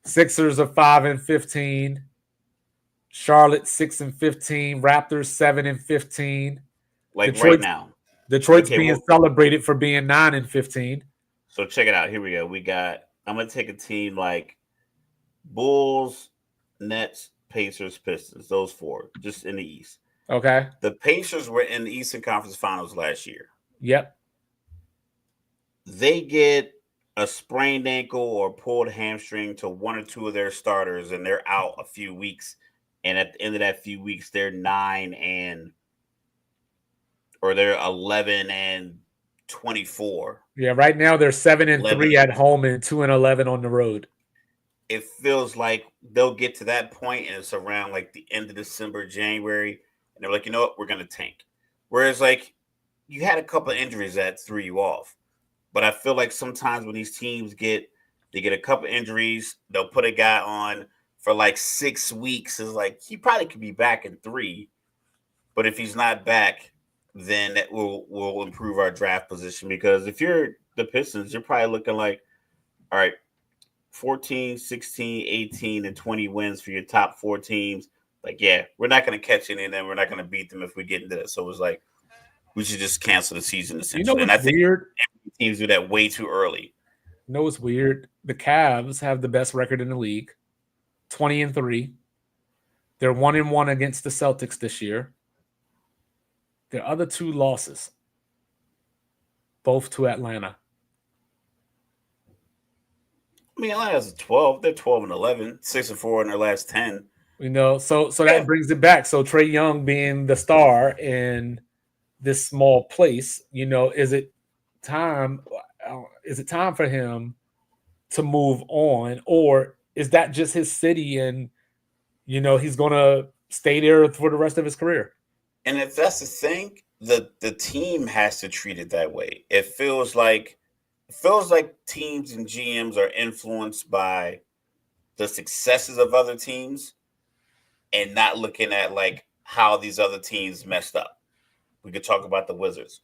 Sixers are 5-15, Charlotte 6-15, Raptors 7-15. Like Detroit's, right now, Detroit's being celebrated for being 9-15. So check it out. Here we go. I'm gonna take a team like Bulls, Nets, Pacers, Pistons. Those four, just in the East. Okay. The Pacers were in the Eastern Conference Finals last year. Yep. They get a sprained ankle or pulled hamstring to one or two of their starters, and they're out a few weeks. And at the end of that few weeks, they're 11-24. Yeah, right now they're 7-3 at home and 2-11 on the road. It feels like they'll get to that point, and it's around like the end of December, January, and they're like, you know what, we're going to tank. Whereas, like, you had a couple of injuries that threw you off. But I feel like sometimes when these teams get a couple of injuries, they'll put a guy on for like 6 weeks. It's like he probably could be back in 3. But if he's not back, then that will improve our draft position. Because if you're the Pistons, you're probably looking like, all right, 14, 16, 18, and 20 wins for your top 4 teams. Like, yeah, we're not going to catch any of them. We're not going to beat them if we get into that. So it was like, we should just cancel the season, essentially. You know what's weird? Teams do that way too early. You know what's weird? The Cavs have the best record in the league, 20-3. They're 1-1 against the Celtics this year. Their other 2 losses, both to Atlanta. I mean, Atlanta's 12. They're 12-11, 6-4 in their last 10. You know, so that brings it back. So Trae Young being the star in this small place, you know, is it time for him to move on, or is that just his city and, you know, he's going to stay there for the rest of his career? And if that's the thing, the team has to treat it that way. It feels like teams and GMs are influenced by the successes of other teams and not looking at like how these other teams messed up. We could talk about the Wizards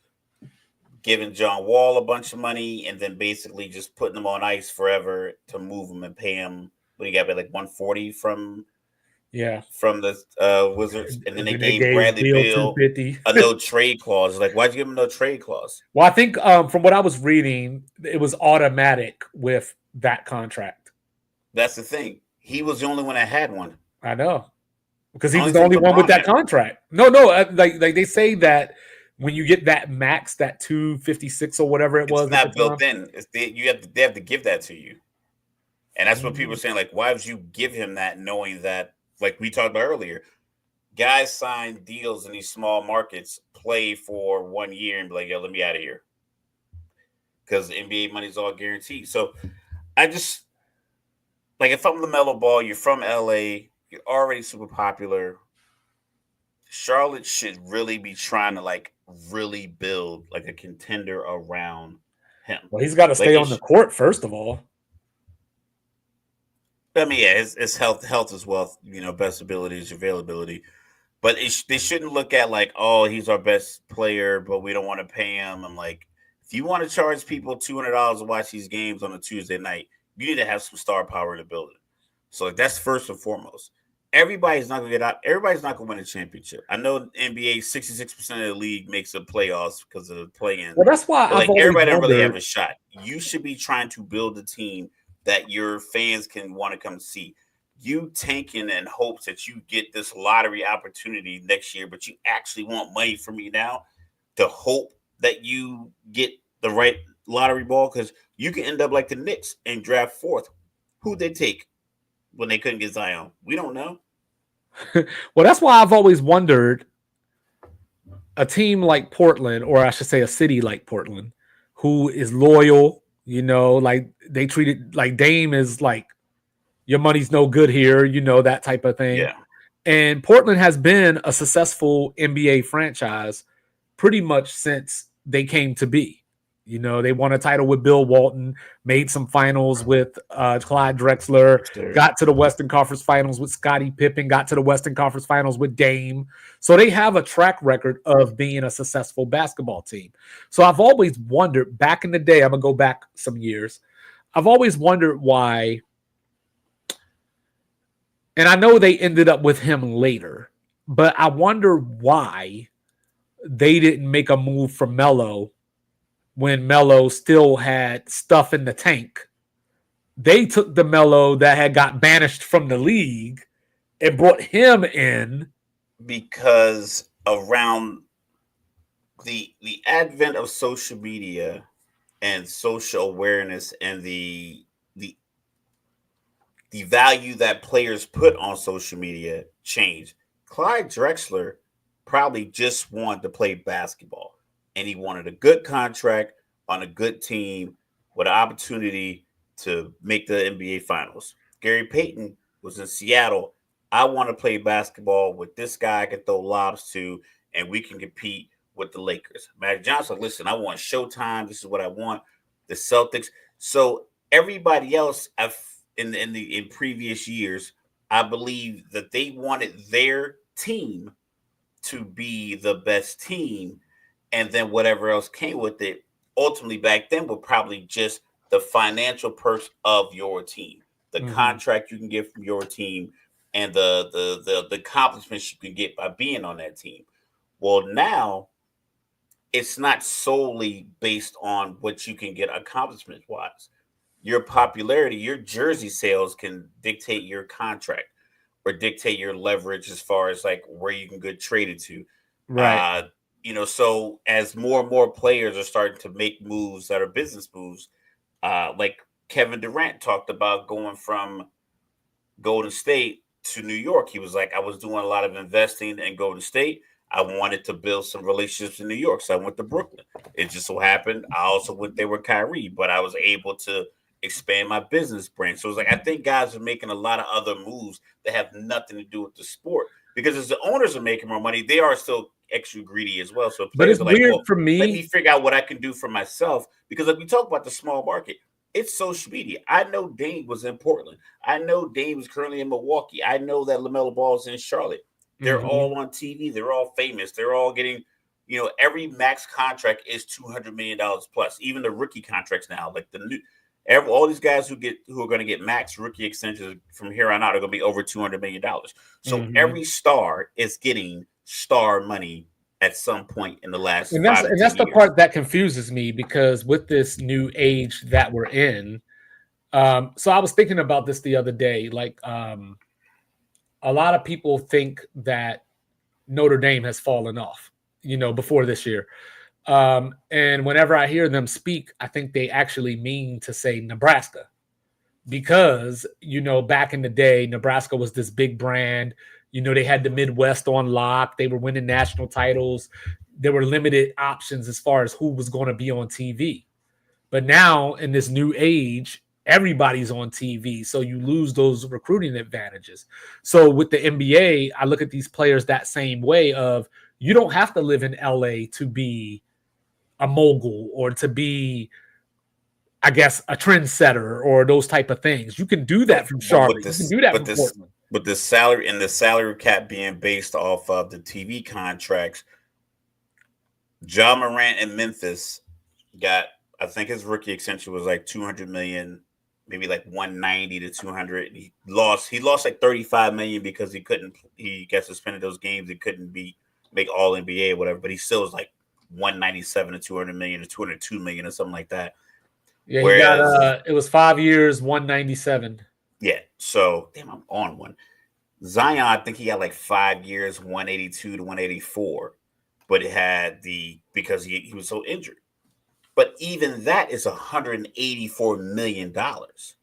giving John Wall a bunch of money and then basically just putting them on ice forever to move him and pay him. What do you got? Like 140 from the Wizards, and then they gave Bradley Beal a no trade clause. Like, why'd you give him no trade clause? Well, I think from what I was reading, it was automatic with that contract. That's the thing. He was the only one that had one. I know. Because he was the only one with that contract. No, like they say that when you get that max, that 256 or whatever it was, it's not built in. They have to give that to you, and that's what people are saying. Like, why would you give him that, knowing that, like we talked about earlier, guys sign deals in these small markets, play for 1 year, and be like, "Yo, let me out of here," because NBA money's all guaranteed. So, I just like if I'm LaMelo Ball, you're from LA. You're already super popular. Charlotte should really be trying to like really build like a contender around him. Well, he's got to stay on the court first of all. I mean, yeah, it's health is wealth. Best ability is availability. But they shouldn't look at like, oh, he's our best player, but we don't want to pay him. I'm like, if you want to charge people $200 to watch these games on a Tuesday night, you need to have some star power in the building. So like, that's first and foremost. Everybody's not gonna get out. Everybody's not gonna win a championship. I know NBA 66% of the league makes the playoffs because of the play-in. Well, that's why But I've like always everybody don't really have wondered. a shot. You should be trying to build a team that your fans can want to come see. You tanking in hopes that you get this lottery opportunity next year, but you actually want money from me now to hope that you get the right lottery ball because you can end up like the Knicks and draft fourth. Who'd they take when they couldn't get Zion? We don't know. Well, that's why I've always wondered a team like Portland, or I should say a city like Portland, who is loyal, like they treat it like Dame is like your money's no good here, that type of thing. Yeah. And Portland has been a successful NBA franchise pretty much since they came to be. They won a title with Bill Walton, made some finals with Clyde Drexler, Sure. got to the Western Conference Finals with Scottie Pippen, got to the Western Conference Finals with Dame. So they have a track record of being a successful basketball team. So I've always wondered, back in the day, I'm going to go back some years, I've always wondered why, and I know they ended up with him later, but I wonder why they didn't make a move for Melo when Melo still had stuff in the tank. They took the Melo that had got banished from the league and brought him in. Because around the advent of social media and social awareness and the value that players put on social media changed. Clyde Drexler probably just wanted to play basketball and he wanted a good contract on a good team with an opportunity to make the NBA finals. Gary Payton was in Seattle. I want to play basketball with this guy I can throw lobs to and we can compete with the Lakers. Magic Johnson, listen, I want Showtime. This is what I want. The Celtics. So everybody else in previous years, I believe that they wanted their team to be the best team, and then whatever else came with it, ultimately back then were probably just the financial perks of your team, the contract you can get from your team, and the accomplishments you can get by being on that team. Well, now it's not solely based on what you can get accomplishment wise. Your popularity, your jersey sales can dictate your contract or dictate your leverage as far as like where you can get traded to. Right. So as more and more players are starting to make moves that are business moves, like Kevin Durant talked about going from Golden State to New York. He was like, I was doing a lot of investing in Golden State. I wanted to build some relationships in New York. So I went to Brooklyn. It just so happened I also went there with Kyrie, but I was able to expand my business brand. So it's like I think guys are making a lot of other moves that have nothing to do with the sport. Because as the owners are making more money, they are still extra greedy as well. So But players it's are like, weird well, for let me me. figure out what I can do for myself. Because like we talk about the small market, it's social media. I know Dame was in Portland. I know Dame is currently in Milwaukee. I know that LaMelo Ball is in Charlotte. They're all on TV. They're all famous. They're all getting, every max contract is $200 million plus. Even the rookie contracts now, like all these guys who are going to get max rookie extensions from here on out are going to be over $200 million. So every star is getting star money at some point in the last And 5 to 10 that's the years. part that confuses me because with this new age that we're in, so I was thinking about this the other day. Like, a lot of people think that Notre Dame has fallen off, before this year. And whenever I hear them speak, I think they actually mean to say Nebraska because, back in the day, Nebraska was this big brand. They had the Midwest on lock. They were winning national titles. There were limited options as far as who was going to be on TV. But now in this new age, everybody's on TV. So you lose those recruiting advantages. So with the NBA, I look at these players that same way of you don't have to live in LA to be a mogul or to be I guess, a trendsetter or those type of things. You can do that from Charlotte. You can do that from Portland. But the salary cap being based off of the TV contracts, Ja Morant in Memphis got, I think his rookie extension was like $200 million, maybe like 190 to 200. He lost like 35 million because he got suspended those games. He couldn't make all NBA or whatever, but he still was like 197 to 200 million to 202 million or something like that. Yeah, he got it was 5 years, 197. Yeah, so damn, I'm on one. Zion, I think he got like 5 years, 182 to 184, but it had because he was so injured. But even that is $184 million.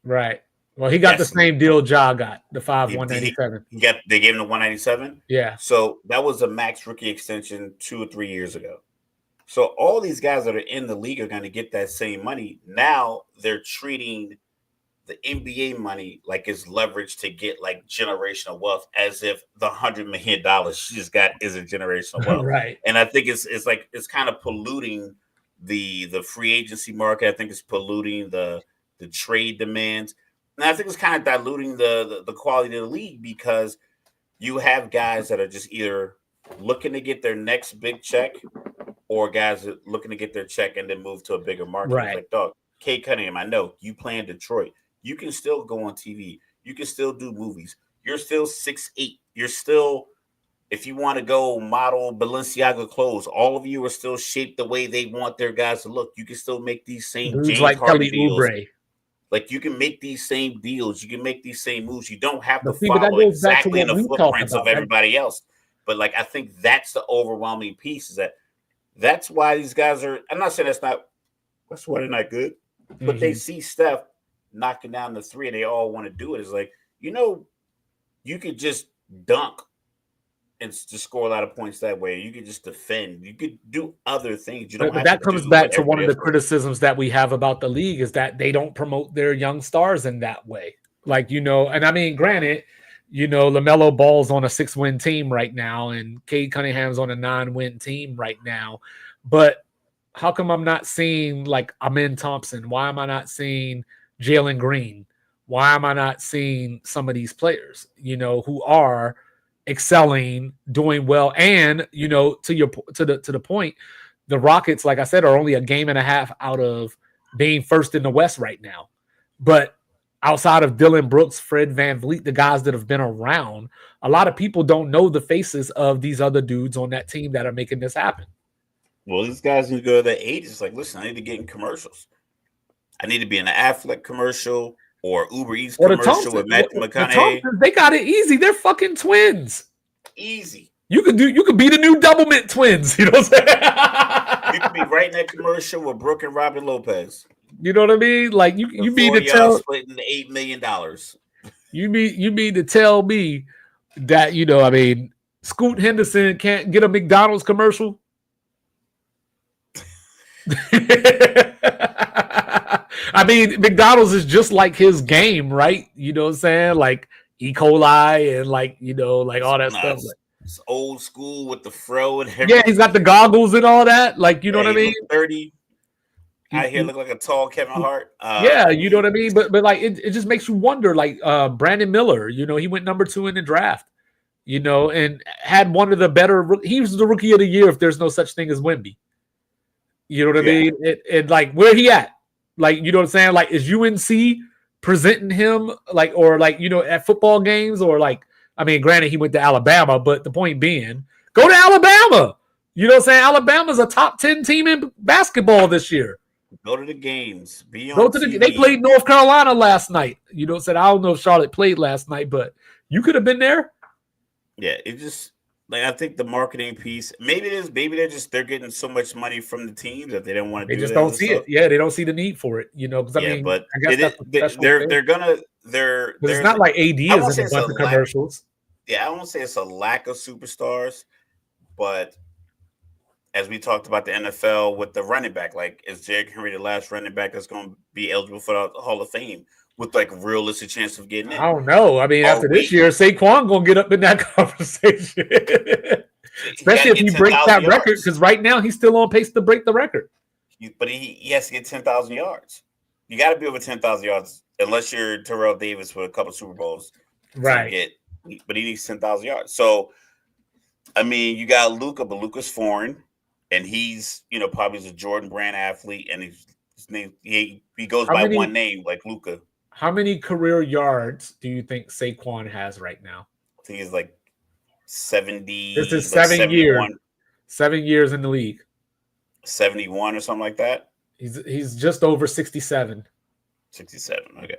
Right. Well, he got the same deal Ja got, the 197. They gave him the 197? Yeah. So that was a max rookie extension 2 or 3 years ago. So all these guys that are in the league are going to get that same money. Now they're treating the NBA money like it's leverage to get like generational wealth, as if the $100 million she just got isn't generational wealth. Right. And I think it's kind of polluting the free agency market. I think it's polluting the trade demands. And I think it's kind of diluting the quality of the league, because you have guys that are just either looking to get their next big check, or guys that looking to get their check and then move to a bigger market. Right. Like, dog, Cade Cunningham, I know you play in Detroit. You can still go on TV. You can still do movies. You're still 6'8". You're still, if you want to go model Balenciaga clothes, all of you are still shaped the way they want their guys to look. You can still make these same dudes James like Harden Kelly deals. Oubre. Like, you can make these same deals. You can make these same moves. You don't have to but that follow goes back to exactly in what the we talked footprints about, of everybody else. But, like, I think that's the overwhelming piece, is that's why these guys are – I'm not saying that's why they're not good. But they see Steph knocking down the three and they all want to do it. It's like, you could just dunk and just score a lot of points that way. You could just defend. You could do other things. You don't have that to comes back to one of the criticisms that we have about the league, is that they don't promote their young stars in that way. Like, and I mean, granted, LaMelo Ball's on a 6-win team right now, and Cade Cunningham's on a 9-win team right now. But how come I'm not seeing like Amen Thompson? Why am I not seeing Jalen Green? Why am I not seeing some of these players, who are excelling, doing well? And, to the point, the Rockets, like I said, are only a game and a half out of being first in the West right now. But outside of Dylan Brooks, Fred VanVleet, the guys that have been around, a lot of people don't know the faces of these other dudes on that team that are making this happen. Well, these guys need to go to their agents. Like, listen, I need to get in commercials. I need to be in an Affleck commercial or Uber Eats commercial with Matthew McConaughey. They got it easy. They're fucking twins. Easy. You could be the new Doublemint twins. You know what I'm saying? You could be right in that commercial with Brooke and Robin Lopez. You know what I mean? Like, you mean to tell splitting the $8 million. You mean to tell me that Scoot Henderson can't get a McDonald's commercial? I mean, McDonald's is just like his game, right? You know what I'm saying? Like E. coli and like all that stuff. It's old school with the fro and everything. Yeah, he's got the goggles and all that. Like, you know what I mean? 30. I here look like a tall Kevin Hart. Yeah, you know what I mean? But like it just makes you wonder, like Brandon Miller, he went number 2 in the draft, and had one of the better, he was the rookie of the year if there's no such thing as Wemby. You know what I mean? And like, where he at? Like, you know what I'm saying? Like, is UNC presenting him like, or like, at football games, or like, I mean, granted he went to Alabama, but the point being, go to Alabama. You know what I'm saying? Alabama's a top 10 team in basketball this year. Go to the games. Be on TV. They played North Carolina last night. I don't know if Charlotte played last night, but you could have been there. Yeah, it just like, I think the marketing piece, maybe it is, maybe they're getting so much money from the teams that they don't want to do it. They just don't see it. Yeah, they don't see the need for it. Because but I guess it's not like AD is in a bunch of commercials. Yeah, I won't say it's a lack of superstars, but as we talked about the NFL with the running back, like, is Derrick Henry the last running back that's going to be eligible for the Hall of Fame with like realistic chance of getting it? I don't know. I mean, after this year, Saquon going to get up in that conversation, especially if he breaks that record, because right now he's still on pace to break the record. But he has to get 10,000 yards. You got to be over 10,000 yards unless you're Terrell Davis with a couple Super Bowls. Right. But he needs 10,000 yards. So, I mean, you got Luka, but Luka's foreign, and he's probably a Jordan Brand athlete, and his name he goes by one name like Luka. How many career yards do you think Saquon has right now? I think he's like 70. This is 7 years. 7 years in the league. 71 or something like that. He's just over 67. 67. Okay.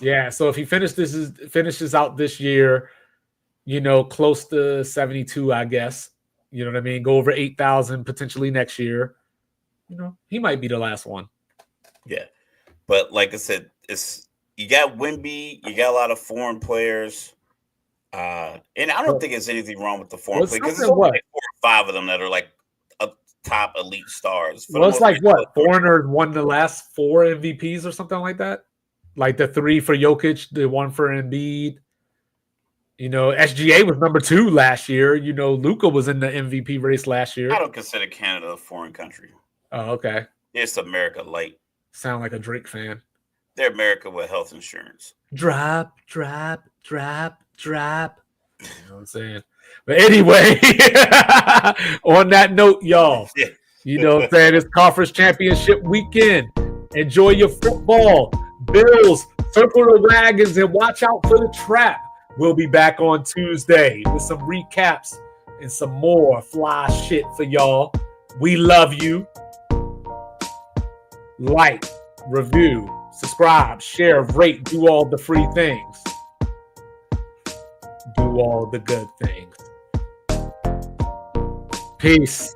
Yeah. So if he finishes out this year, close to 72, I guess. You know what I mean? Go over 8,000 potentially next year. He might be the last one. Yeah. But like I said, you got Wemby, you got a lot of foreign players. And I don't think there's anything wrong with the foreign players because there's only like 4 or 5 of them that are like top elite stars. Well, it's like what? Foreigners won the last 4 MVPs or something like that? Like the 3 for Jokic, the 1 for Embiid. SGA was number 2 last year. Luka was in the MVP race last year. I don't consider Canada a foreign country. Oh, okay. It's America light. Sound like a Drake fan. They're America with health insurance. Drop, drop, drop, drop. You know what I'm saying? But anyway, on that note, y'all, you know what I'm saying? It's conference championship weekend. Enjoy your football. Bills, circle the wagons and watch out for the trap. We'll be back on Tuesday with some recaps and some more fly shit for y'all. We love you. Like, review, subscribe, share, rate, do all the free things. Do all the good things. Peace.